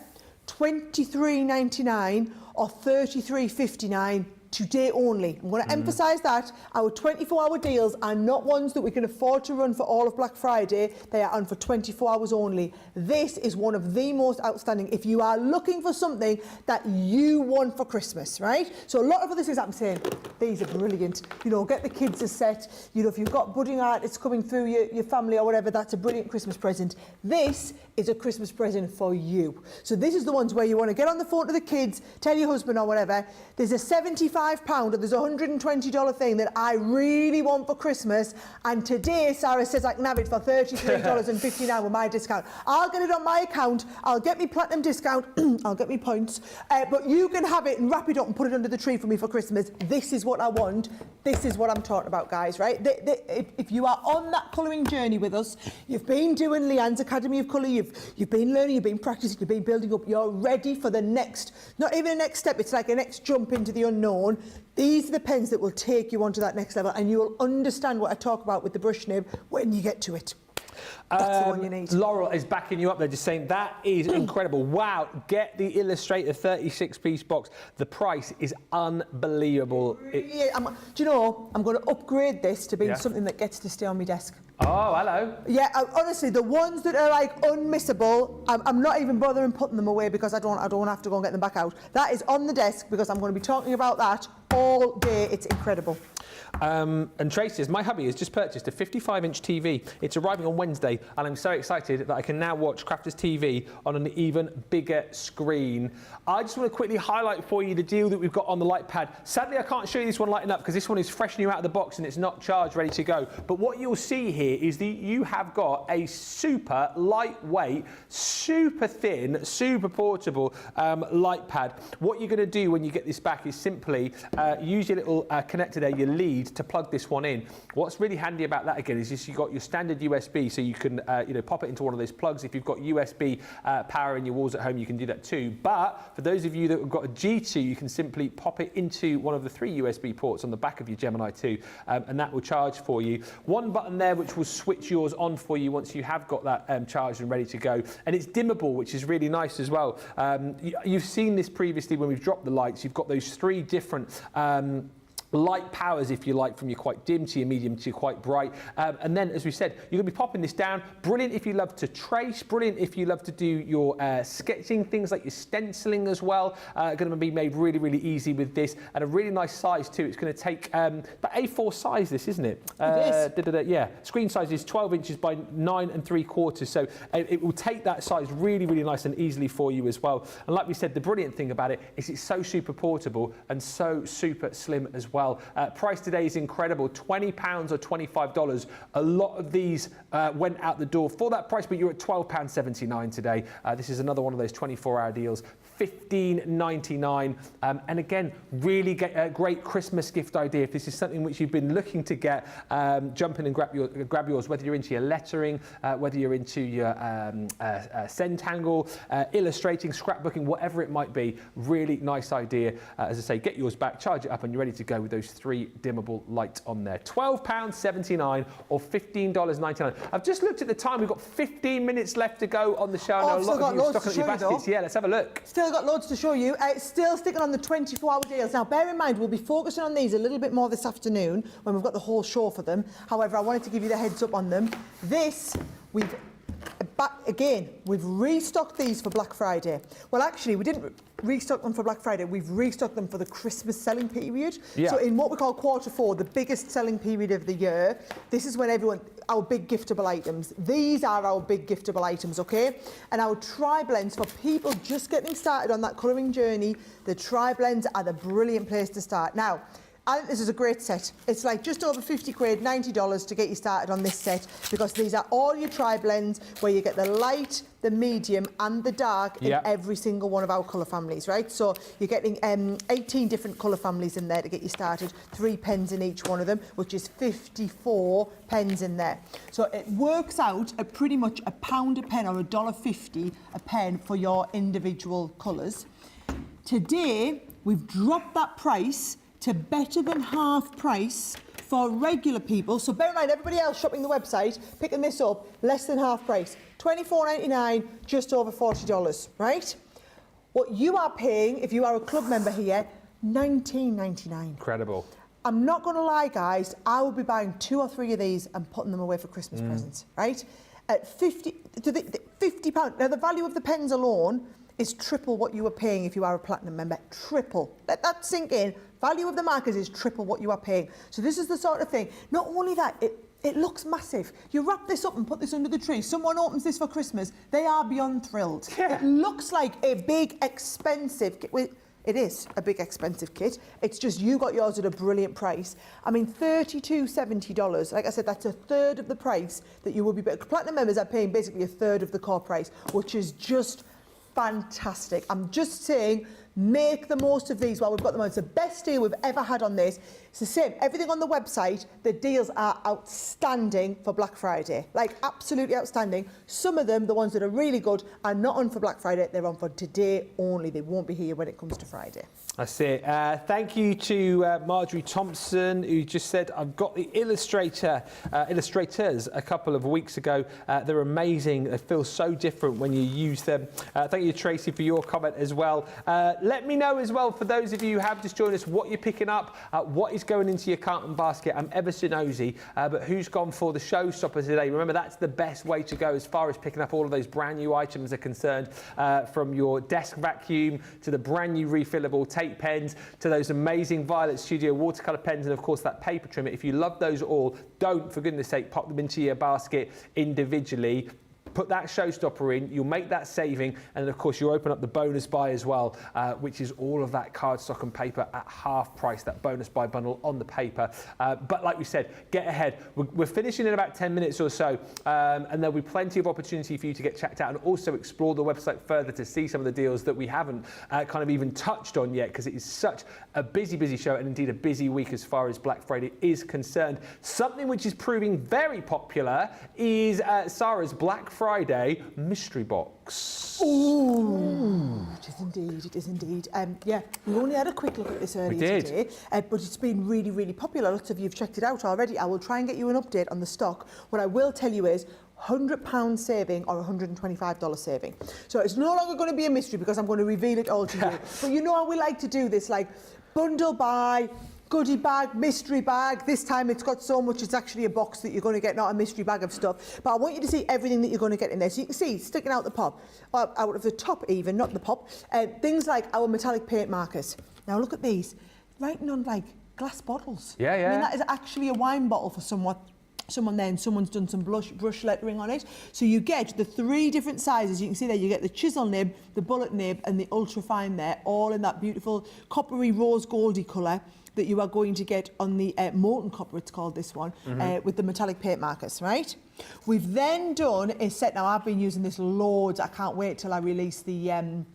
$23.99 or $33.59 today only. I'm going to emphasise that our 24-hour deals are not ones that we can afford to run for all of Black Friday. They are on for 24 hours only. This is one of the most outstanding if you are looking for something that you want for Christmas, right? So a lot of other things I'm saying, these are brilliant. You know, get the kids a set. You know, if you've got budding artists coming through your family or whatever, that's a brilliant Christmas present. This is a Christmas present for you. So this is the ones where you want to get on the phone to the kids, tell your husband or whatever, there's a 75 £25 and there's a $120 thing that I really want for Christmas, and today Sarah says I can have it for $33.59 with my discount. I'll get it on my account, I'll get me platinum discount, I'll get me points, but you can have it and wrap it up and put it under the tree for me for Christmas. This is what I want. This is what I'm talking about, guys, right? If you are on that colouring journey with us, you've been doing Leanne's Academy of Colour, you've been learning, you've been practising, you've been building up, you're ready for the next, not even a next step, it's like a next jump into the unknown. These are the pens that will take you onto that next level, and you will understand what I talk about with the brush nib when you get to it. That's the one you need. Laurel is backing you up there, just saying that is incredible. Wow, get the Illustrator 36-piece box. The price is unbelievable. Yeah, do you know, I'm going to upgrade this to being something that gets to stay on my desk. Oh, hello. Yeah, honestly, the ones that are like unmissable, I'm not even bothering putting them away because I don't have to go and get them back out. That is on the desk because I'm going to be talking about that all day. It's incredible. And Tracy says, my hubby has just purchased a 55-inch TV. It's arriving on Wednesday, and I'm so excited that I can now watch Crafters TV on an even bigger screen. I just want to quickly highlight for you the deal that we've got on the light pad. Sadly, I can't show you this one lighting up because this one is fresh new out of the box and it's not charged, ready to go. But what you'll see here is that you have got a super lightweight, super thin, super portable light pad. What you're going to do when you get this back is simply use your little connector there, your lead, to plug this one in. What's really handy about that again is just you've got your standard USB, so you can pop it into one of those plugs. If you've got USB power in your walls at home, you can do that too. But for those of you that have got a G2, you can simply pop it into one of the 3 USB ports on the back of your Gemini 2, and that will charge for you. One button there which will switch yours on for you once you have got that charged and ready to go. And it's dimmable, which is really nice as well. You've seen this previously when we've dropped the lights. You've got those 3 different light powers, if you like, from your quite dim to your medium to your quite bright. And then, as we said, you're going to be popping this down. Brilliant if you love to trace, brilliant if you love to do your sketching, things like your stenciling as well. Going to be made really, really easy with this, and a really nice size too. It's going to take about A4 size, this, isn't it? It is. Yeah, screen size is 12 inches by 9 3/4, so it will take that size really, really nice and easily for you as well. And like we said, the brilliant thing about it is it's so super portable and so super slim as well. Price today is incredible, £20 or $25. A lot of these went out the door for that price, but you're at £12.79 today. This is another one of those 24-hour deals. $15.99, and again, really get a great Christmas gift idea. If this is something which you've been looking to get, jump in and grab yours, whether you're into your lettering, whether you're into your Centangle, illustrating, scrapbooking, whatever it might be. Really nice idea. As I say, get yours back, charge it up, and you're ready to go with those 3 dimmable lights on there. £12.79 or $15.99. I've just looked at the time. We've got 15 minutes left to go on the show. Oh, a lot of you are stocking up your baskets. Yeah, let's have a look. Still got loads to show you. It's still sticking on the 24-hour deals. Now, bear in mind, we'll be focusing on these a little bit more this afternoon when we've got the whole show for them. However, I wanted to give you the heads up on them. This, we've restocked these for Black Friday. Well, actually, we didn't restock them for Black Friday. We've restocked them for the Christmas selling period. Yeah. So in what we call Q4, the biggest selling period of the year, this is when our big giftable items. These are our big giftable items, okay? And our tri-blends, for people just getting started on that colouring journey, the tri-blends are the brilliant place to start. Now, I think this is a great set. It's like just over 50 quid, $90 to get you started on this set, because these are all your tri-blends where you get the light, the medium and the dark in every single one of our colour families, right? So you're getting 18 different colour families in there to get you started, 3 pens in each one of them, which is 54 pens in there. So it works out at pretty much £1 a pen or $1.50 a pen for your individual colours. Today, we've dropped that price to better than half price for regular people. So bear in mind, everybody else shopping the website, picking this up, less than half price. $24.99, just over $40, right? What you are paying, if you are a club member here, $19.99. Incredible. I'm not going to lie, guys, I will be buying 2 or 3 of these and putting them away for Christmas presents, right? At £50. Now, the value of the pens alone is triple what you were paying if you are a platinum member. Triple. Let that sink in. Value of the markers is triple what you are paying. So this is the sort of thing. Not only that, it looks massive. You wrap this up and put this under the tree. Someone opens this for Christmas. They are beyond thrilled. Yeah. It looks like a big, expensive... It is a big expensive kit. It's just you got yours at a brilliant price. I mean, $32.70. Like I said, that's a third of the price that you will be. Platinum members are paying basically a third of the core price, which is just fantastic. I'm just saying, make the most of these while we've got them on. It's the best deal we've ever had on this. It's the same. Everything on the website, the deals are outstanding for Black Friday. Like, absolutely outstanding. Some of them, the ones that are really good, are not on for Black Friday. They're on for today only. They won't be here when it comes to Friday. That's it. Thank you to Marjorie Thompson, who just said, I've got the illustrators a couple of weeks ago. They're amazing. They feel so different when you use them. Thank you, Tracy, for your comment as well. Let me know as well, for those of you who have just joined us, what you're picking up, what is going into your carton basket. I'm ever so nosy, but who's gone for the Showstopper today? Remember, that's the best way to go as far as picking up all of those brand new items are concerned, from your desk vacuum to the brand new refillable tape pens to those amazing Violet Studio watercolor pens, and of course that paper trimmer. If you love those all, don't, for goodness sake, pop them into your basket individually. Put that Showstopper in, you'll make that saving, and of course you'll open up the bonus buy as well, which is all of that cardstock and paper at half price, that bonus buy bundle on the paper. But like we said, get ahead. We're finishing in about 10 minutes or so, and there'll be plenty of opportunity for you to get checked out and also explore the website further to see some of the deals that we haven't kind of even touched on yet, because it is such a busy show, and indeed a busy week as far as Black Friday is concerned. Something which is proving very popular is Sara's Black Friday mystery box. Ooh, it is indeed, it is indeed. Yeah, we only had a quick look at this earlier today, but it's been really popular. Lots of you have checked it out already. I will try and get you an update on the stock. What I will tell you is £100 saving or $125 saving. So it's no longer going to be a mystery because I'm going to reveal it all to you. But you know how we like to do this, like bundle buy, goodie bag, mystery bag. This time it's got so much, it's actually a box that you're going to get, not a mystery bag of stuff. But I want you to see everything that you're going to get in there. So you can see, sticking out the pop, out of the top even, not the pop, things like our metallic paint markers. Now look at these, writing on like glass bottles. Yeah. I mean, that is actually a wine bottle for someone there, and someone's done some brush lettering on it. So you get the 3 different sizes. You can see there, you get the chisel nib, the bullet nib, and the ultra fine there, all in that beautiful coppery rose goldy colour that you are going to get on the molten copper, it's called, this one, with the metallic paint markers, right? We've then done a set. Now, I've been using this loads. I can't wait till I release the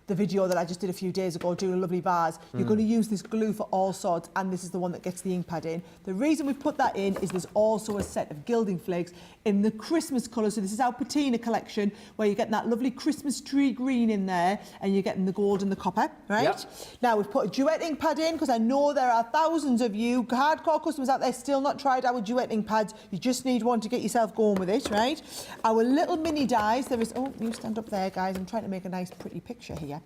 video that I just did a few days ago, doing a lovely vase. You're going to use this glue for all sorts, and this is the one that gets the ink pad in. The reason we've put that in is there's also a set of gilding flakes in the Christmas colour. So this is our patina collection, where you're getting that lovely Christmas tree green in there, and you're getting the gold and the copper, right? Yep. Now, we've put a duet ink pad in, because I know there are thousands of you hardcore customers out there still not tried our duet ink pads. You just need one to get yourself going with it, right? Our little mini dies, there is, oh, you stand up there, guys. I'm trying to make a nice, pretty picture here.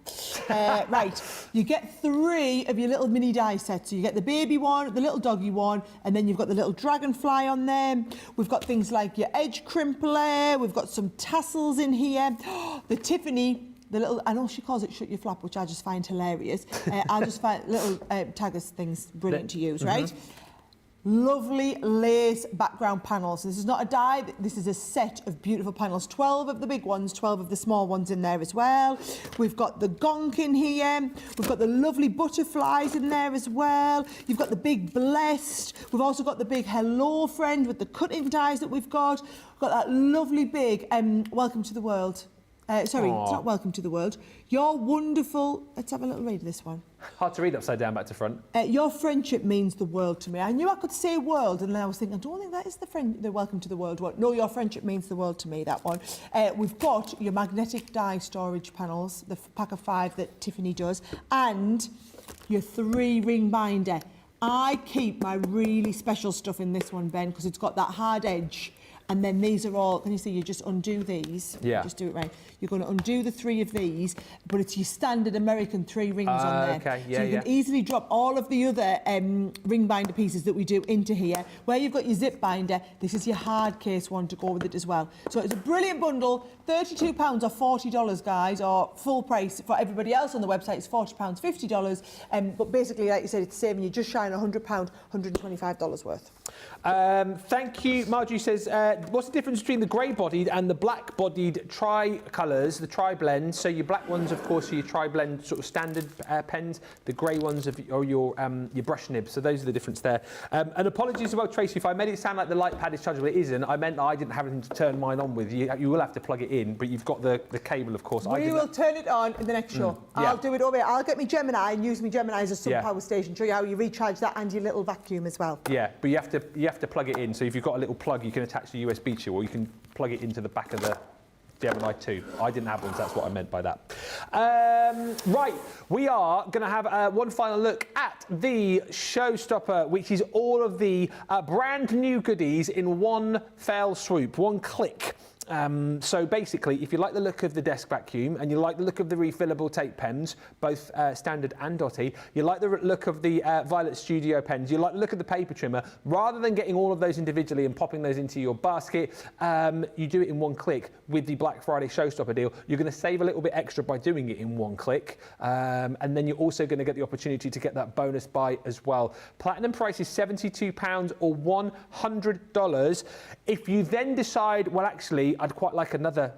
Right, you get 3 of your little mini die sets. So you get the baby one, the little doggy one, and then you've got the little dragonfly on them. We've got things like your edge crimpler. We've got some tassels in here. The Tiffany, the little, I know she calls it shut your flap, which I just find hilarious. I just find little taggers things brilliant to use, right? Lovely lace background panels. So this is not a die, this is a set of beautiful panels. 12 of the big ones, 12 of the small ones in there as well. We've got the gonk in here. We've got the lovely butterflies in there as well. You've got the big blessed. We've also got the big hello friend with the cutting dies that we've got. We've got that lovely big welcome to the world. Sorry, Aww. It's not welcome to the world. You're wonderful. Let's have a little read of this one. Hard to read upside down, back to front. Your friendship means the world to me. I knew I could say world, and then I was thinking, I don't think that is the welcome to the world one. No, your friendship means the world to me, that one. We've got your magnetic die storage panels, the pack of 5 that Tiffany does, and your 3 ring binder. I keep my really special stuff in this one, Ben, because it's got that hard edge. And then these are all, can you see, you just undo these. Yeah. Just do it right. You're going to undo the 3 of these, but it's your standard American 3 rings on there. Okay, yeah, so you can easily drop all of the other ring binder pieces that we do into here. Where you've got your zip binder, this is your hard case one to go with it as well. So it's a brilliant bundle, £32 or $40, guys, or full price for everybody else on the website. It's £40, $50. But basically, like you said, it's saving you just shy on £100, $125 worth. Thank you. Marjorie says, what's the difference between the grey-bodied and the black-bodied tri-colours, the tri-blend? So your black ones, of course, are your tri-blend sort of standard pens. The grey ones are your brush nibs. So those are the difference there. And apologies as well, Tracy, if I made it sound like the light pad is chargeable. It isn't. I meant that I didn't have anything to turn mine on with. You will have to plug it in, but you've got the cable, of course. We will turn it on in the next show. I'll do it over here. I'll get my Gemini and use my Gemini as a sub power station. Show you how you recharge that and your little vacuum as well. Yeah, but you have to plug it in. So if you've got a little plug, you can attach the USB to, or you can plug it into the back of the Gemini 2. I didn't have one, so that's what I meant by that. Right, we are going to have one final look at the Showstopper, which is all of the brand new goodies in one fell swoop, one click. So basically, if you like the look of the desk vacuum and you like the look of the refillable tape pens, both standard and dotty, you like the look of the Violet Studio pens, you like the look of the paper trimmer, rather than getting all of those individually and popping those into your basket, you do it in one click with the Black Friday Showstopper deal. You're going to save a little bit extra by doing it in one click, and then you're also going to get the opportunity to get that bonus buy as well. Platinum price is £72 or $100. If you then decide, well, actually, I'd quite like another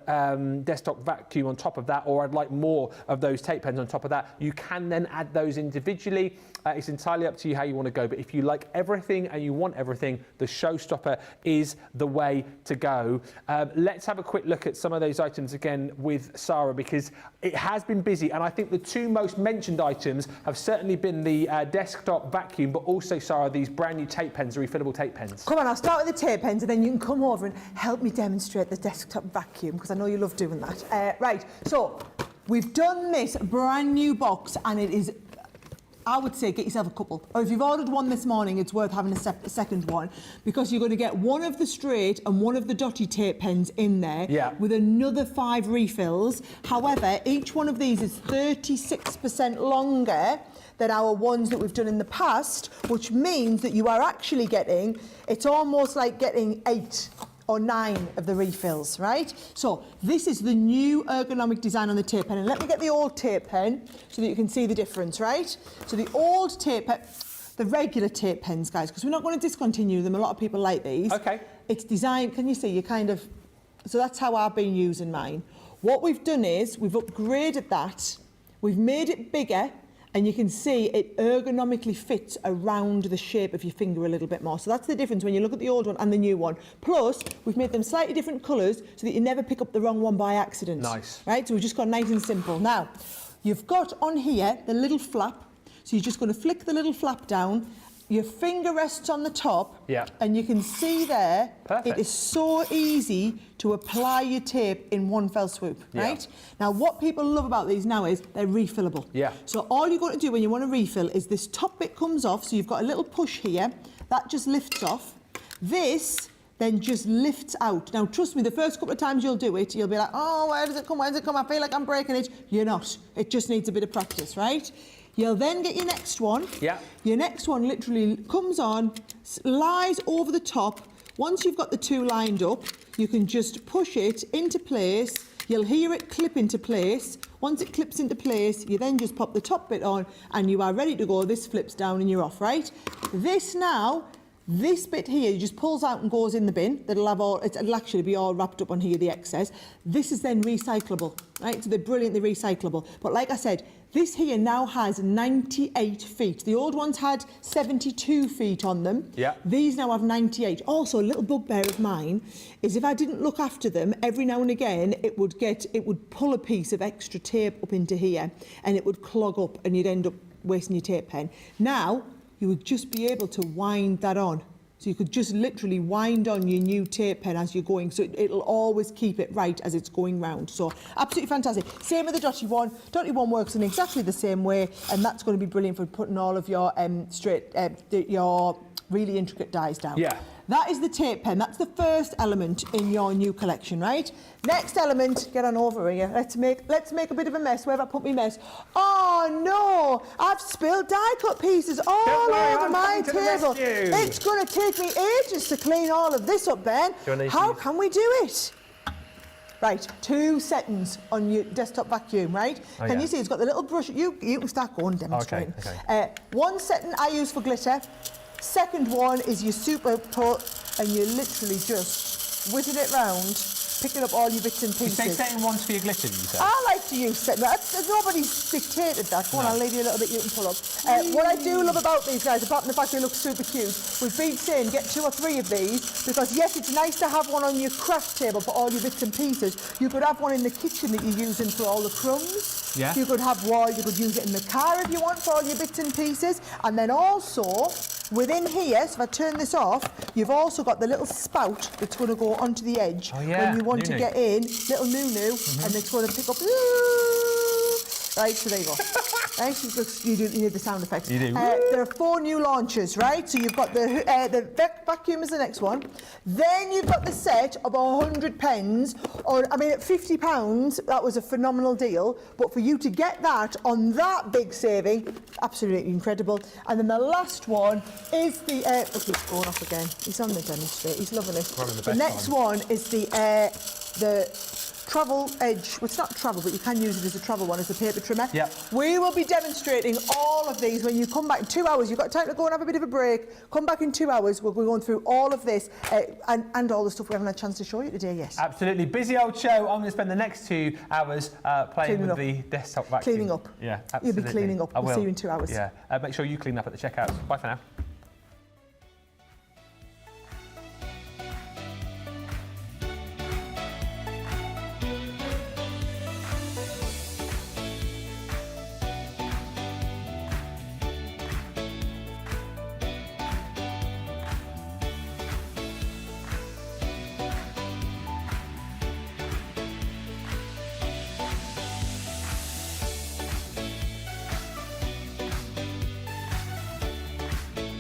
desktop vacuum on top of that, or I'd like more of those tape pens on top of that, you can then add those individually. It's entirely up to you how you want to go, but if you like everything and you want everything, the Showstopper is the way to go. Let's have a quick look at some of those items again with Sara, because it has been busy, and I think the two most mentioned items have certainly been the desktop vacuum, but also, Sara, these brand new tape pens, the refillable tape pens. Come on, I'll start with the tape pens and then you can come over and help me demonstrate the desktop vacuum, because I know you love doing that. Right, so we've done this brand new box, and it is, I would say, get yourself a couple. Or if you've ordered one this morning, it's worth having a second one, because you're going to get one of the straight and one of the dotty tape pens in there with another 5 refills. However, each one of these is 36% longer than our ones that we've done in the past, which means that you are actually getting, it's almost like getting 8 or 9 of the refills, right? So this is the new ergonomic design on the tape pen. And let me get the old tape pen so that you can see the difference, right? So the old tape pen, the regular tape pens, guys, because we're not going to discontinue them. A lot of people like these. Okay. It's designed, can you see, you kind of, so that's how I've been using mine. What we've done is we've upgraded that, we've made it bigger, and you can see it ergonomically fits around the shape of your finger a little bit more. So that's the difference when you look at the old one and the new one. Plus, we've made them slightly different colours so that you never pick up the wrong one by accident. Nice. Right, so we've just gone nice and simple. Now, you've got on here the little flap. So you're just going to flick the little flap down. Your finger rests on the top, and you can see there, it is so easy to apply your tape in one fell swoop, right? Now, what people love about these now is they're refillable. So all you've got to do when you want to refill is this top bit comes off, so you've got a little push here, that just lifts off. This then just lifts out. Now, trust me, the first couple of times you'll do it, you'll be like, oh, where does it come, where does it come? I feel like I'm breaking it. You're not. It just needs a bit of practice, right? You'll then get your next one. Your next one literally comes on, lies over the top. Once you've got the two lined up, you can just push it into place. You'll hear it clip into place. Once it clips into place, you then just pop the top bit on and you are ready to go. This flips down and you're off, right? This now, this bit here just pulls out and goes in the bin. That'll have all, it'll actually be all wrapped up on here, the excess. This is then recyclable, right? So they're brilliantly recyclable. But like I said, this here now has 98 feet. The old ones had 72 feet on them. These now have 98. Also, a little bugbear of mine is if I didn't look after them, every now and again, it would pull a piece of extra tape up into here and it would clog up and you'd end up wasting your tape pen. Now, you would just be able to wind that on. So you could just literally wind on your new tape pen as you're going. So it'll always keep it right as it's going round. So absolutely fantastic. Same with the dotty one. Dotty one works in exactly the same way, and that's going to be brilliant for putting all of your your really intricate dies down. That is the tape pen. That's the first element in your new collection, right? Next element, get on over here. Let's make a bit of a mess. Where have I put my mess? Oh no! I've spilled die cut pieces all over my table. It's going to take me ages to clean all of this up, Ben. How can we do it? Right, 2 settings on your desktop vacuum, right? Can you see it's got the little brush? You can start going demonstrating. One setting I use for glitter. Second one is your super put, and you literally just whizzing it round, picking up all your bits and pieces. You say setting ones for your glitter, you say? I like to use setting. Nobody's dictated that. Go on, I'll leave you a little bit you can pull up. What I do love about these guys, apart from the fact they look super cute, we've been saying get 2 or 3 of these because yes, it's nice to have one on your craft table for all your bits and pieces. You could have one in the kitchen that you're using for all the crumbs. Yeah. You could have one, you could use it in the car if you want for all your bits and pieces. And then also, within here, so if I turn this off, you've also got the little spout that's going to go onto the edge when you want to get in, little nunu, and it's going to pick up. Right, so there you go. Right, you need the sound effects. You do. There are 4 new launches, right? So you've got the vacuum is the next one. Then you've got the set of 100 pens. Or I mean, at £50, that was a phenomenal deal. But for you to get that on that big saving, absolutely incredible. And then the last one is the. Oh, he's going off again. He's on the demonstrate. He's loving it. The next one is the travel edge. Well, it's not travel, but you can use it as a travel one, as a paper trimmer. Yep. We will be demonstrating all of these when you come back in 2 hours. You've got time to go and have a bit of a break. Come back in 2 hours. We'll be going through all of this and all the stuff we haven't had a chance to show you today, yes. Absolutely. Busy old show. I'm going to spend the next 2 hours playing with the desktop vacuum. Cleaning up. Yeah, absolutely. You'll be cleaning up. I will. We'll see you in 2 hours. Yeah. Make sure you clean up at the checkouts. Bye for now.